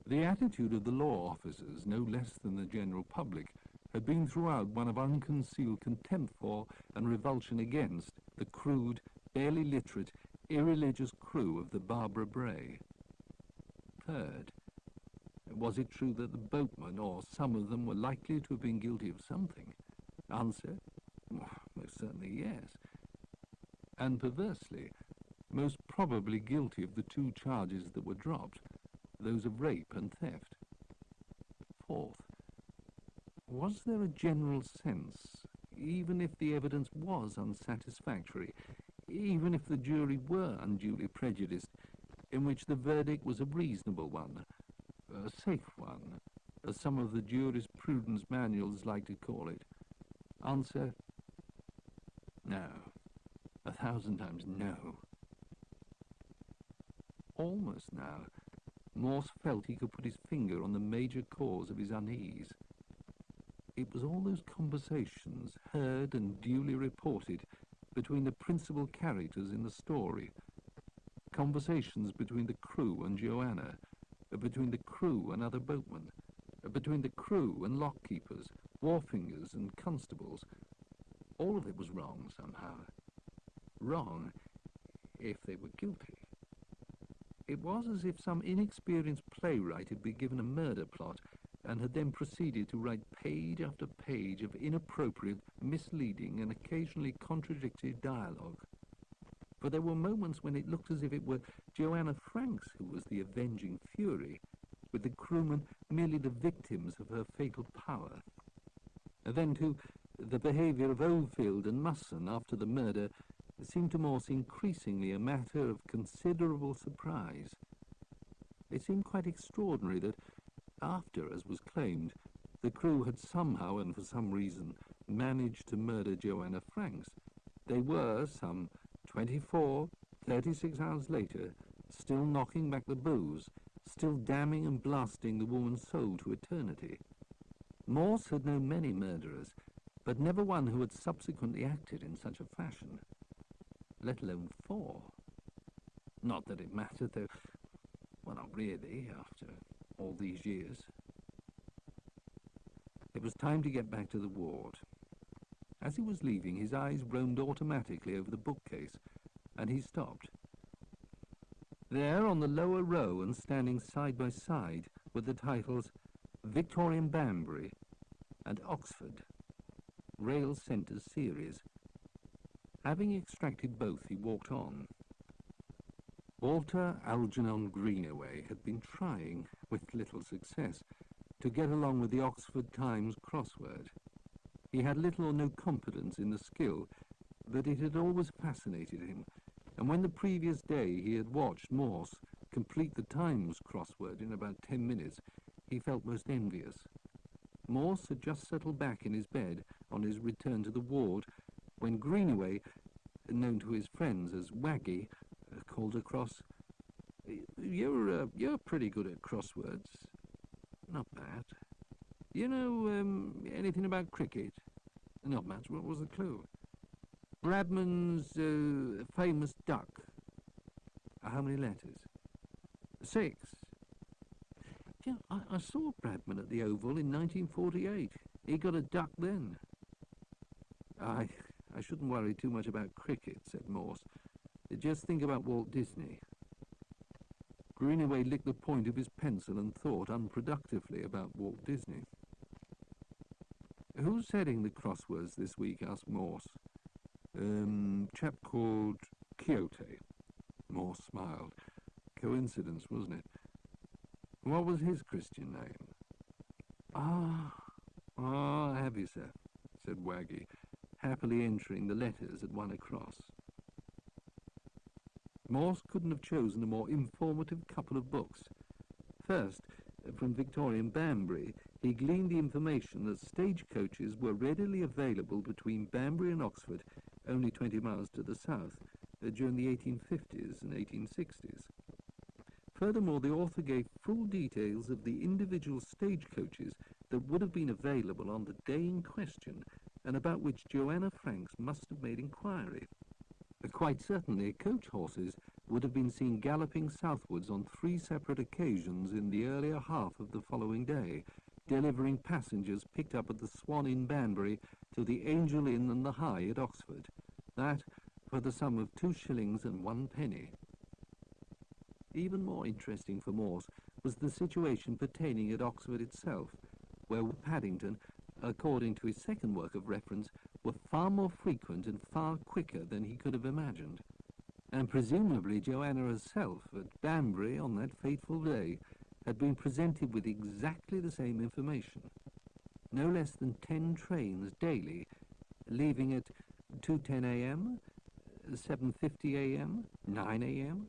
The attitude of the law officers, no less than the general public, had been throughout one of unconcealed contempt for and revulsion against the crude, barely literate, irreligious crew of the Barbara Bray. Third, was it true that the boatmen, or some of them, were likely to have been guilty of something? Answer: most certainly yes. And perversely, most probably guilty of the 2 charges that were dropped, those of rape and theft. Fourth, was there a general sense, even if the evidence was unsatisfactory, even if the jury were unduly prejudiced, in which the verdict was a reasonable one, a safe one, as some of the jurisprudence manuals like to call it? Answer: no. 1,000 times no. Almost now, Morse felt he could put his finger on the major cause of his unease. It was all those conversations, heard and duly reported, between the principal characters in the story. Conversations between the crew and Joanna, between the crew and other boatmen, between the crew and lockkeepers, wharfingers and constables. All of it was wrong somehow. Wrong if they were guilty. It was as if some inexperienced playwright had been given a murder plot and had then proceeded to write page after page of inappropriate, misleading and occasionally contradictory dialogue. For there were moments when it looked as if it were Joanna Franks who was the avenging fury, with the crewmen merely the victims of her fatal power. And then, too, the behaviour of Oldfield and Musson after the murder seemed to Morse increasingly a matter of considerable surprise. It seemed quite extraordinary that, after, as was claimed, the crew had somehow and for some reason managed to murder Joanna Franks, they were, some 36 hours later, still knocking back the booze, still damning and blasting the woman's soul to eternity. Morse had known many murderers, but never one who had subsequently acted in such a fashion, let alone 4. Not that it mattered, though, well, not really, after all these years. It was time to get back to the ward. As he was leaving, his eyes roamed automatically over the bookcase, and he stopped. There, on the lower row and standing side by side, were the titles Victorian Banbury and Oxford, Rail Centre Series. Having extracted both, he walked on. Walter Algernon Greenaway had been trying, with little success, to get along with the Oxford Times crossword. He had little or no confidence in the skill, but it had always fascinated him, and when the previous day he had watched Morse complete the Times crossword in about 10 minutes, he felt most envious. Morse had just settled back in his bed on his return to the ward when Greenaway, known to his friends as Waggy, called across, You're pretty good at crosswords." "Not bad." "You know anything about cricket?" "Not much. What was the clue?" "Bradman's famous duck." "How many letters?" "6. Yeah, I saw Bradman at the Oval in 1948. He got a duck then." I shouldn't worry too much about cricket," said Morse. "Just think about Walt Disney." Greenaway licked the point of his pencil and thought unproductively about Walt Disney. "Who's heading the crosswords this week?" asked Morse. Chap called Quixote." Morse smiled. Coincidence, wasn't it? "What was his Christian name?" Have you, sir?" said Waggy, happily entering the letters at one across. Morse couldn't have chosen a more informative couple of books. First, from Victorian Banbury, he gleaned the information that stagecoaches were readily available between Banbury and Oxford, only 20 miles to the south, during the 1850s and 1860s. Furthermore, the author gave full details of the individual stagecoaches that would have been available on the day in question, and about which Joanna Franks must have made inquiry. Quite certainly, coach horses would have been seen galloping southwards on 3 separate occasions in the earlier half of the following day, delivering passengers picked up at the Swan in Banbury to the Angel Inn and the High at Oxford. That for the sum of 2 shillings and 1 penny. Even more interesting for Morse was the situation pertaining at Oxford itself, where Paddington, according to his second work of reference, were far more frequent and far quicker than he could have imagined. And presumably Joanna herself, at Banbury on that fateful day, had been presented with exactly the same information. No less than 10 trains daily, leaving at 2:10 a.m., 7:50 a.m., 9 a.m.,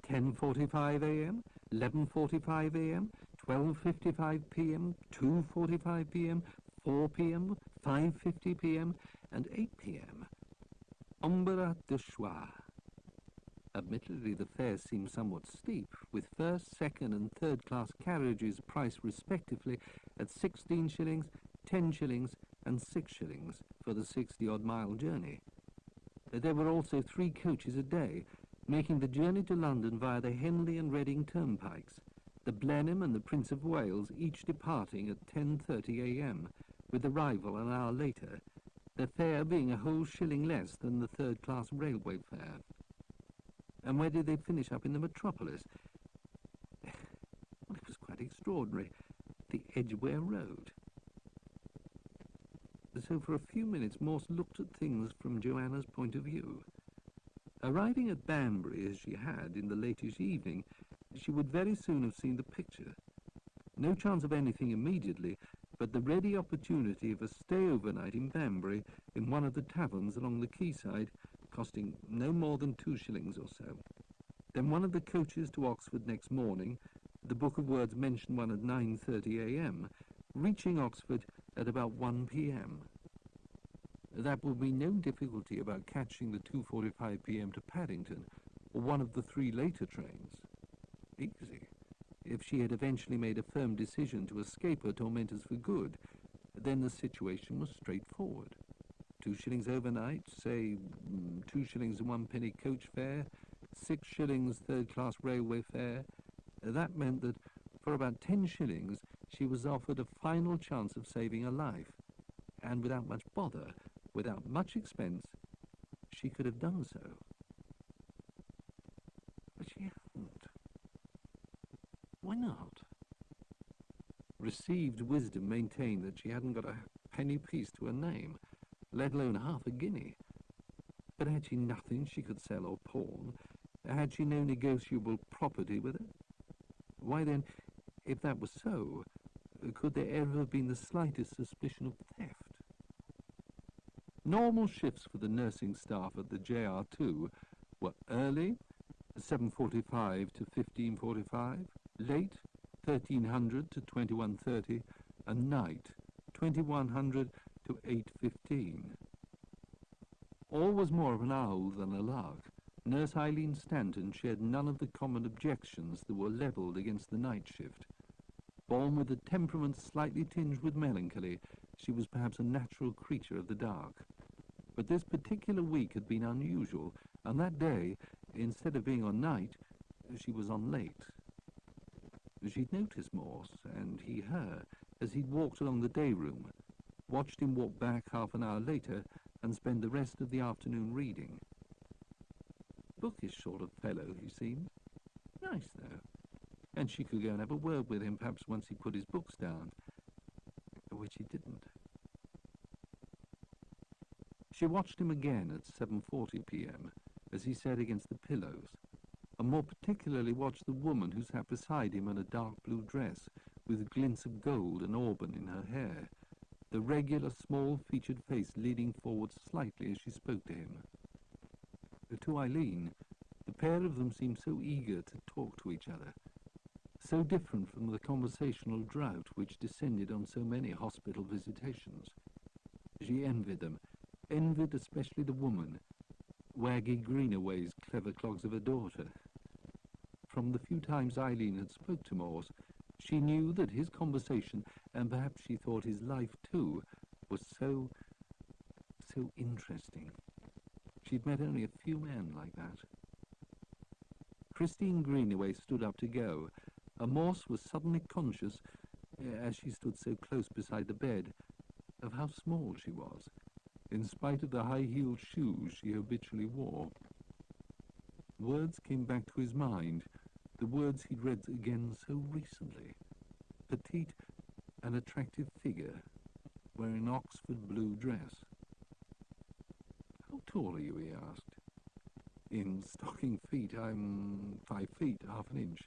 10:45 a.m., 11:45 a.m., 12:55 p.m., 2:45 p.m., 4 p.m., 5:50 p.m., and 8 p.m. Embarras de choix. Admittedly, the fare seemed somewhat steep, with first, second and third-class carriages priced respectively at 16 shillings, 10 shillings and 6 shillings for the 60-odd-mile journey. There were also 3 coaches a day, making the journey to London via the Henley and Reading turnpikes, the Blenheim and the Prince of Wales each departing at 10:30 a.m., with arrival an hour later, their fare being a whole shilling less than the third-class railway fare. And where did they finish up in the metropolis? Well, it was quite extraordinary. The Edgware Road. So for a few minutes Morse looked at things from Joanna's point of view. Arriving at Banbury as she had in the latest evening, she would very soon have seen the picture. No chance of anything immediately, but the ready opportunity of a stay overnight in Banbury in one of the taverns along the quayside, costing no more than 2 shillings or so. Then one of the coaches to Oxford next morning, the book of words mentioned one at 9:30 a.m., reaching Oxford at about 1 p.m. That would be no difficulty about catching the 2:45 p.m. to Paddington, or one of the 3 later trains. Easy. If she had eventually made a firm decision to escape her tormentors for good, then the situation was straightforward. 2 shillings overnight, say 2 shillings and 1 penny coach fare, 6 shillings third-class railway fare. That meant that for about 10 shillings she was offered a final chance of saving her life, and without much bother, without much expense, she could have done so. But she hadn't. Why not? Received wisdom maintained that she hadn't got a penny piece to her name, let alone half a guinea. But had she nothing she could sell or pawn? Had she no negotiable property with her? Why then, if that was so, could there ever have been the slightest suspicion of theft? Normal shifts for the nursing staff at the JR2 were early, 7:45 to 15:45, late, 1300 to 21:30, and night, 2100 to 8:15. All was more of an owl than a lark. Nurse Eileen Stanton shared none of the common objections that were levelled against the night shift. Born with a temperament slightly tinged with melancholy, she was perhaps a natural creature of the dark. But this particular week had been unusual, and that day, instead of being on night, she was on late. She'd noticed Morse, and he her, as he'd walked along the day room, watched him walk back half an hour later, and spend the rest of the afternoon reading. Bookish sort of fellow, he seemed. Nice, though. And she could go and have a word with him, perhaps once he put his books down, which he didn't. She watched him again at 7:40 p.m. as he sat against the pillows, and more particularly watched the woman who sat beside him in a dark blue dress, with glints of gold and auburn in her hair, the regular small-featured face leaning forward slightly as she spoke to him. To Eileen, the pair of them seemed so eager to talk to each other, so different from the conversational drought which descended on so many hospital visitations. She envied them, envied especially the woman, Waggy Greenaway's clever clogs of a daughter. From the few times Eileen had spoke to Morse, she knew that his conversation, and perhaps she thought his life too, was so interesting. She'd met only a few men like that. Christine Greenaway stood up to go, and Morse was suddenly conscious, as she stood so close beside the bed, of how small she was, in spite of the high-heeled shoes she habitually wore. Words came back to his mind, the words he'd read again so recently. Petite and attractive figure, wearing an Oxford blue dress. How tall are you? He asked. In stocking feet, I'm 5 feet, half an inch.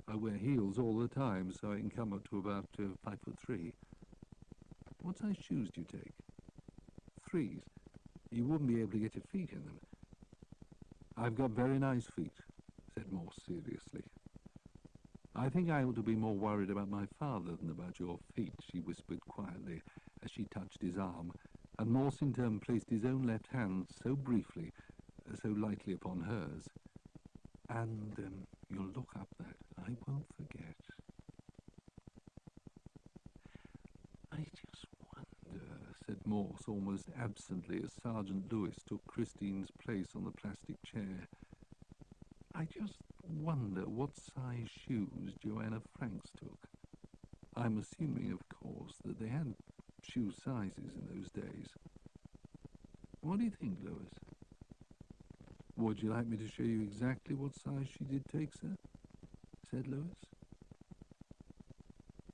I wear heels all the time, so I can come up to about 5'3". What size shoes do you take? 3s. You wouldn't be able to get your feet in them. I've got very nice feet, said Morse seriously. I think I ought to be more worried about my father than about your feet, she whispered quietly as she touched his arm, and Morse in turn placed his own left hand so briefly, so lightly upon hers. And you'll look up that. I won't forget. I just wonder, said Morse almost absently as Sergeant Lewis took Christine's place on the plastic chair. I just wonder what size shoes Joanna Franks took. I'm assuming, of course, that they had shoe sizes in those days. What do you think, Lewis? Would you like me to show you exactly what size she did take, sir? Said Lewis.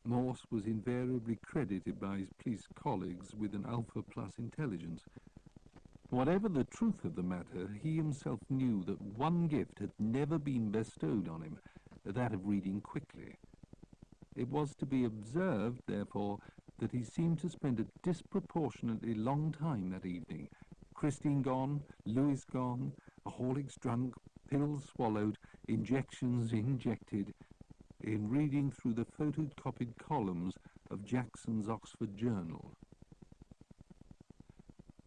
Morse was invariably credited by his police colleagues with an Alpha Plus intelligence. Whatever the truth of the matter, he himself knew that one gift had never been bestowed on him, that of reading quickly. It was to be observed, therefore, that he seemed to spend a disproportionately long time that evening. Christine gone, Lewis gone, alcoholics drunk, pills swallowed, injections injected, in reading through the photocopied columns of Jackson's Oxford Journal.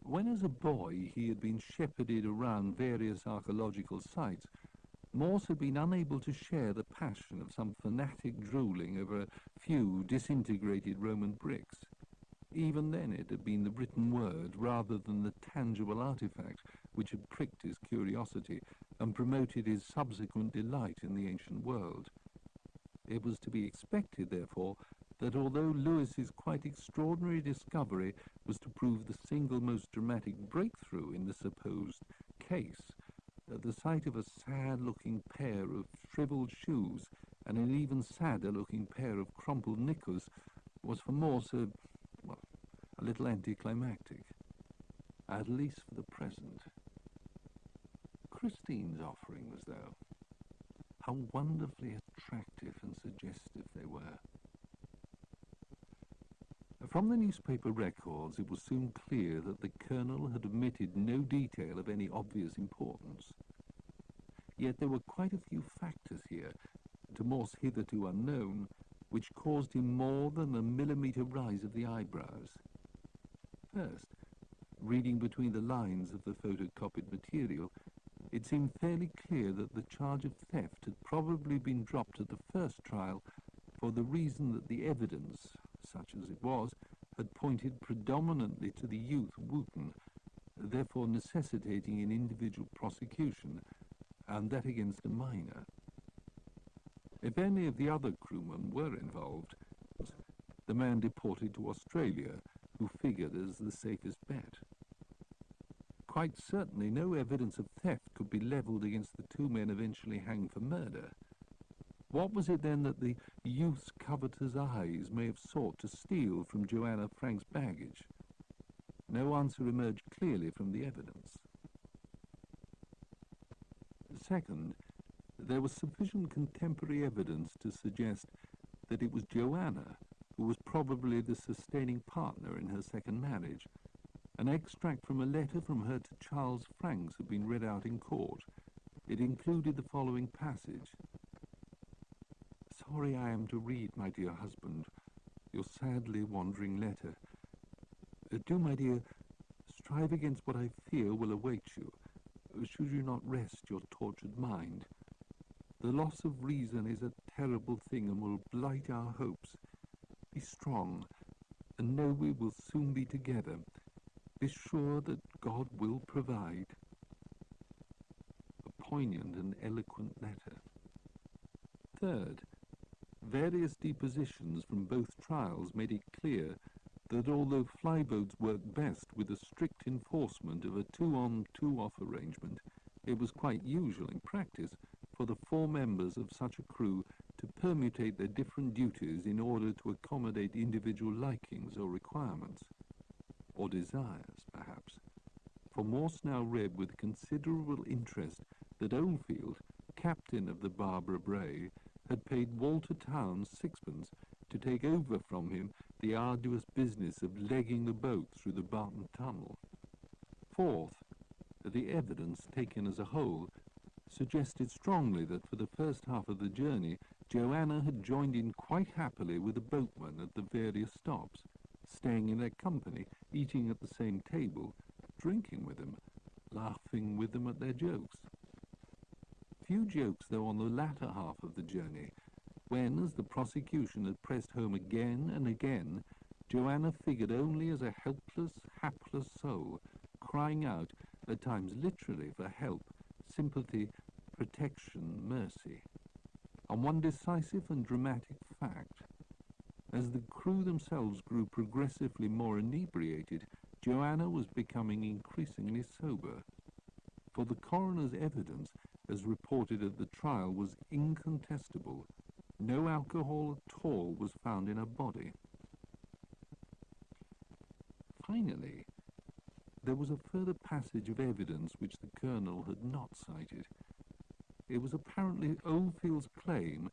When as a boy he had been shepherded around various archaeological sites, Morse had been unable to share the passion of some fanatic drooling over a few disintegrated Roman bricks. Even then it had been the written word rather than the tangible artifact which had pricked his curiosity and promoted his subsequent delight in the ancient world. It was to be expected, therefore, that although Lewis's quite extraordinary discovery was to prove the single most dramatic breakthrough in the supposed case, the sight of a sad-looking pair of shriveled shoes and an even sadder-looking pair of crumpled knickers was for Morse a little anticlimactic, at least for the present. Christine's offerings, though, how wonderfully attractive and suggestive they were. From the newspaper records, it was soon clear that the Colonel had omitted no detail of any obvious importance. Yet there were quite a few factors here, to Morse hitherto unknown, which caused him more than a millimetre rise of the eyebrows. First, reading between the lines of the photocopied material, it seemed fairly clear that the charge of theft had probably been dropped at the first trial for the reason that the evidence, such as it was, had pointed predominantly to the youth Wooten, therefore necessitating an individual prosecution, and that against a minor. If any of the other crewmen were involved, the man deported to Australia, who figured as the safest bet. Quite certainly no evidence of theft could be levelled against the two men eventually hanged for murder. What was it then that the youth's covetous eyes may have sought to steal from Joanna Franks' baggage? No answer emerged clearly from the evidence. Second, there was sufficient contemporary evidence to suggest that it was Joanna who was probably the sustaining partner in her second marriage. An extract from a letter from her to Charles Franks had been read out in court. It included the following passage. Sorry I am to read, my dear husband, your sadly wandering letter. Do, my dear, strive against what I fear will await you, should you not rest your tortured mind. The loss of reason is a terrible thing and will blight our hopes. Be strong, and know we will soon be together. Be sure that God will provide. A poignant and eloquent letter. Third, various depositions from both trials made it clear that although flyboats work best with a strict enforcement of a two-on-two-off arrangement, it was quite usual in practice for the 4 members of such a crew to permutate their different duties in order to accommodate individual likings or requirements, or desires, perhaps. For Morse now read with considerable interest that Oldfield, captain of the Barbara Bray, had paid Walter Towns 6pence to take over from him the arduous business of legging the boat through the Barton Tunnel. Fourth, the evidence, taken as a whole, suggested strongly that for the first half of the journey, Joanna had joined in quite happily with the boatmen at the various stops, staying in their company, eating at the same table, drinking with them, laughing with them at their jokes. few jokes, though, on the latter half of the journey, when, as the prosecution had pressed home again and again, Joanna figured only as a helpless, hapless soul, crying out, at times literally, for help, sympathy, protection, mercy. On one decisive and dramatic fact, as the crew themselves grew progressively more inebriated, Joanna was becoming increasingly sober. For the coroner's evidence, as reported at the trial, was incontestable. No alcohol at all was found in her body. Finally, there was a further passage of evidence which the colonel had not cited. It was apparently Oldfield's claim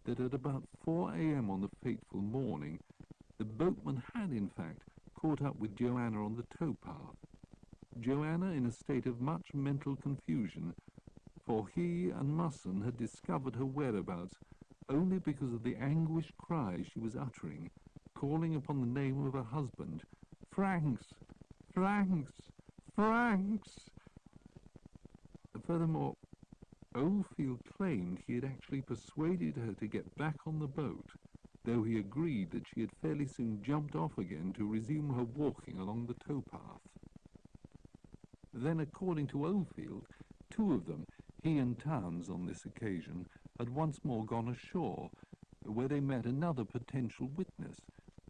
that at about 4 a.m. on the fateful morning, the boatman had, in fact, caught up with Joanna on the towpath. Joanna in a state of much mental confusion, for he and Musson had discovered her whereabouts only because of the anguished cry she was uttering, calling upon the name of her husband. Franks! Franks! Franks! Furthermore, Oldfield claimed he had actually persuaded her to get back on the boat, though he agreed that she had fairly soon jumped off again to resume her walking along the towpath. Then, according to Oldfield, two of them, he and Towns on this occasion, had once more gone ashore, where they met another potential witness,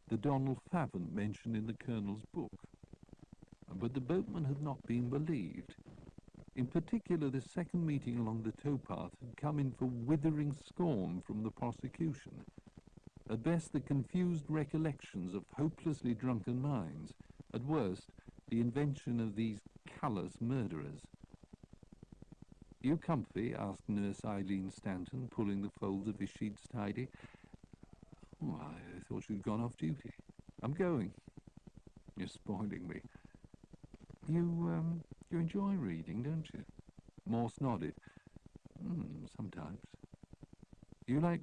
the Donald Favant mentioned in the colonel's book. But the boatman had not been believed. In particular, the second meeting along the towpath had come in for withering scorn from the prosecution. At best, the confused recollections of hopelessly drunken minds. At worst, the invention of these callous murderers. "You comfy?" asked Nurse Eileen Stanton, pulling the folds of his sheets tidy. "Oh, I thought you'd gone off duty." "I'm going." "You're spoiling me." You enjoy reading, don't you?" Morse nodded. Sometimes." "You like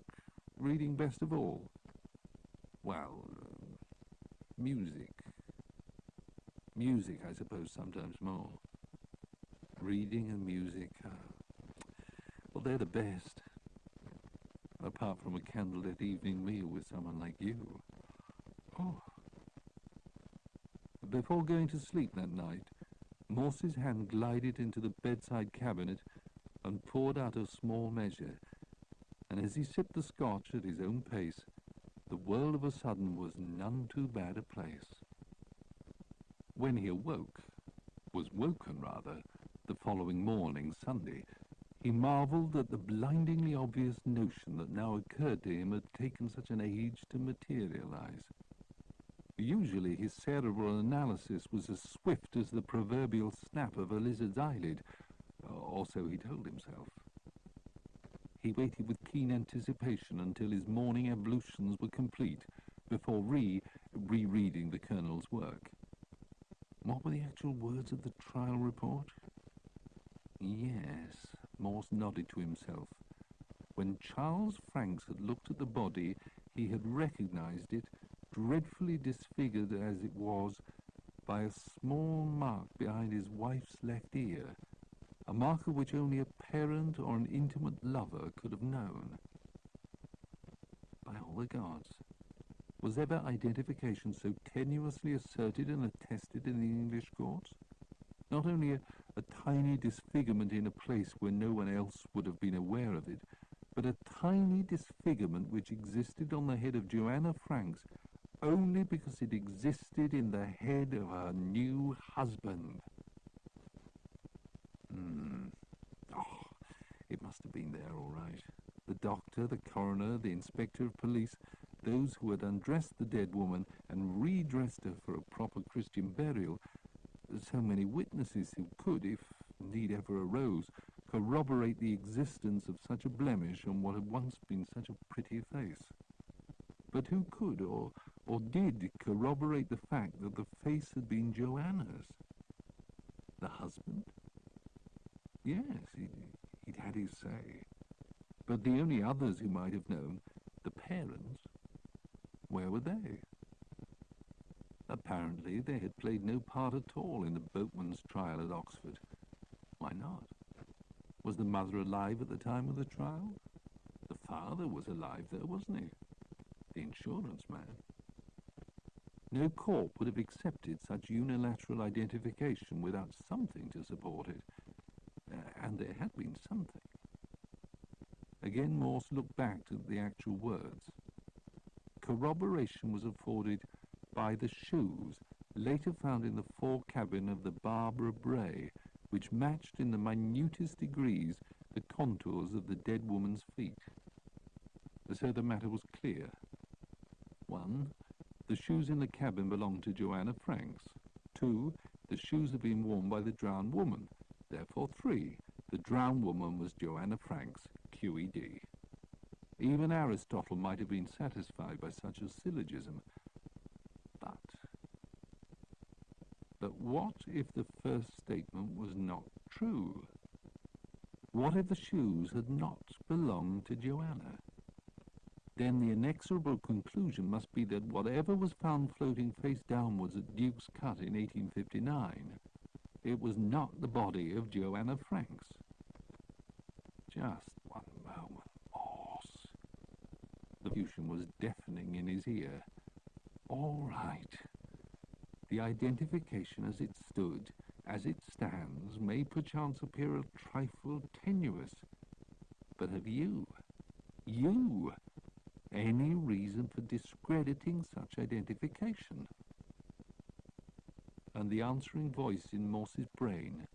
reading best of all?" "Well, music. Music, I suppose, sometimes more. Reading and music, well, they're the best. Apart from a candlelit evening meal with someone like you." "Oh." Before going to sleep that night, Morse's hand glided into the bedside cabinet and poured out a small measure, and as he sipped the scotch at his own pace, the world of a sudden was none too bad a place. When he was woken rather, the following morning, Sunday, he marvelled at the blindingly obvious notion that now occurred to him had taken such an age to materialize. Usually his cerebral analysis was as swift as the proverbial snap of a lizard's eyelid, or so he told himself. He waited with keen anticipation until his morning ablutions were complete, before rereading the colonel's work. What were the actual words of the trial report? Yes, Morse nodded to himself. When Charles Franks had looked at the body, he had recognized it, dreadfully disfigured as it was, by a small mark behind his wife's left ear, a mark of which only a parent or an intimate lover could have known. By all the gods, was ever identification so tenuously asserted and attested in the English courts? Not only a tiny disfigurement in a place where no one else would have been aware of it, but a tiny disfigurement which existed on the head of Joanna Franks only because it existed in the head of her new husband. Oh, it must have been there all right. The doctor, the coroner, the inspector of police, those who had undressed the dead woman and redressed her for a proper Christian burial, so many witnesses who could, if need ever arose, corroborate the existence of such a blemish on what had once been such a pretty face. But who could or did corroborate the fact that the face had been Joanna's? The husband? Yes, he'd had his say. But the only others who might have known, the parents, where were they? Apparently they had played no part at all in the boatman's trial at Oxford. Why not? Was the mother alive at the time of the trial? The father was alive there, wasn't he? The insurance man. No court would have accepted such unilateral identification without something to support it. And there had been something. Again, Morse looked back to the actual words. Corroboration was afforded by the shoes later found in the fore cabin of the Barbara Bray, which matched in the minutest degrees the contours of the dead woman's feet. So the matter was clear. 1. The shoes in the cabin belonged to Joanna Franks. 2. The shoes had been worn by the drowned woman. Therefore 3. The drowned woman was Joanna Franks, QED. Even Aristotle might have been satisfied by such a syllogism. But what if the first statement was not true? What if the shoes had not belonged to Joanna? Then the inexorable conclusion must be that whatever was found floating face downwards at Duke's Cut in 1859, it was not the body of Joanna Franks. Just one moment, Morse. The confusion was deafening in his ear. All right. The identification as it stood, as it stands, may perchance appear a trifle tenuous. But have you, any reason for discrediting such identification? And the answering voice in Morse's brain,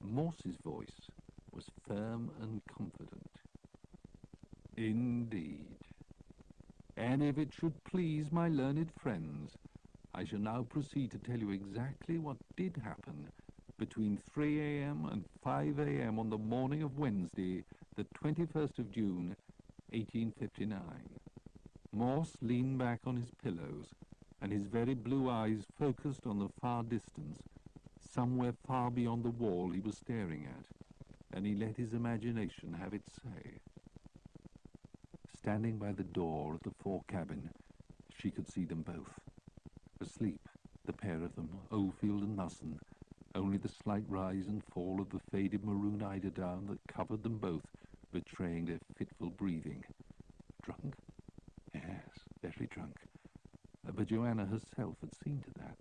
Morse's voice, was firm and confident. Indeed. And if it should please my learned friends, I shall now proceed to tell you exactly what did happen between 3 a.m. and 5 a.m. on the morning of Wednesday, the 21st of June, 1859. Morse leaned back on his pillows, and his very blue eyes focused on the far distance, somewhere far beyond the wall he was staring at, and he let his imagination have its say. Standing by the door of the fore cabin, she could see them both. Asleep, the pair of them, Oldfield and Musson, only the slight rise and fall of the faded maroon eiderdown that covered them both betraying their fitful breathing. Drunk? Yes, very drunk. But Joanna herself had seen to that.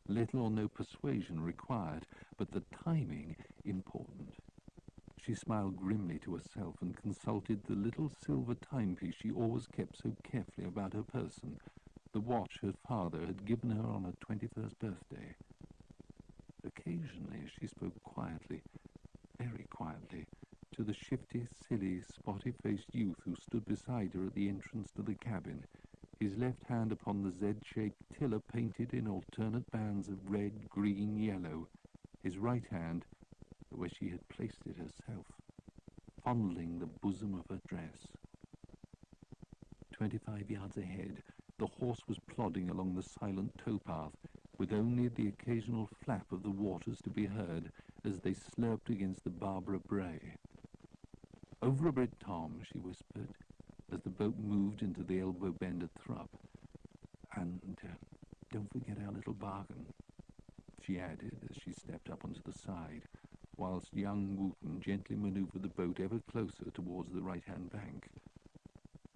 Little or no persuasion required, but the timing important. She smiled grimly to herself and consulted the little silver timepiece she always kept so carefully about her person, the watch her father had given her on her 21st birthday. Occasionally she spoke quietly, very quietly, to the shifty, silly, spotty-faced youth who stood beside her at the entrance to the cabin, his left hand upon the Z-shaped tiller painted in alternate bands of red, green, yellow, his right hand where she had placed it herself, fondling the bosom of her dress. 25 yards ahead, the horse was plodding along the silent towpath, with only the occasional flap of the waters to be heard as they slurped against the Barbara Bray. "Over a bit, Tom," she whispered, as the boat moved into the elbow bend at Thrupp. "And don't forget our little bargain," she added as she stepped up onto the side, whilst young Wooten gently manoeuvred the boat ever closer towards the right-hand bank.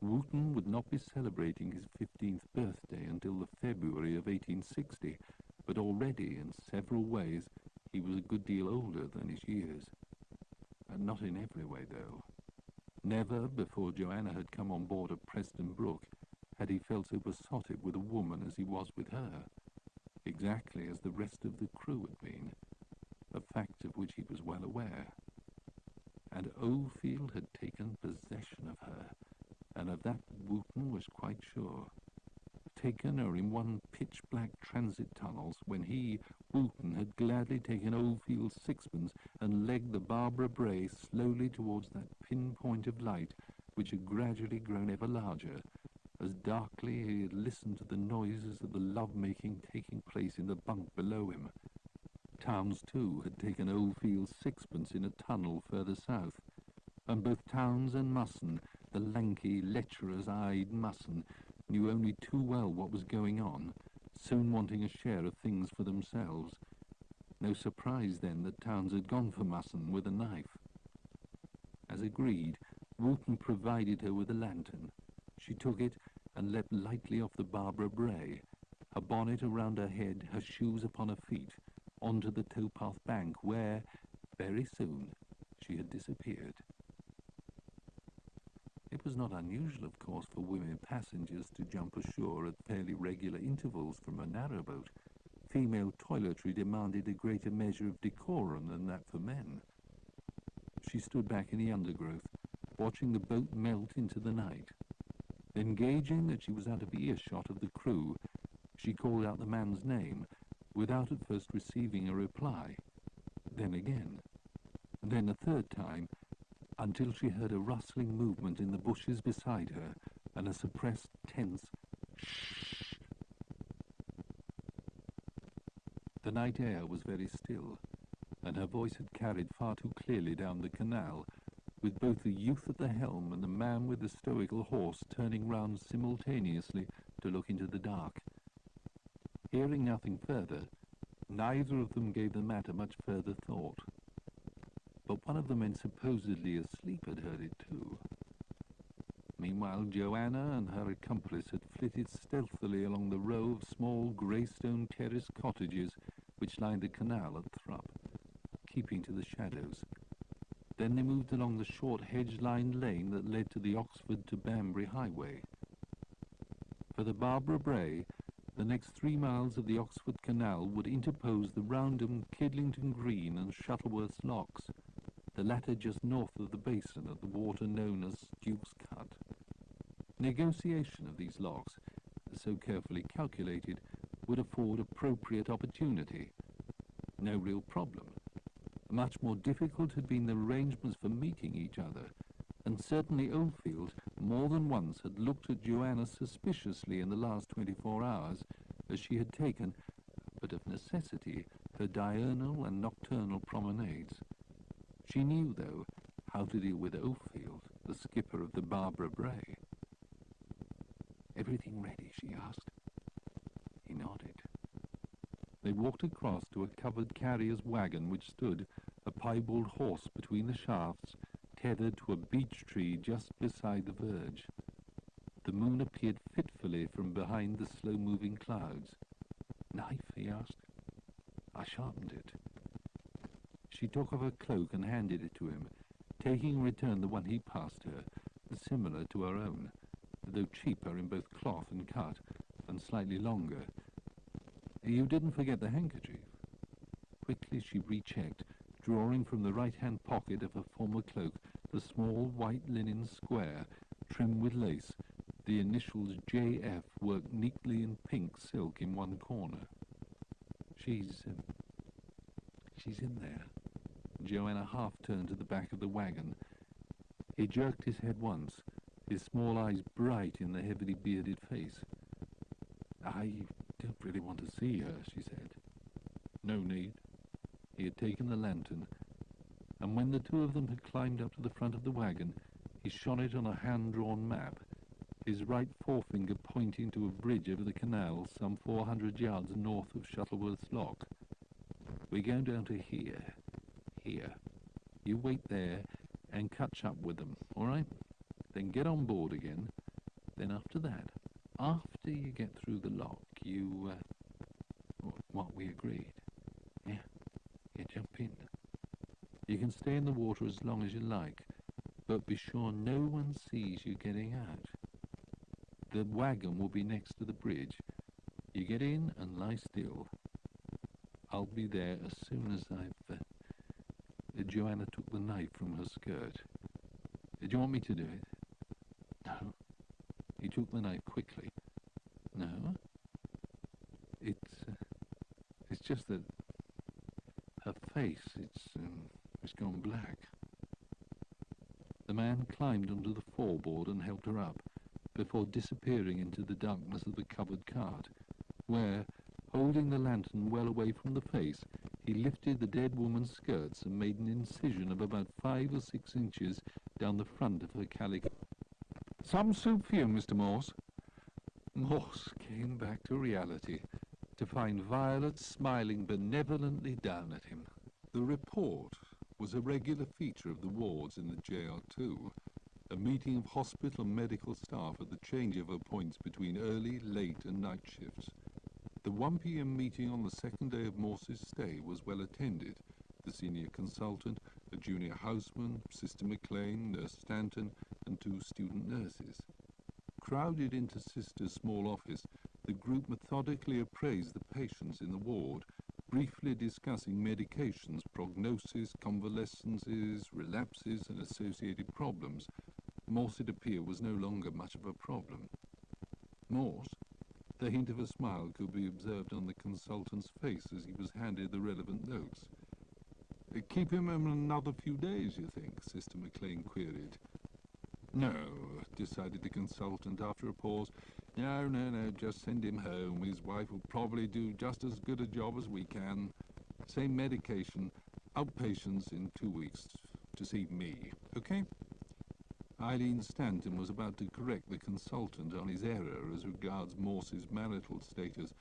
Wooten would not be celebrating his 15th birthday until the February of 1860, but already, in several ways, he was a good deal older than his years. And not in every way, though. Never, before Joanna had come on board at Preston Brook, had he felt so besotted with a woman as he was with her, exactly as the rest of the crew had been, a fact of which he was well aware. And Oldfield had taken possession of her, and of that Wooten was quite sure. Taken her in one pitch-black transit tunnels when he, Wooten, had gladly taken Oldfield's sixpence and legged the Barbara Bray slowly towards that pinpoint of light which had gradually grown ever larger, as darkly he had listened to the noises of the love-making taking place in the bunk below him. Towns, too, had taken Oldfield's sixpence in a tunnel further south, and both Towns and Musson, the lanky, lecherous-eyed Musson, knew only too well what was going on, soon wanting a share of things for themselves. No surprise, then, that Towns had gone for Musson with a knife. As agreed, Wooten provided her with a lantern. She took it and leapt lightly off the Barbara Bray, her bonnet around her head, her shoes upon her feet, onto the towpath bank where, very soon, she had disappeared. It was not unusual, of course, for women passengers to jump ashore at fairly regular intervals from a narrowboat. Female toiletry demanded a greater measure of decorum than that for men. She stood back in the undergrowth, watching the boat melt into the night. Then, gauging that she was out of earshot of the crew, she called out the man's name, without at first receiving a reply. Then again, and then a third time, until she heard a rustling movement in the bushes beside her, and a suppressed, tense shh. The night air was very still, and her voice had carried far too clearly down the canal, with both the youth at the helm and the man with the stoical horse turning round simultaneously to look into the dark. Hearing nothing further, neither of them gave the matter much further thought. But one of the men supposedly asleep had heard it too. Meanwhile, Joanna and her accomplice had flitted stealthily along the row of small greystone terrace cottages which lined the canal at Thrupp, keeping to the shadows. Then they moved along the short hedge-lined lane that led to the Oxford to Banbury highway. For the Barbara Bray, the next 3 miles of the Oxford Canal would interpose the Roundham, Kidlington Green and Shuttleworth's locks, the latter just north of the basin at the water known as Duke's Cut. Negotiation of these locks, so carefully calculated, would afford appropriate opportunity. No real problem. Much more difficult had been the arrangements for meeting each other, and certainly Oldfield more than once had looked at Joanna suspiciously in the last 24 hours, as she had taken, but of necessity, her diurnal and nocturnal promenades. She knew, though, how to deal with Oldfield, the skipper of the Barbara Bray. "Everything ready?" she asked. He nodded. They walked across to a covered carrier's wagon which stood, a piebald horse between the shafts, tethered to a beech tree just beside the verge. The moon appeared fitfully from behind the slow-moving clouds. "Knife?" he asked. I sharpened it. She took off her cloak and handed it to him, taking in return the one he passed her, similar to her own, though cheaper in both cloth and cut, and slightly longer. "You didn't forget the handkerchief?" Quickly she rechecked, drawing from the right-hand pocket of her former cloak the small white linen square, trimmed with lace, the initials J.F. worked neatly in pink silk in one corner. She's in there." Joanna half turned to the back of the wagon. He jerked his head once, his small eyes bright in the heavily bearded face. "I don't really want to see her," she said. "No need." He had taken the lantern, and when the two of them had climbed up to the front of the wagon, he shone it on a hand-drawn map, his right forefinger pointing to a bridge over the canal some 400 yards north of Shuttleworth's Lock. "We're going down to here. You wait there and catch up with them, all right? Then get on board again. Then after that, after you get through the lock, what we agreed. Yeah, jump in. You can stay in the water as long as you like, but be sure no one sees you getting out. The wagon will be next to the bridge. You get in and lie still. I'll be there as soon as I've..." Joanna took the knife from her skirt. "Do you want me to do it?" "No." He took the knife quickly. "No? It's just that her face, it's gone black." The man climbed onto the foreboard and helped her up, before disappearing into the darkness of the covered cart, where, holding the lantern well away from the face, he lifted the dead woman's skirts and made an incision of about 5 or 6 inches down the front of her calico. "Some soup for you, Mr. Morse." Morse came back to reality, to find Violet smiling benevolently down at him. The report was a regular feature of the wards in the jail too, a meeting of hospital and medical staff at the changeover points between early, late and night shifts. The 1 p.m. meeting on the second day of Morse's stay was well attended. The senior consultant, a junior houseman, Sister McLean, Nurse Stanton, and 2 student nurses. Crowded into Sister's small office, the group methodically appraised the patients in the ward, briefly discussing medications, prognosis, convalescences, relapses, and associated problems. Morse, it appeared, was no longer much of a problem. Morse? The hint of a smile could be observed on the consultant's face as he was handed the relevant notes. Keep him another few days, you think? Sister McLean queried. No, decided the consultant after a pause. No, just send him home. His wife will probably do just as good a job as we can. Same medication, outpatients in 2 weeks to see me, okay? Eileen Stanton was about to correct the consultant on his error as regards Morse's marital status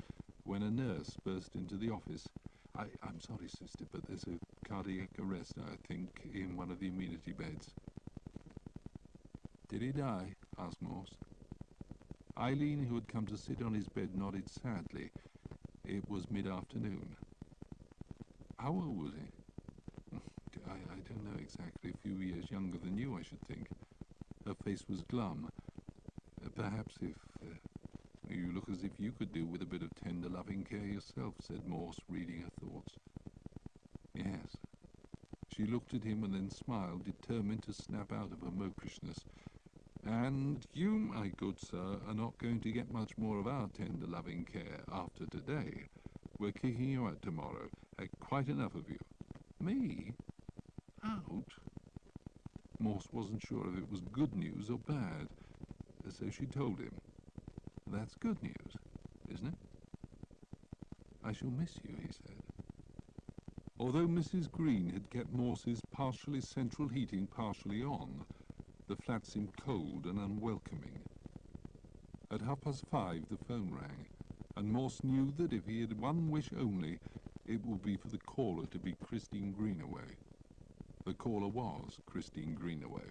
when a nurse burst into the office. I'm sorry, Sister, but there's a cardiac arrest, I think, in one of the immunity beds. Did he die? Asked Morse. Eileen, who had come to sit on his bed, nodded sadly. It was mid-afternoon. How old was he? I don't know exactly. A few years younger than you, I should think. Her face was glum. Perhaps if... you look as if you could do with a bit of tender, loving care yourself, said Morse, reading her thoughts. Yes. She looked at him and then smiled, determined to snap out of her moprishness. And you, my good sir, are not going to get much more of our tender, loving care after today. We're kicking you out tomorrow. Quite enough of you. Me? Out? Morse wasn't sure if it was good news or bad, so she told him. That's good news, isn't it? I shall miss you, he said. Although Mrs. Green had kept Morse's partially central heating partially on, the flat seemed cold and unwelcoming. At 5:30 the phone rang, and Morse knew that if he had one wish only, it would be for the caller to be Christine Greenaway. The caller was Christine Greenaway.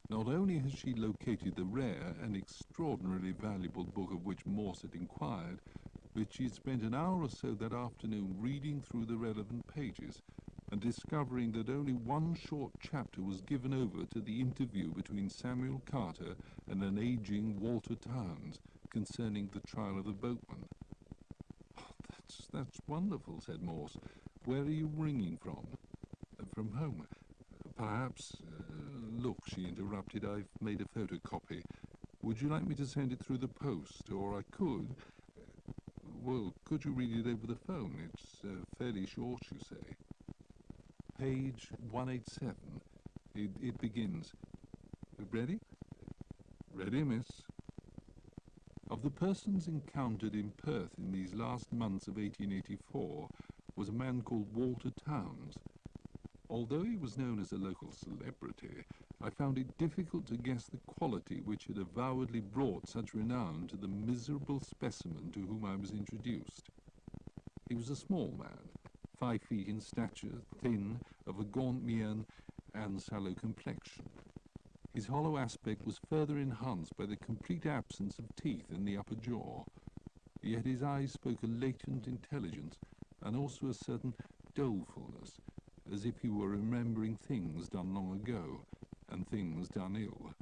Not only had she located the rare and extraordinarily valuable book of which Morse had inquired, but she had spent an hour or so that afternoon reading through the relevant pages and discovering that only one short chapter was given over to the interview between Samuel Carter and an aging Walter Towns concerning the trial of the boatman. Oh, that's wonderful, said Morse. Where are you ringing from? From home. Perhaps... look, she interrupted, I've made a photocopy. Would you like me to send it through the post? Or I could... well, could you read it over the phone? It's fairly short, you say. Page 187. It begins. Ready? Ready, miss. Of the persons encountered in Perth in these last months of 1884 was a man called Walter Towns. Although he was known as a local celebrity, I found it difficult to guess the quality which had avowedly brought such renown to the miserable specimen to whom I was introduced. He was a small man, 5 feet in stature, thin, of a gaunt mien, and sallow complexion. His hollow aspect was further enhanced by the complete absence of teeth in the upper jaw, yet his eyes spoke a latent intelligence, and also a certain dolefulness, as if he were remembering things done long ago, and things done ill.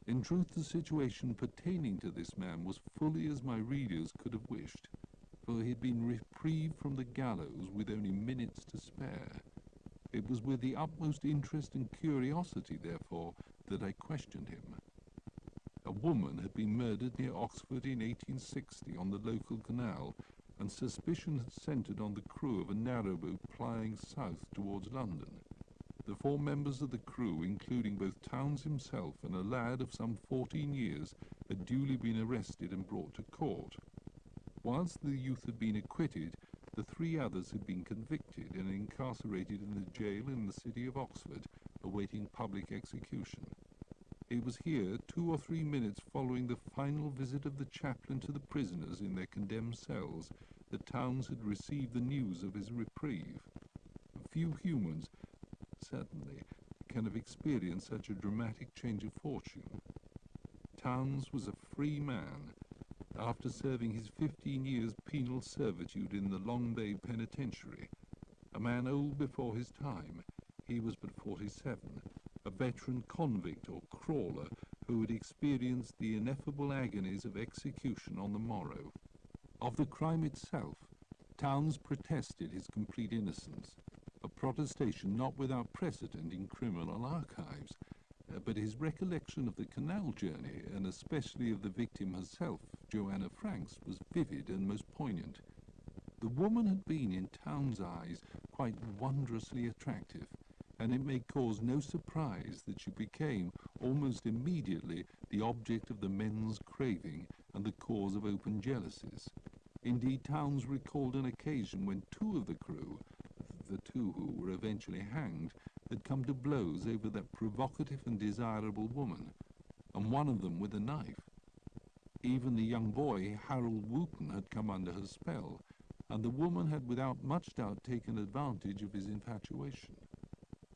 In truth, the situation pertaining to this man was fully as my readers could have wished, for he had been reprieved from the gallows with only minutes to spare. It was with the utmost interest and curiosity, therefore, that I questioned him. A woman had been murdered near Oxford in 1860 on the local canal, and suspicion had centred on the crew of a narrowboat plying south towards London. The 4 members of the crew, including both Towns himself and a lad of some 14 years, had duly been arrested and brought to court. Whilst the youth had been acquitted, the 3 others had been convicted and incarcerated in the jail in the city of Oxford, awaiting public execution. It was here, 2 or 3 minutes following the final visit of the chaplain to the prisoners in their condemned cells, that Towns had received the news of his reprieve. Few humans, certainly, can have experienced such a dramatic change of fortune. Towns was a free man. After serving his 15 years penal servitude in the Long Bay Penitentiary, a man old before his time, he was but 47, a veteran convict or crawler who had experienced the ineffable agonies of execution on the morrow. Of the crime itself, Towns protested his complete innocence, a protestation not without precedent in criminal archives, but his recollection of the canal journey, and especially of the victim herself, Joanna Franks, was vivid and most poignant. The woman had been, in Towns' eyes, quite wondrously attractive, and it may cause no surprise that she became, almost immediately, the object of the men's craving and the cause of open jealousies. Indeed, Towns recalled an occasion when two of the crew, the two who were eventually hanged, had come to blows over that provocative and desirable woman, and one of them with a knife. Even the young boy, Harold Wooten, had come under her spell, and the woman had without much doubt taken advantage of his infatuation.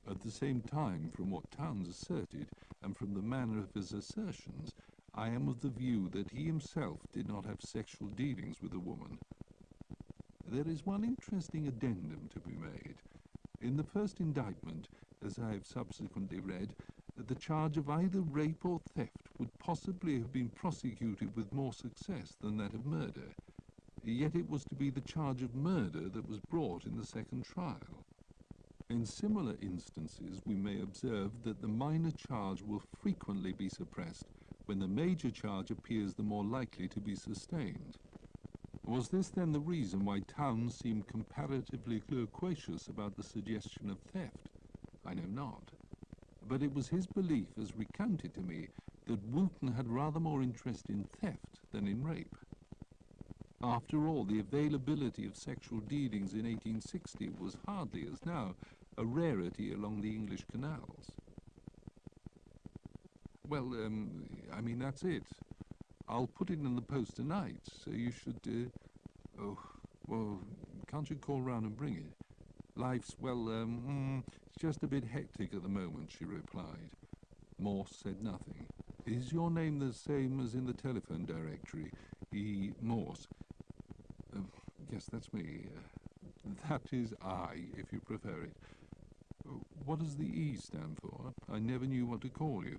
At the same time, from what Towns asserted, and from the manner of his assertions, I am of the view that he himself did not have sexual dealings with the woman. There is one interesting addendum to be made. In the first indictment, as I have subsequently read, the charge of either rape or theft would possibly have been prosecuted with more success than that of murder. Yet it was to be the charge of murder that was brought in the second trial. In similar instances, we may observe that the minor charge will frequently be suppressed when the major charge appears the more likely to be sustained. Was this then the reason why Towns seemed comparatively loquacious about the suggestion of theft? I know not. But it was his belief, as recounted to me, that Wooten had rather more interest in theft than in rape. After all, the availability of sexual dealings in 1860 was hardly, as now, a rarity along the English canals. Well, I mean, that's it. I'll put it in the post tonight, so you should, oh, well, can't you call round and bring it? Life's, well, it's just a bit hectic at the moment, she replied. Morse said nothing. Is your name the same as in the telephone directory? E. Morse. Yes, that's me. That is I, if you prefer it. What does the E stand for? I never knew what to call you.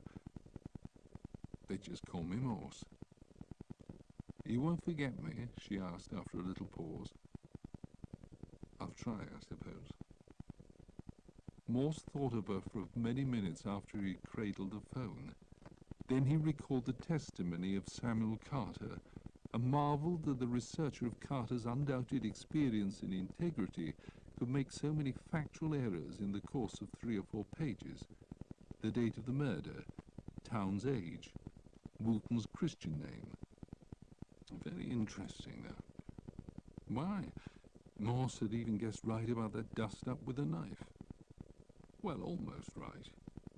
They just call me Morse. You won't forget me? She asked after a little pause. I'll try, I suppose. Morse thought of her for many minutes after he cradled the phone. Then he recalled the testimony of Samuel Carter, and marveled that the researcher of Carter's undoubted experience and integrity could make so many factual errors in the course of 3 or 4 pages. The date of the murder, Towns' age, Wooten's Christian name. Very interesting, though. Why? Morse had even guessed right about that dust-up with a knife. Well, almost right.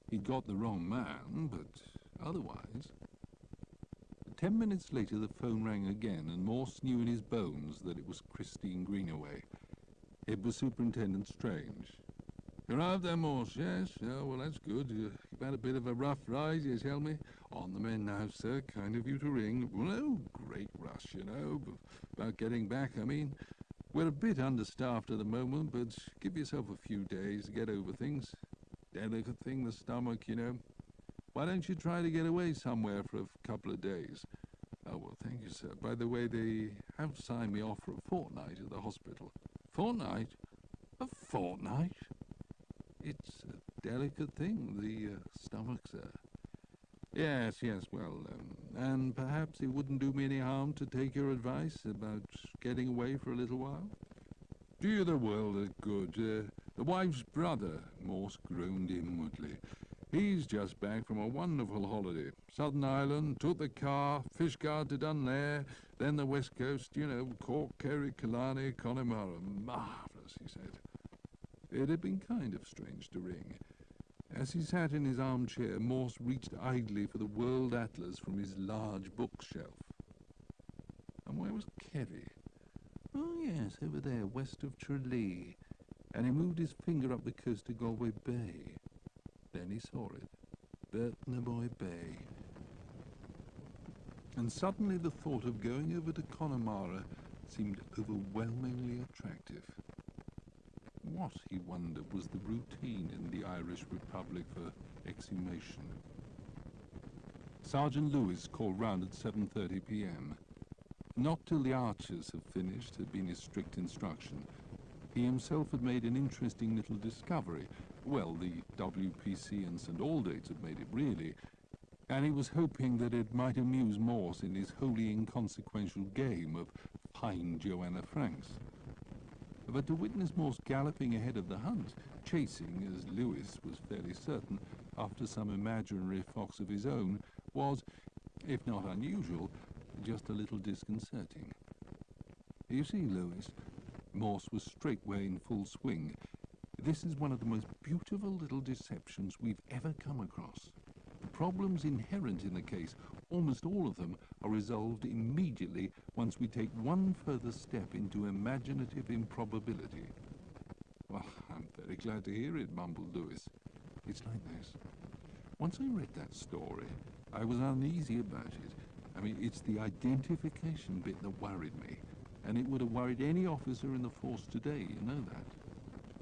He'd got the wrong man, but otherwise... 10 minutes later the phone rang again, and Morse knew in his bones that it was Christine Greenaway. It was Superintendent Strange. "You're out there, Morse, yes? Oh, well, that's good. You've had a bit of a rough ride, you tell me. On the mend now, sir. Kind of you to ring. Well, no great rush, you know, about getting back, I mean. We're a bit understaffed at the moment, but give yourself a few days to get over things. Delicate thing, the stomach, you know. Why don't you try to get away somewhere for a couple of days? Oh, well, thank you, sir. By the way, they have signed me off for a fortnight at the hospital." "Fortnight? A fortnight?" "It's a delicate thing, the stomach, sir." Yes, well, and perhaps it wouldn't do me any harm to take your advice about getting away for a little while?" "Do you the world a good. The wife's brother," Morse groaned inwardly. "He's just back from a wonderful holiday. Southern Ireland, took the car, Fishguard to Dunlair, then the West Coast, you know, Cork, Kerry, Killarney, Connemara. Marvellous," he said. It had been kind of strange to ring. As he sat in his armchair, Morse reached idly for the World Atlas from his large bookshelf. And where was Kerry? Oh, yes, over there, west of Tralee. and he moved his finger up the coast to Galway Bay. Then he saw it, Bertnaboy Bay. And suddenly the thought of going over to Connemara seemed overwhelmingly attractive. What, he wondered, was the routine in the Irish Republic for exhumation? Sergeant Lewis called round at 7:30 p.m. Not till the archers had finished had been his strict instruction. He himself had made an interesting little discovery. Well, the WPC and St Aldate's had made it really, and he was hoping that it might amuse Morse in his wholly inconsequential game of Find Joanna Franks. But to witness Morse galloping ahead of the hunt, chasing, as Lewis was fairly certain, after some imaginary fox of his own, was, if not unusual, just a little disconcerting. You see, Lewis, Morse was straightway in full swing. This is one of the most beautiful little deceptions we've ever come across. The problems inherent in the case, almost all of them, are resolved immediately once we take one further step into imaginative improbability. Well, I'm very glad to hear it, mumbled Lewis. It's like this. Once I read that story, I was uneasy about it. I mean, it's the identification bit that worried me, and it would have worried any officer in the force today, you know that.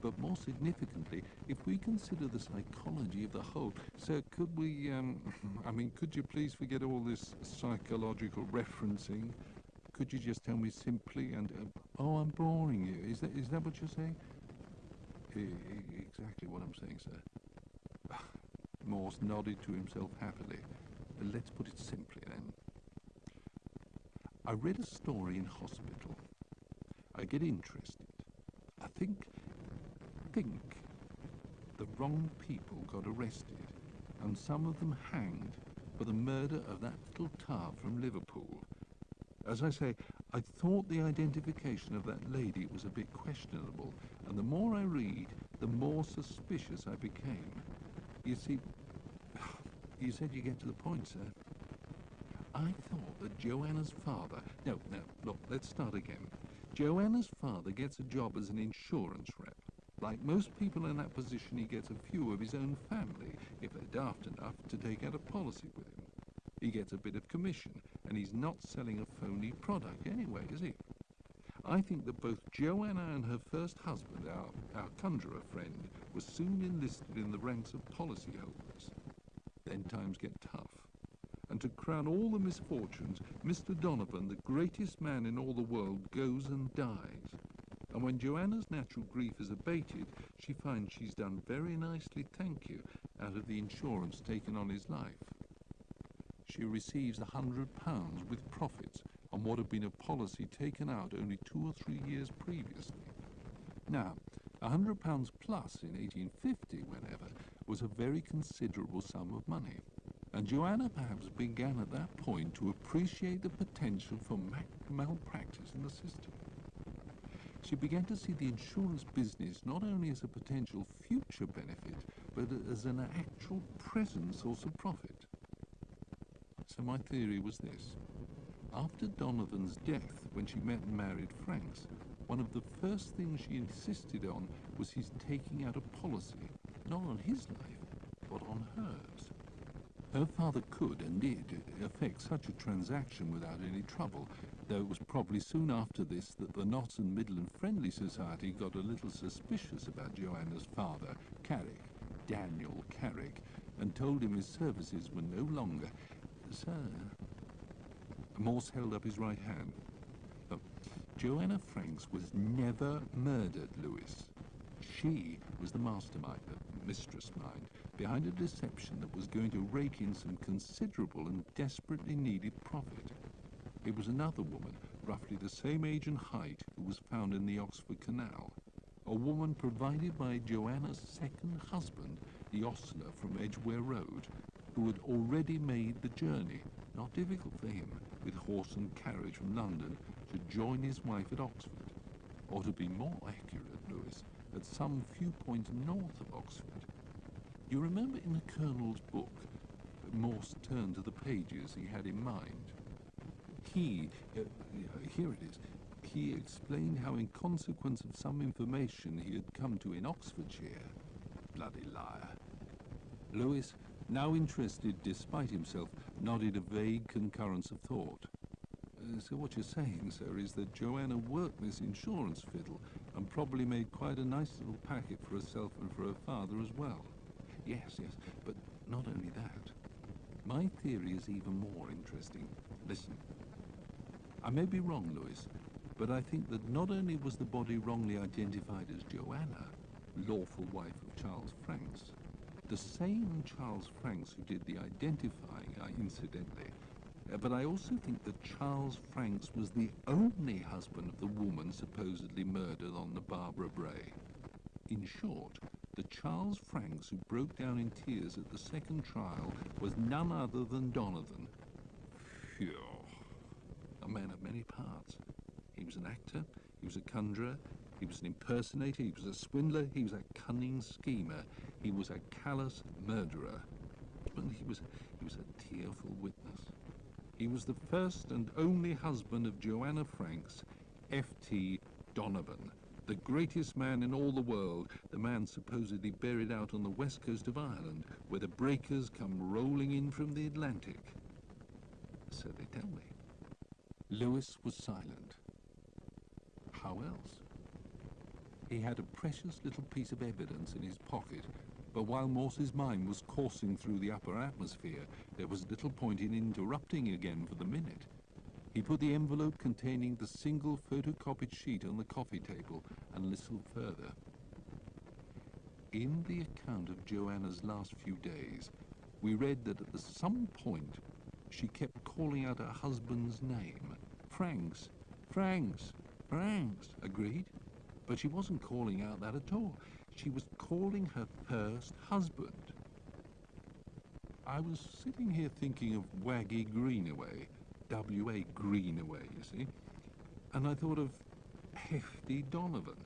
But more significantly, if we consider the psychology of the whole, sir, could we, could you please forget all this psychological referencing? Could you just tell me simply and, oh, I'm boring you. Is that what you're saying? Exactly what I'm saying, sir. Morse nodded to himself happily. Let's put it simply, then. I read a story in hospital. I get interested. I think the wrong people got arrested, and some of them hanged for the murder of that little tart from Liverpool. As I say, I thought the identification of that lady was a bit questionable, and the more I read, the more suspicious I became. You see, you said you get to the point, sir. I thought that Joanna's father... No, look, let's start again. Joanna's father gets a job as an insurance rep. Like most people in that position, he gets a few of his own family, if they're daft enough, to take out a policy with him. He gets a bit of commission, and he's not selling a phony product anyway, is he? I think that both Joanna and her first husband, our conjurer friend, were soon enlisted in the ranks of policyholders. Then times get tough. And to crown all the misfortunes, Mr. Donovan, the greatest man in all the world, goes and dies. And when Joanna's natural grief is abated, she finds she's done very nicely, thank you, out of the insurance taken on his life. She receives £100 with profits on what had been a policy taken out only 2 or 3 years previously. Now, £100 plus in 1850, whenever, was a very considerable sum of money. And Joanna perhaps began at that point to appreciate the potential for malpractice in the system. She began to see the insurance business not only as a potential future benefit, but as an actual present source of profit. So my theory was this. After Donovan's death, when she met and married Franks, one of the first things she insisted on was his taking out a policy, not on his life, but on hers. Her father could, and did, effect such a transaction without any trouble, though it was probably soon after this that the Notts and Midland Friendly Society got a little suspicious about Joanna's father, Carrick, Daniel Carrick, and told him his services were no longer... Sir... Morse held up his right hand. Look, Joanna Franks was never murdered, Lewis. She was the mastermind, the mistress mind, behind a deception that was going to rake in some considerable and desperately needed profit. It was another woman, roughly the same age and height, who was found in the Oxford Canal. A woman provided by Joanna's second husband, the ostler from Edgware Road, who had already made the journey, not difficult for him, with horse and carriage from London, to join his wife at Oxford. Or to be more accurate, Lewis, at some few points north of Oxford. You remember in the Colonel's book, Morse turned to the pages he had in mind. Here it is. He explained how, in consequence of some information he had come to in Oxfordshire. Bloody liar. Lewis, now interested despite himself, nodded a vague concurrence of thought. So what you're saying, sir, is that Joanna worked this insurance fiddle and probably made quite a nice little packet for herself and for her father as well. Yes, but not only that. My theory is even more interesting. Listen. I may be wrong, Lewis, but I think that not only was the body wrongly identified as Joanna, lawful wife of Charles Franks, the same Charles Franks who did the identifying, incidentally, but I also think that Charles Franks was the only husband of the woman supposedly murdered on the Barbara Bray. In short, the Charles Franks who broke down in tears at the second trial was none other than Donovan. Phew. A man of many parts. He was an actor, he was a conjurer, he was an impersonator, he was a swindler, he was a cunning schemer, he was a callous murderer. But he was a tearful witness. He was the first and only husband of Joanna Franks, F.T. Donovan, the greatest man in all the world, the man supposedly buried out on the west coast of Ireland, where the breakers come rolling in from the Atlantic. So they tell me. Lewis was silent. How else? He had a precious little piece of evidence in his pocket, but while Morse's mind was coursing through the upper atmosphere, there was little point in interrupting again for the minute. He put the envelope containing the single photocopied sheet on the coffee table and listened further. In the account of Joanna's last few days, we read that at some point she kept calling out her husband's name. Franks, Franks, Franks, agreed? But she wasn't calling out that at all. She was calling her first husband. I was sitting here thinking of Waggy Greenaway, W.A. Greenaway, you see, and I thought of F.T. Donovan,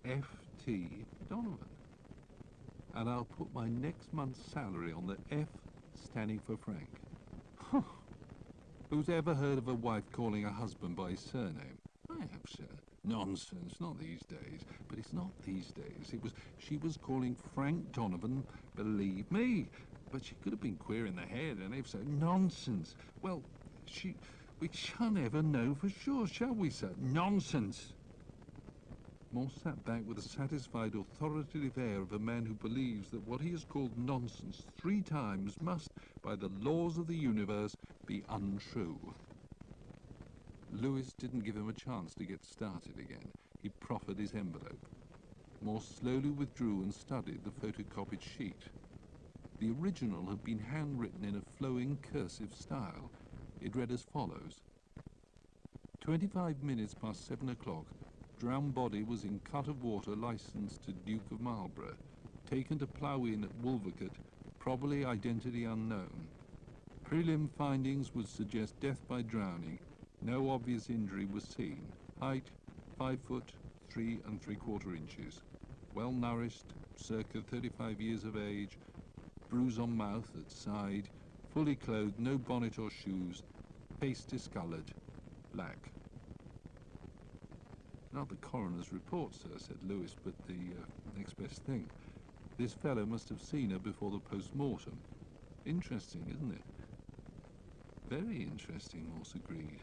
F.T. Donovan. And I'll put my next month's salary on the F standing for Frank. Huh. Who's ever heard of a wife calling her husband by his surname? I have, sir. Nonsense, not these days. But it's not these days. She was calling Frank Donovan, believe me. But she could have been queer in the head, and if so, nonsense. Well, we shall never know for sure, shall we, sir? Nonsense. Morse sat back with a satisfied, authoritative air of a man who believes that what he has called nonsense 3 times must, by the laws of the universe, be untrue. Lewis didn't give him a chance to get started again. He proffered his envelope. Morse slowly withdrew and studied the photocopied sheet. The original had been handwritten in a flowing cursive style. It read as follows. 25 minutes past 7 o'clock. Drowned body was in cut of water licensed to Duke of Marlborough. Taken to Plough Inn at Wolvercote. Probably identity unknown. Prelim findings would suggest death by drowning. No obvious injury was seen. Height, 5 foot, 3 3/4 inches. Well nourished, circa 35 years of age. Bruise on mouth at side. Fully clothed, no bonnet or shoes. Face discoloured, black. Not the coroner's report, sir, said Lewis, but the next best thing. This fellow must have seen her before the post-mortem. Interesting, isn't it? Very interesting, Morse agreed.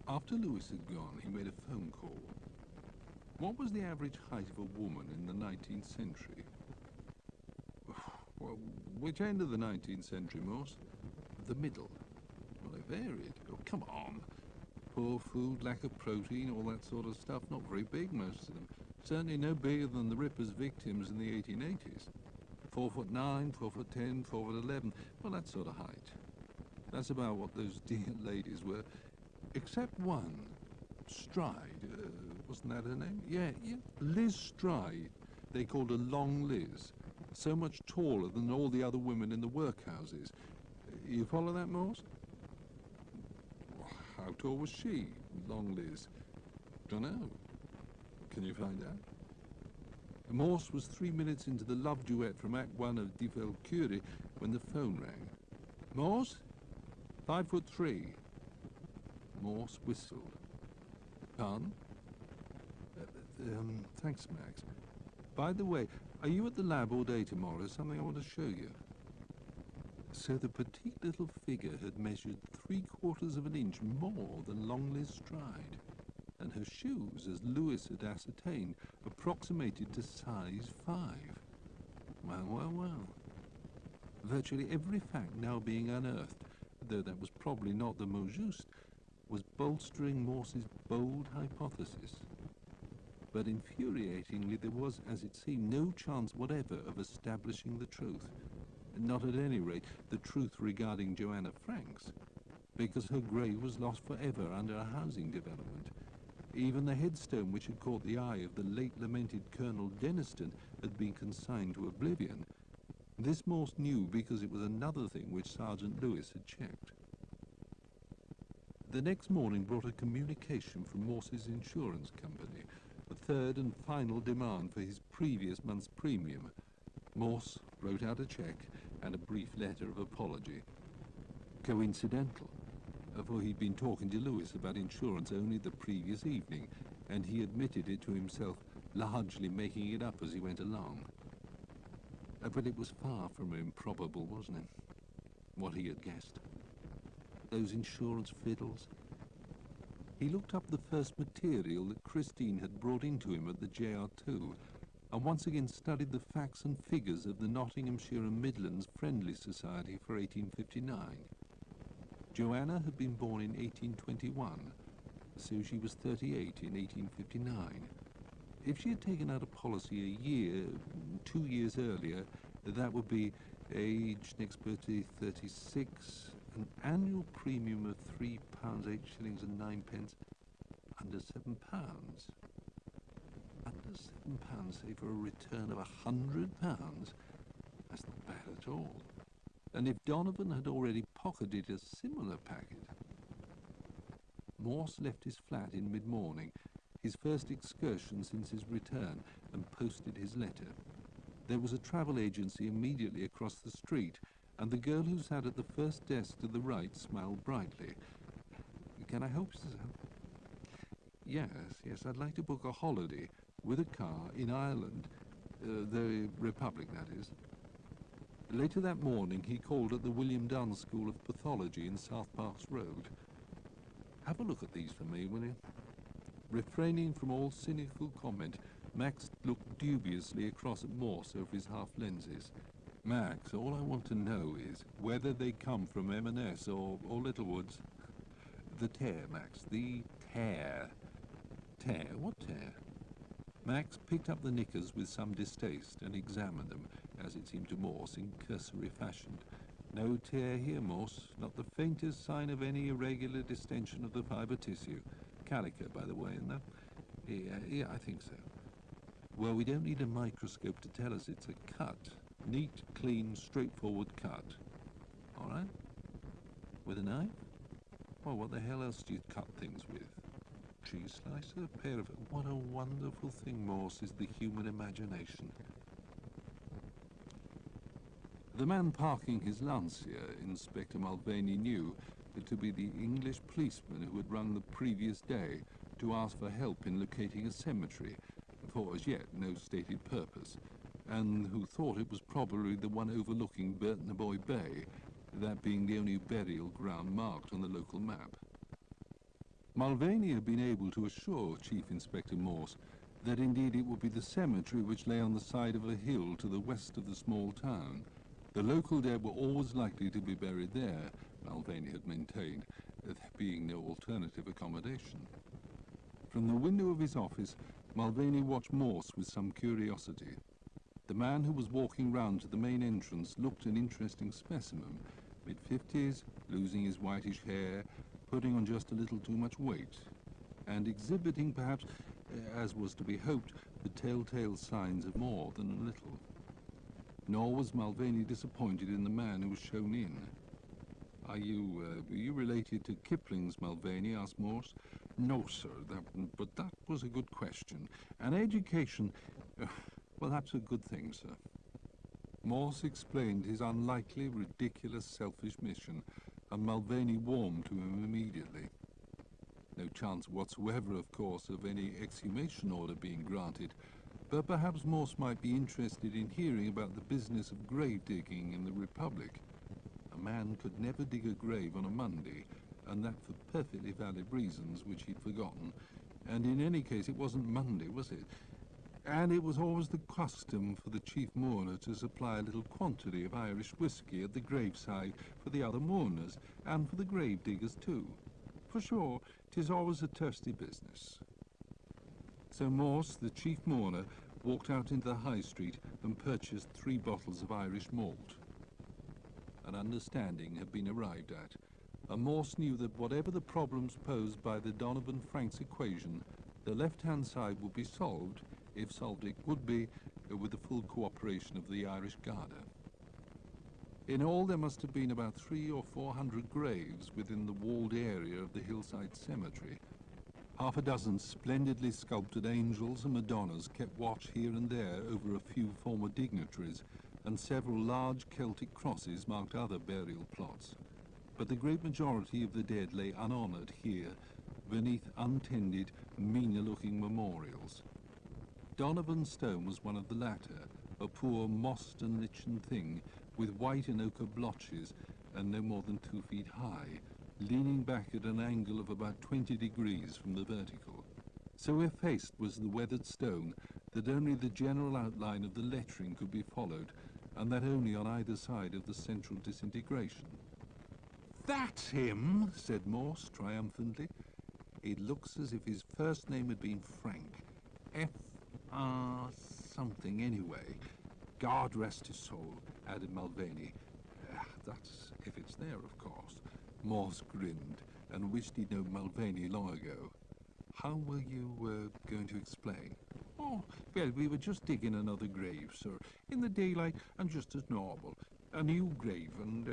After Lewis had gone, he made a phone call. What was the average height of a woman in the 19th century? Well, which end of the 19th century, Morse? The middle. Well, they varied. Oh, come on. Poor food, lack of protein, all that sort of stuff. Not very big, most of them. Certainly no bigger than the Ripper's victims in the 1880s. 4'9", 4'10", 4'11". Well, that sort of height. That's about what those dear ladies were. Except one. Stride. Wasn't that her name? Yeah. Liz Stride. They called her Long Liz. So much taller than all the other women in the workhouses. You follow that, Morse? How tall was she, Long Liz? Dunno. Can you find out? Morse was 3 minutes into the love duet from Act 1 of Die Valkyrie when the phone rang. Morse? 5'3". Morse whistled. Pardon? Thanks, Max. By the way, are you at the lab all day tomorrow? Something I want to show you. So the petite little figure had measured 3/4 of an inch more than Longley's stride, and her shoes, as Lewis had ascertained, approximated to size 5. Well, well, well. Virtually every fact now being unearthed, though that was probably not the mot juste, was bolstering Morse's bold hypothesis. But infuriatingly, there was, as it seemed, no chance whatever of establishing the truth. Not at any rate the truth regarding Joanna Franks, because her grave was lost forever under a housing development. Even the headstone which had caught the eye of the late lamented Colonel Denniston had been consigned to oblivion. This Morse knew because it was another thing which Sergeant Lewis had checked. The next morning brought a communication from Morse's insurance company, a third and final demand for his previous month's premium. Morse wrote out a cheque and a brief letter of apology. Coincidental, for he'd been talking to Lewis about insurance only the previous evening, and he admitted it to himself, largely making it up as he went along. But it was far from improbable, wasn't it? What he had guessed. Those insurance fiddles. He looked up the first material that Christine had brought into him at the JR2, and once again studied the facts and figures of the Nottinghamshire and Midlands Friendly Society for 1859. Joanna had been born in 1821, so she was 38 in 1859. If she had taken out a policy a year, 2 years earlier, that would be age next birthday 36, an annual premium of £3, 8 shillings and 9 pence, under £7. Under £7, say, for a return of £100. That's not bad at all. And if Donovan had already pocketed a similar packet. Morse left his flat in mid-morning, his first excursion since his return, and posted his letter. There was a travel agency immediately across the street, and the girl who sat at the first desk to the right smiled brightly. Can I help, sir? Yes, I'd like to book a holiday with a car in Ireland, the Republic, that is. Later that morning, he called at the William Dunn School of Pathology in South Parks Road. Have a look at these for me, will you? Refraining from all cynical comment, Max looked dubiously across at Morse over his half lenses. Max, all I want to know is whether they come from M&S or Littlewoods. The tear, Max, the tear. Tear? What tear? Max picked up the knickers with some distaste and examined them, as it seemed to Morse, in cursory fashion. No tear here, Morse, not the faintest sign of any irregular distension of the fibre tissue. Calico, by the way, isn't that? Yeah, I think so. Well, we don't need a microscope to tell us it's a cut. Neat, clean, straightforward cut. All right? With a knife? Well, what the hell else do you cut things with? Cheese slicer? A pair of... What a wonderful thing, Morse, is the human imagination. The man parking his Lancia, Inspector Mulvaney knew to be the English policeman who had rung the previous day to ask for help in locating a cemetery, for as yet no stated purpose, and who thought it was probably the one overlooking Burtnaboy Bay, that being the only burial ground marked on the local map. Mulvaney had been able to assure Chief Inspector Morse that indeed it would be the cemetery which lay on the side of a hill to the west of the small town. The local dead were always likely to be buried there, Mulvaney had maintained, there being no alternative accommodation. From the window of his office, Mulvaney watched Morse with some curiosity. The man who was walking round to the main entrance looked an interesting specimen, mid-50s, losing his whitish hair, putting on just a little too much weight, and exhibiting perhaps, as was to be hoped, the telltale signs of more than a little. Nor was Mulvaney disappointed in the man who was shown in. Are you related to Kipling's, Mulvaney? Asked Morse. No, sir, but that was a good question. And education, well, that's a good thing, sir. Morse explained his unlikely, ridiculous, selfish mission, and Mulvaney warmed to him immediately. No chance whatsoever, of course, of any exhumation order being granted, but perhaps Morse might be interested in hearing about the business of grave digging in the Republic. A man could never dig a grave on a Monday, and that for perfectly valid reasons which he'd forgotten. And in any case, it wasn't Monday, was it? And it was always the custom for the chief mourner to supply a little quantity of Irish whiskey at the graveside for the other mourners, and for the grave diggers too. For sure, 'tis always a thirsty business. So Morse, the chief mourner, walked out into the high street and purchased 3 bottles of Irish malt. An understanding had been arrived at, and Morse knew that whatever the problems posed by the Donovan-Franks equation, the left-hand side would be solved, if solved it would be, with the full cooperation of the Irish Garda. In all, there must have been about 300 or 400 graves within the walled area of the hillside cemetery. Half a dozen splendidly sculpted angels and Madonnas kept watch here and there over a few former dignitaries, and several large Celtic crosses marked other burial plots. But the great majority of the dead lay unhonoured here, beneath untended, meaner-looking memorials. Donovan Stone was one of the latter, a poor mossed and lichened thing, with white and ochre blotches, and no more than 2 feet high, leaning back at an angle of about 20 degrees from the vertical. So effaced was the weathered stone that only the general outline of the lettering could be followed, and that only on either side of the central disintegration. "That's him," said Morse triumphantly. "It looks as if his first name had been Frank. F.R. something anyway. God rest his soul," added Mulvaney. "That's if it's there, of course." Morse grinned and wished he'd known Mulvaney long ago. "How were you going to explain?" "Oh, well, we were just digging another grave, sir, in the daylight and just as normal. A new grave, and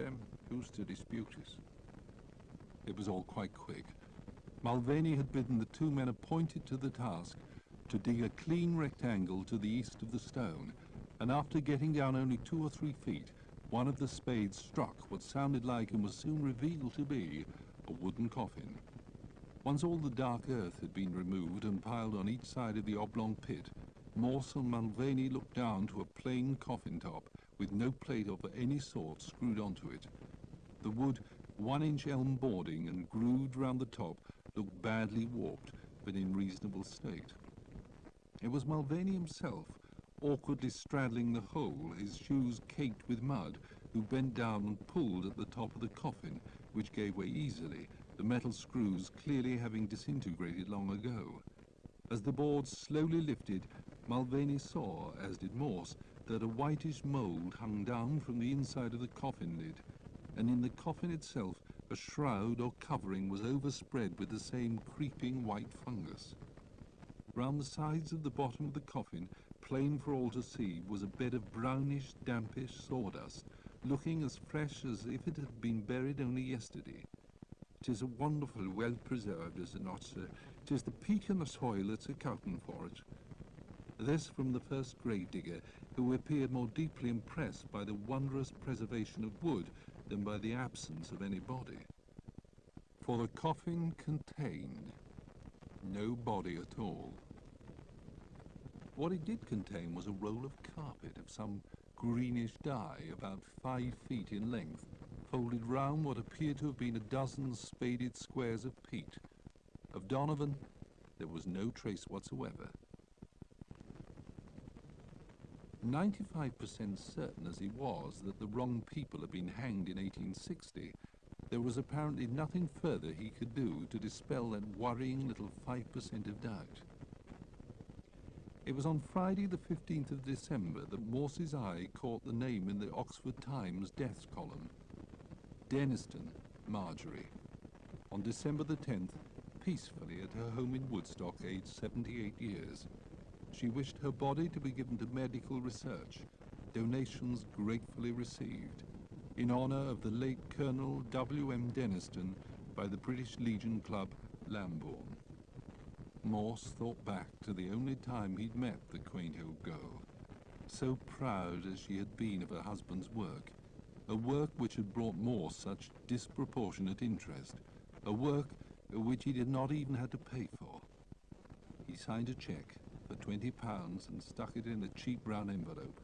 who's to dispute us?" It was all quite quick. Mulvaney had bidden the 2 men appointed to the task to dig a clean rectangle to the east of the stone, and after getting down only 2 or 3 feet, one of the spades struck what sounded like and was soon revealed to be a wooden coffin. Once all the dark earth had been removed and piled on each side of the oblong pit, Morse and Mulvaney looked down to a plain coffin top with no plate of any sort screwed onto it. The wood, 1-inch elm boarding and grooved round the top, looked badly warped, but in reasonable state. It was Mulvaney himself, awkwardly straddling the hole, his shoes caked with mud, who bent down and pulled at the top of the coffin, which gave way easily, the metal screws clearly having disintegrated long ago. As the boards slowly lifted, Mulvaney saw, as did Morse, that a whitish mould hung down from the inside of the coffin lid, and in the coffin itself a shroud or covering was overspread with the same creeping white fungus. Round the sides of the bottom of the coffin, plain for all to see, was a bed of brownish, dampish sawdust, looking as fresh as if it had been buried only yesterday. "'Tis a wonderful well preserved, is it not, sir? 'Tis the peat in the soil that's accounting for it." This from the first gravedigger, who appeared more deeply impressed by the wondrous preservation of wood than by the absence of any body. For the coffin contained no body at all. What it did contain was a roll of carpet of some greenish dye, about 5 feet in length, folded round what appeared to have been a dozen spaded squares of peat. Of Donovan, there was no trace whatsoever. 95% certain as he was that the wrong people had been hanged in 1860, there was apparently nothing further he could do to dispel that worrying little 5% of doubt. It was on Friday the 15th of December that Morse's eye caught the name in the Oxford Times deaths column. Denniston, Marjorie. On December the 10th, peacefully at her home in Woodstock, aged 78 years. She wished her body to be given to medical research, donations gratefully received, in honour of the late Colonel W.M. Denniston by the British Legion Club, Lambourne. Morse thought back to the only time he'd met the quaint old girl, so proud as she had been of her husband's work, a work which had brought Morse such disproportionate interest, a work which he did not even have to pay for. He signed a cheque for £20 and stuck it in a cheap brown envelope.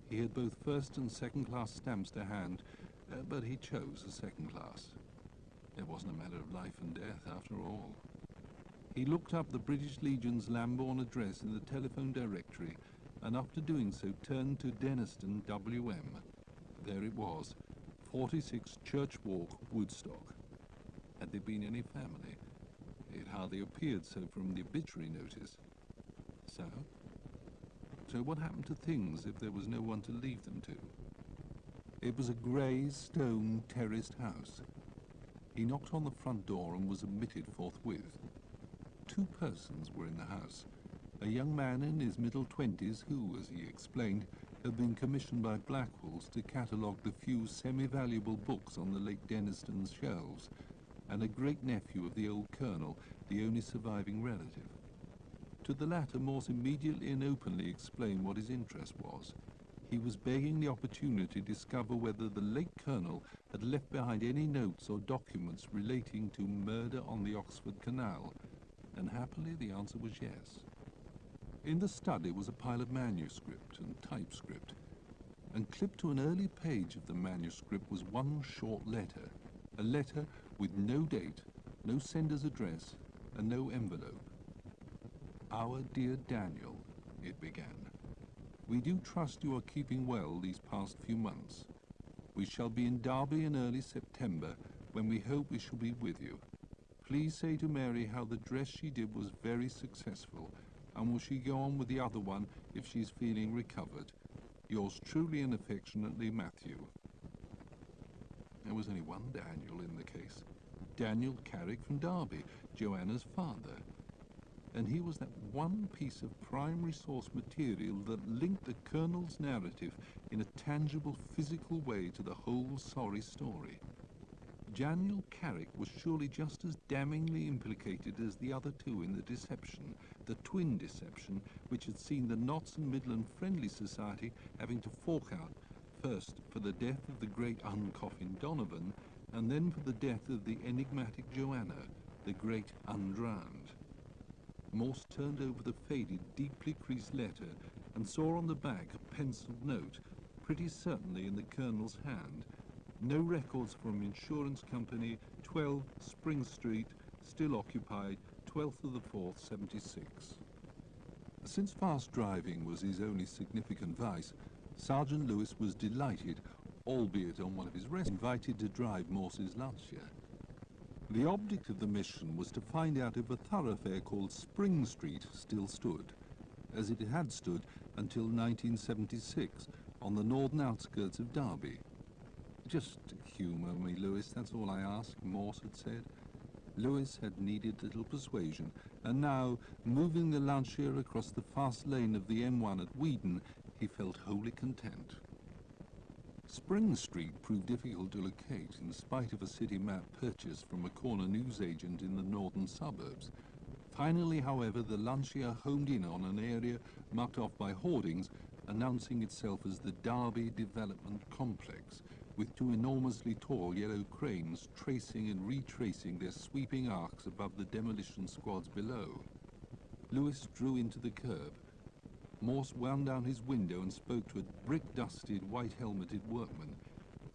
He had both first and second class stamps to hand, but he chose a second class. It wasn't a matter of life and death after all. He looked up the British Legion's Lambourne address in the telephone directory, and after doing so turned to Denniston, WM. There it was, 46 Church Walk, Woodstock. Had there been any family? It hardly appeared so from the obituary notice. So what happened to things if there was no one to leave them to? It was a grey stone terraced house. He knocked on the front door and was admitted forthwith. 2 persons were in the house. A young man in his middle 20s who, as he explained, had been commissioned by Blackwell's to catalogue the few semi-valuable books on the late Denniston's shelves, and a great-nephew of the old colonel, the only surviving relative. To the latter, Morse immediately and openly explained what his interest was. He was begging the opportunity to discover whether the late colonel had left behind any notes or documents relating to murder on the Oxford Canal, and happily the answer was yes. In the study was a pile of manuscript and typescript, and clipped to an early page of the manuscript was one short letter, a letter with no date, no sender's address, and no envelope. "Our dear Daniel," it began, "we do trust you are keeping well these past few months. We shall be in Derby in early September, when we hope we shall be with you. Please say to Mary how the dress she did was very successful, and will she go on with the other one if she is feeling recovered. Yours truly and affectionately, Matthew." There was only one Daniel in the case. Daniel Carrick from Derby, Joanna's father. And he was that one piece of primary source material that linked the colonel's narrative in a tangible physical way to the whole sorry story. Daniel Carrick was surely just as damningly implicated as the other 2 in the deception, the twin deception, which had seen the Notts and Midland Friendly Society having to fork out, first for the death of the great uncoffined Donovan, and then for the death of the enigmatic Joanna, the great undrowned. Morse turned over the faded, deeply creased letter and saw on the back a penciled note, pretty certainly in the colonel's hand. No records from insurance company, 12 Spring Street, still occupied, 12th of the 4th, 76. Since fast driving was his only significant vice, Sergeant Lewis was delighted, albeit on one of his rests, invited to drive Morse's Lancia. The object of the mission was to find out if a thoroughfare called Spring Street still stood, as it had stood until 1976, on the northern outskirts of Derby. "Just humour me, Lewis, that's all I ask," Morse had said. Lewis had needed little persuasion, and now, moving the Lancia across the fast lane of the M1 at Weedon, he felt wholly content. Spring Street proved difficult to locate, in spite of a city map purchased from a corner newsagent in the northern suburbs. Finally, however, the Lancia homed in on an area marked off by hoardings, announcing itself as the Derby Development Complex, with 2 enormously tall yellow cranes tracing and retracing their sweeping arcs above the demolition squads below. Lewis drew into the curb. Morse wound down his window and spoke to a brick-dusted, white-helmeted workman.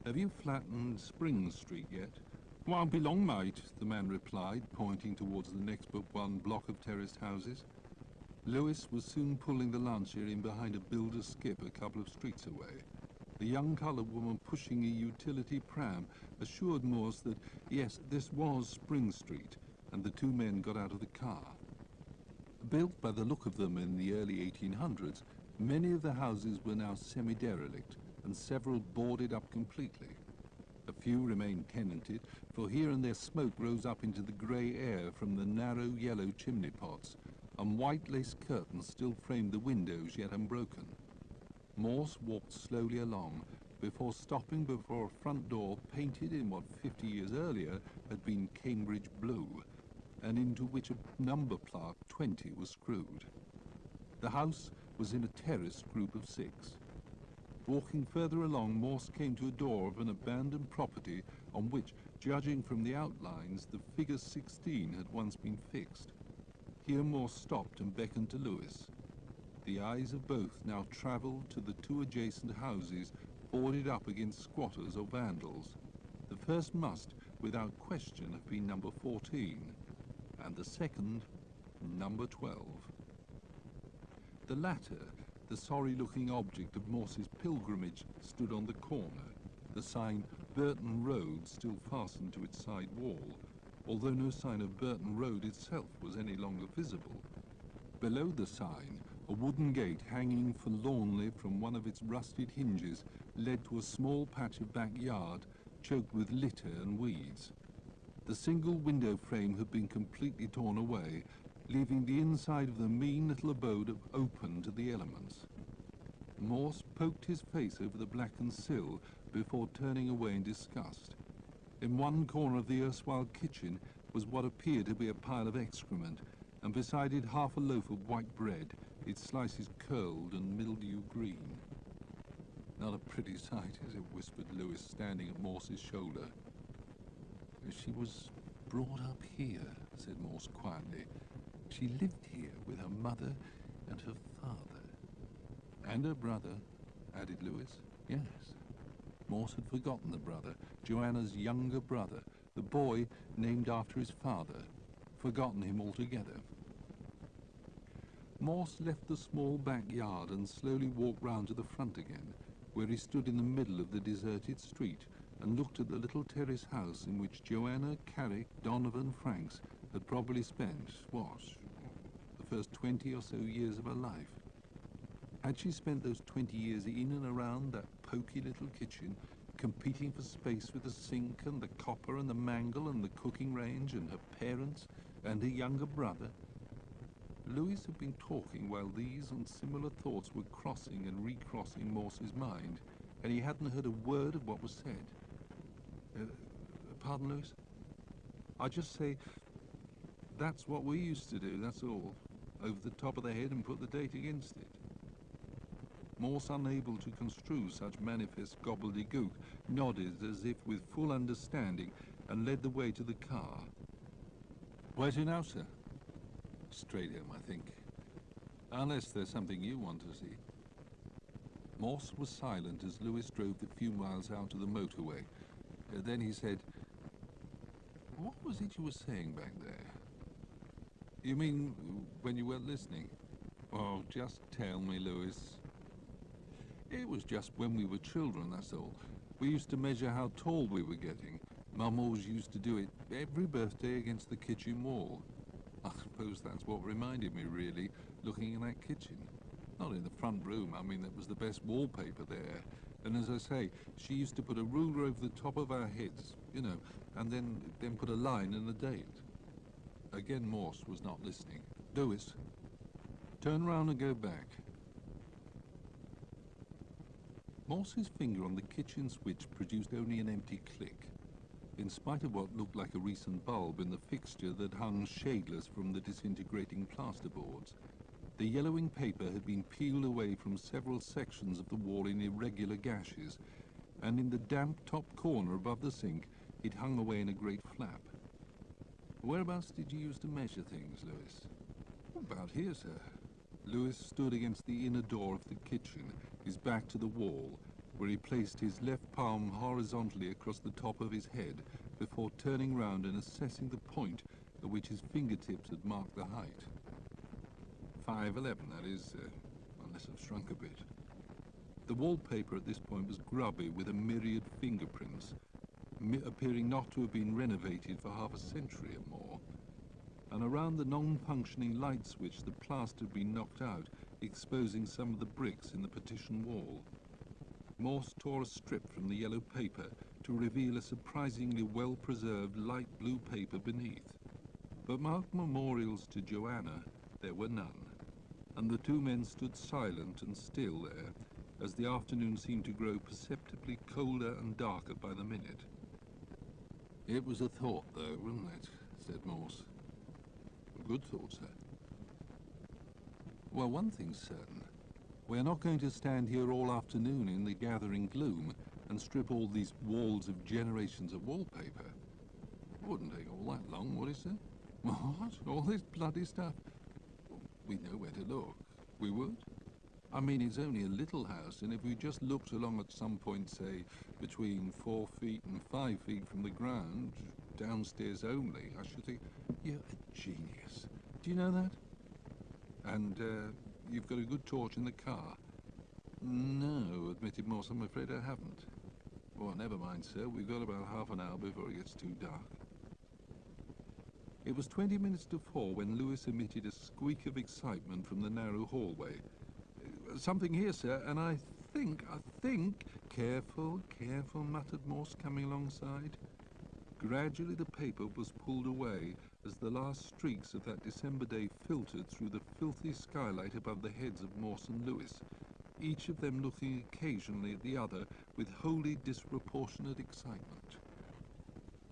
"Have you flattened Spring Street yet?" "Won't be long, mate," the man replied, pointing towards the next but one block of terraced houses. Lewis was soon pulling the Lancia in behind a builder's skip a couple of streets away. The young coloured woman pushing a utility pram assured Morse that, yes, this was Spring Street, and the 2 men got out of the car. Built by the look of them in the early 1800s, many of the houses were now semi-derelict, and several boarded up completely. A few remained tenanted, for here and there smoke rose up into the grey air from the narrow yellow chimney pots, and white lace curtains still framed the windows yet unbroken. Morse walked slowly along, before stopping before a front door painted in what 50 years earlier had been Cambridge blue, and into which a number plaque 20 was screwed. The house was in a terraced group of 6. Walking further along, Morse came to a door of an abandoned property on which, Judging from the outlines, the figure 16 had once been fixed. Here Morse stopped and beckoned to Lewis. The eyes of both now travelled to the two adjacent houses boarded up against squatters or vandals. The first must, without question, have been number 14, and the second, number 12. The latter, the sorry-looking object of Morse's pilgrimage, stood on the corner, the sign Burton Road still fastened to its side wall, although no sign of Burton Road itself was any longer visible. Below the sign, a wooden gate hanging forlornly from one of its rusted hinges led to a small patch of backyard choked with litter and weeds. The single window frame had been completely torn away, leaving the inside of the mean little abode open to the elements. Morse poked his face over the blackened sill before turning away in disgust. In one corner of the erstwhile kitchen was what appeared to be a pile of excrement, and beside it half a loaf of white bread, its slices curled and mildew green. "Not a pretty sight, is it?" whispered Lewis, standing at Morse's shoulder. "She was brought up here," said Morse quietly. "She lived here with her mother and her father." "And her brother," added Lewis. "Yes." Morse had forgotten the brother, Joanna's younger brother, the boy named after his father, forgotten him altogether. Morse left the small backyard and slowly walked round to the front again, where he stood in the middle of the deserted street and looked at the little terrace house in which Joanna Franks had probably spent, the first 20 or so years of her life. Had she spent those 20 years in and around that poky little kitchen, competing for space with the sink and the copper and the mangle and the cooking range and her parents and her younger brother? Lewis had been talking while these and similar thoughts were crossing and recrossing Morse's mind, and he hadn't heard a word of what was said. Pardon, Lewis? I just say, that's what we used to do, that's all. Over the top of the head and put the date against it. Morse, unable to construe such manifest gobbledygook, nodded as if with full understanding and led the way to the car. "Where to now, sir?" "Straight home, I think. Unless there's something you want to see." Morse was silent as Lewis drove the few miles out to the motorway. Then he said, "What was it you were saying back there?" "You mean when you weren't listening?" "Oh, just tell me, Lewis." "It was just when we were children, that's all. We used to measure how tall we were getting. Mum always used to do it every birthday against the kitchen wall. I suppose that's what reminded me, really, looking in that kitchen. Not in the front room, I mean, that was the best wallpaper there. And as I say, she used to put a ruler over the top of our heads, you know, and then put a line and a date." Again Morse was not listening. "Lewis, turn round and go back." Morse's finger on the kitchen switch produced only an empty click, in spite of what looked like a recent bulb in the fixture that hung shadeless from the disintegrating plasterboards. The yellowing paper had been peeled away from several sections of the wall in irregular gashes, and in the damp top corner above the sink it hung away in a great flap. "Whereabouts did you use to measure things, Lewis?" "About here, sir." Lewis stood against the inner door of the kitchen, his back to the wall, where he placed his left palm horizontally across the top of his head before turning round and assessing the point at which his fingertips had marked the height. 5'11", that is, unless I've shrunk a bit. The wallpaper at this point was grubby with a myriad fingerprints, appearing not to have been renovated for half a century or more. And around the non-functioning light switch the plaster had been knocked out, exposing some of the bricks in the partition wall. Morse tore a strip from the yellow paper to reveal a surprisingly well-preserved light blue paper beneath. But marked memorials to Joanna there were none, and the two men stood silent and still there, as the afternoon seemed to grow perceptibly colder and darker by the minute. "It was a thought, though, wasn't it?" said Morse. "A good thought, sir." "Well, one thing's certain. We're not going to stand here all afternoon in the gathering gloom and strip all these walls of generations of wallpaper. Wouldn't take all that long, would it, sir? What? All this bloody stuff? We know where to look. We would. I mean, it's only a little house, and if we just looked along at some point, say, between 4 feet and 5 feet from the ground, downstairs only, I should think, you're a genius. Do you know that? And you've got a good torch in the car? No, admitted Morse, I'm afraid I haven't. Well, never mind, sir. We've got about half an hour before it gets too dark. It was 20 minutes to 4 when Lewis emitted a squeak of excitement from the narrow hallway. Something here, sir, and I think... Careful, careful, muttered Morse, coming alongside. Gradually the paper was pulled away as the last streaks of that December day filtered through the filthy skylight above the heads of Morse and Lewis, each of them looking occasionally at the other with wholly disproportionate excitement.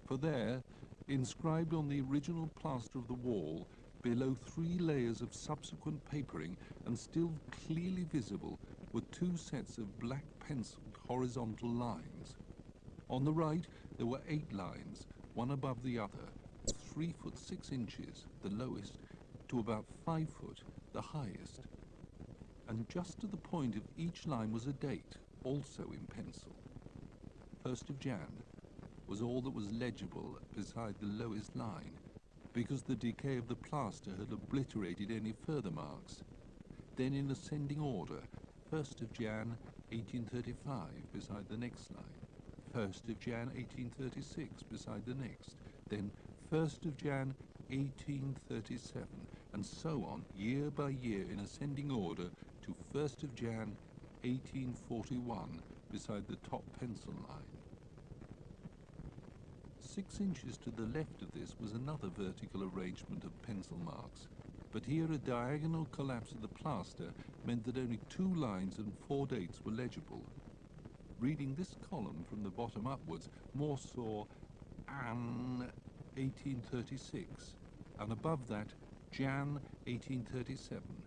For there, inscribed on the original plaster of the wall, below 3 layers of subsequent papering, and still clearly visible, were 2 sets of black penciled horizontal lines. On the right, there were 8 lines, one above the other, 3 foot 6 inches, the lowest, to about 5 foot, the highest. And just to the point of each line was a date, also in pencil. 1st of Jan was all that was legible beside the lowest line, because the decay of the plaster had obliterated any further marks. Then in ascending order, 1st of Jan 1835 beside the next line, 1st of Jan 1836 beside the next, then 1st of Jan 1837, and so on, year by year in ascending order to 1st of Jan 1841 beside the top pencil line. 6 inches to the left of this was another vertical arrangement of pencil marks, but here a diagonal collapse of the plaster meant that only 2 lines and 4 dates were legible. Reading this column from the bottom upwards, Morse saw Ann 1836, and above that Jan 1837.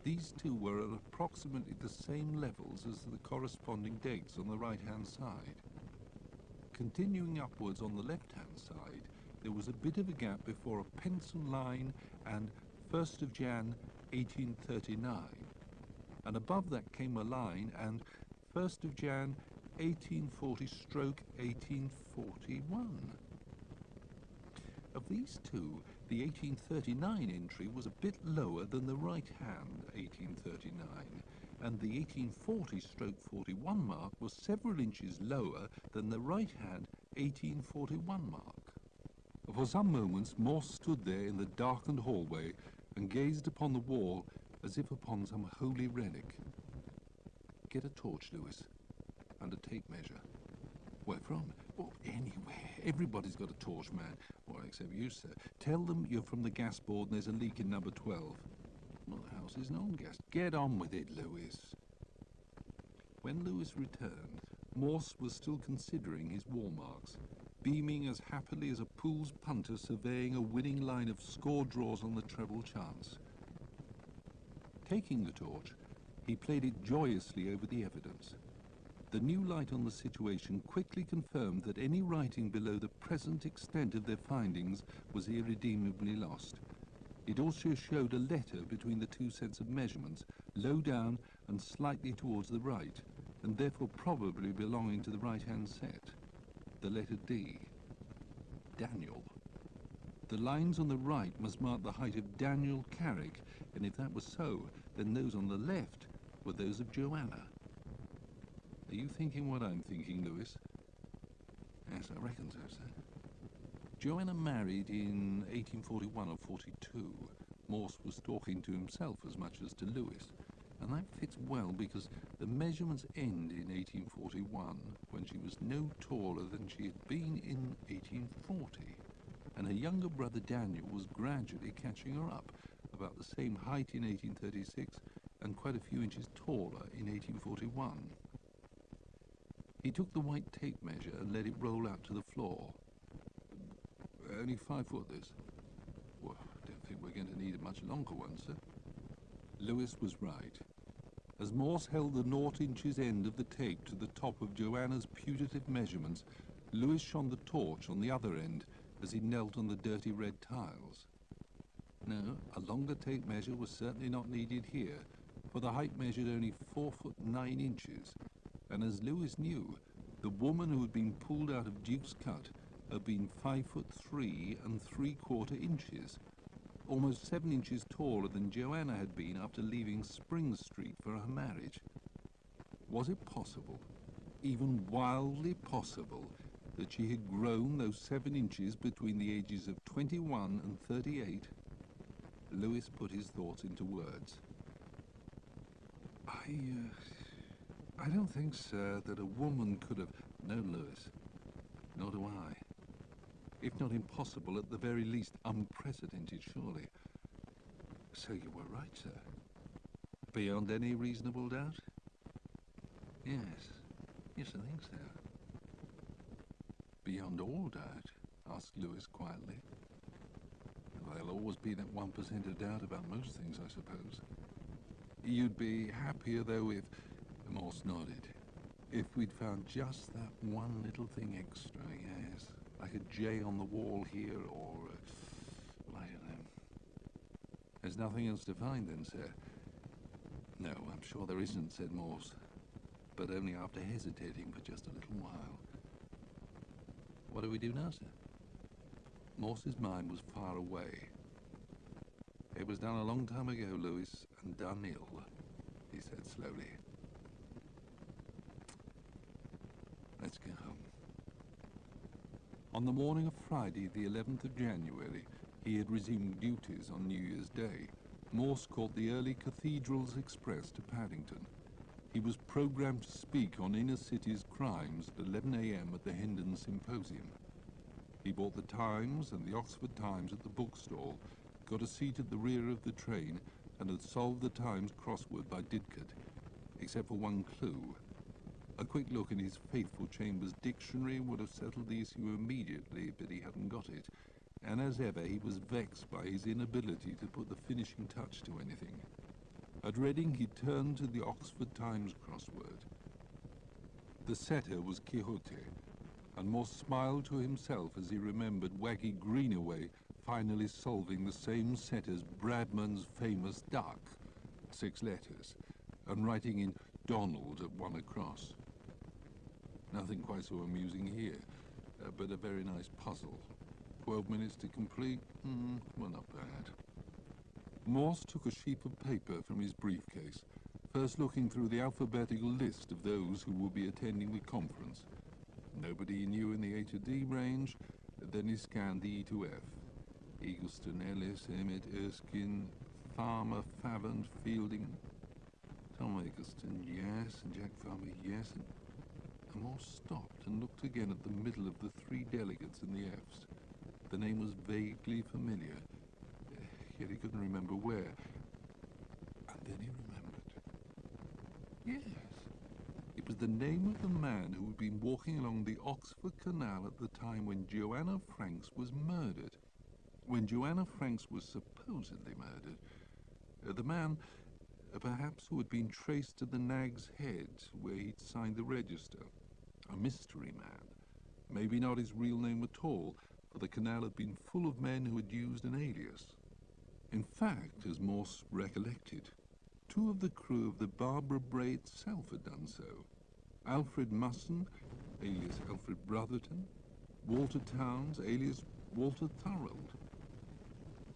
These 2 were at approximately the same levels as the corresponding dates on the right-hand side. Continuing upwards on the left-hand side, there was a bit of a gap before a pencil line and 1st of Jan 1839, and above that came a line and 1st of Jan 1840/1841. Of these 2, the 1839 entry was a bit lower than the right-hand 1839, and the 1840/41 mark was several inches lower than the right-hand 1841 mark. For some moments Morse stood there in the darkened hallway and gazed upon the wall as if upon some holy relic. Get a torch, Lewis, and a tape measure. Where from? Oh, anywhere. Everybody's got a torch, man. Well, except you, sir. Tell them you're from the gas board and there's a leak in number 12. Well, the house isn't on gas. Get on with it, Lewis. When Lewis returned, Morse was still considering his wall marks, beaming as happily as a pool's punter surveying a winning line of score draws on the treble chance. Taking the torch, he played it joyously over the evidence. The new light on the situation quickly confirmed that any writing below the present extent of their findings was irredeemably lost. It also showed a letter between the 2 sets of measurements, low down and slightly towards the right, and therefore probably belonging to the right-hand set. The letter D. Daniel. The lines on the right must mark the height of Daniel Carrick, and if that was so, then those on the left were those of Joanna. Are you thinking what I'm thinking, Lewis? Yes, I reckon so, sir. Joanna married in 1841 or 42. Morse was talking to himself as much as to Lewis, and that fits well because the measurements end in 1841, when she was no taller than she had been in 1840, and her younger brother Daniel was gradually catching her up, about the same height in 1836 and quite a few inches taller in 1841. He took the white tape measure and let it roll out to the floor. Only 5 foot, this. Well, I don't think we're going to need a much longer one, sir. Lewis was right. As Morse held the 0 inches end of the tape to the top of Joanna's putative measurements, Lewis shone the torch on the other end as he knelt on the dirty red tiles. No, a longer tape measure was certainly not needed here, for the height measured only 4 foot 9 inches, and as Lewis knew, the woman who had been pulled out of Duke's Cut had been 5 foot 3 3/4 inches, almost 7 inches taller than Joanna had been after leaving Spring Street for her marriage. Was it possible, even wildly possible, that she had grown those 7 inches between the ages of 21 and 38? Lewis put his thoughts into words. I don't think, sir, that a woman could have... No, Lewis, nor do I. If not impossible, at the very least unprecedented, surely. So you were right, sir. Beyond any reasonable doubt? Yes, I think so. Beyond all doubt? Asked Lewis quietly. Well, there'll always be that 1% of doubt about most things, I suppose. You'd be happier, though, if... Morse nodded. If we'd found just that one little thing extra, yes. Like a J on the wall here, or... I don't know. There's nothing else to find, then, sir? No, I'm sure there isn't, said Morse. But only after hesitating for just a little while. What do we do now, sir? Morse's mind was far away. It was done a long time ago, Lewis, and done ill, he said slowly. Let's go home. On the morning of Friday, the 11th of January, he had resumed duties on New Year's Day. Morse caught the early Cathedral's express to Paddington. He was programmed to speak on inner city's crimes at 11 a.m. at the Hendon Symposium. He bought the Times and the Oxford Times at the bookstall, got a seat at the rear of the train, and had solved the Times crossword by Didcot, except for one clue. A quick look in his faithful Chambers dictionary would have settled the issue immediately, but he hadn't got it, and as ever he was vexed by his inability to put the finishing touch to anything. At Reading he turned to the Oxford Times crossword. The setter was Quixote, and Morse smiled to himself as he remembered Waggy Greenaway finally solving the same setter's Bradman's famous duck, 6 letters, and writing in Donald at 1 across. Nothing quite so amusing here, but a very nice puzzle. 12 minutes to complete? Well, not bad. Morse took a sheet of paper from his briefcase, first looking through the alphabetical list of those who would be attending the conference. Nobody he knew in the A to D range, then he scanned the E to F. Eagleston, Ellis, Emmett, Erskine, Farmer, Favant, Fielding, Tom Eagleston, yes, and Jack Farmer, yes, and Morse stopped and looked again at the middle of the 3 delegates in the Fs. The name was vaguely familiar, yet he couldn't remember where. And then he remembered. Yes, it was the name of the man who had been walking along the Oxford Canal at the time when Joanna Franks was murdered. When Joanna Franks was supposedly murdered, the man, perhaps, who had been traced to the Nag's Head, where he'd signed the register. A mystery man. Maybe not his real name at all, for the canal had been full of men who had used an alias. In fact, as Morse recollected, 2 of the crew of the Barbara Bray itself had done so. Alfred Musson, alias Alfred Brotherton, Walter Towns, alias Walter Thorold.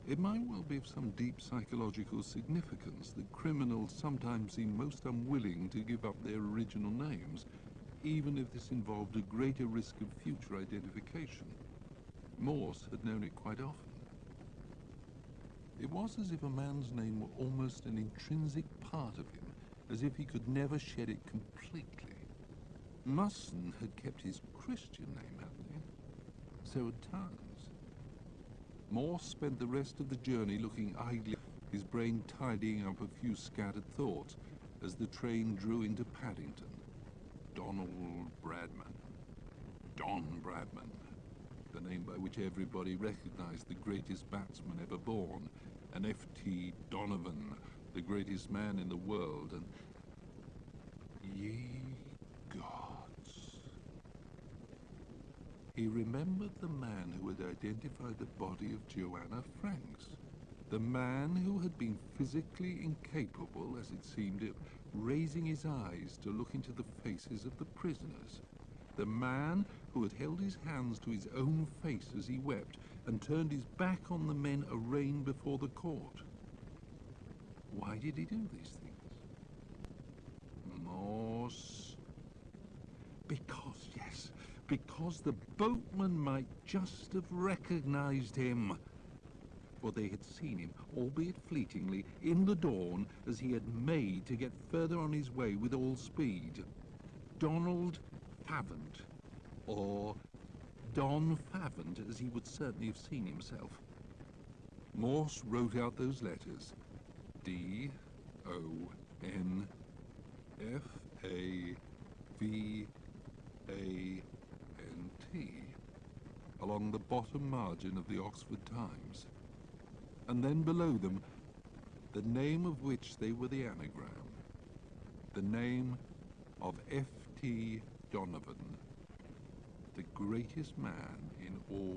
It might well be of some deep psychological significance that criminals sometimes seem most unwilling to give up their original names, even if this involved a greater risk of future identification. Morse had known it quite often. It was as if a man's name were almost an intrinsic part of him, as if he could never shed it completely. Musson had kept his Christian name, hadn't he? So had Towns. Morse spent the rest of the journey looking idly, his brain tidying up a few scattered thoughts as the train drew into Paddington. Donald Bradman. Don Bradman. The name by which everybody recognized the greatest batsman ever born, and F.T. Donovan, the greatest man in the world, and... Ye gods. He remembered the man who had identified the body of Joanna Franks. The man who had been physically incapable, as it seemed, of raising his eyes to look into the faces of the prisoners. The man who had held his hands to his own face as he wept and turned his back on the men arraigned before the court. Why did he do these things? Morse. Because, yes, because the boatman might just have recognized him. For they had seen him, albeit fleetingly, in the dawn as he had made to get further on his way with all speed. Donald Favant, or Don Favant, as he would certainly have seen himself. Morse wrote out those letters, D-O-N-F-A-V-A-N-T, along the bottom margin of the Oxford Times, and then below them, the name of which they were the anagram, the name of F.T. Donovan, the greatest man in all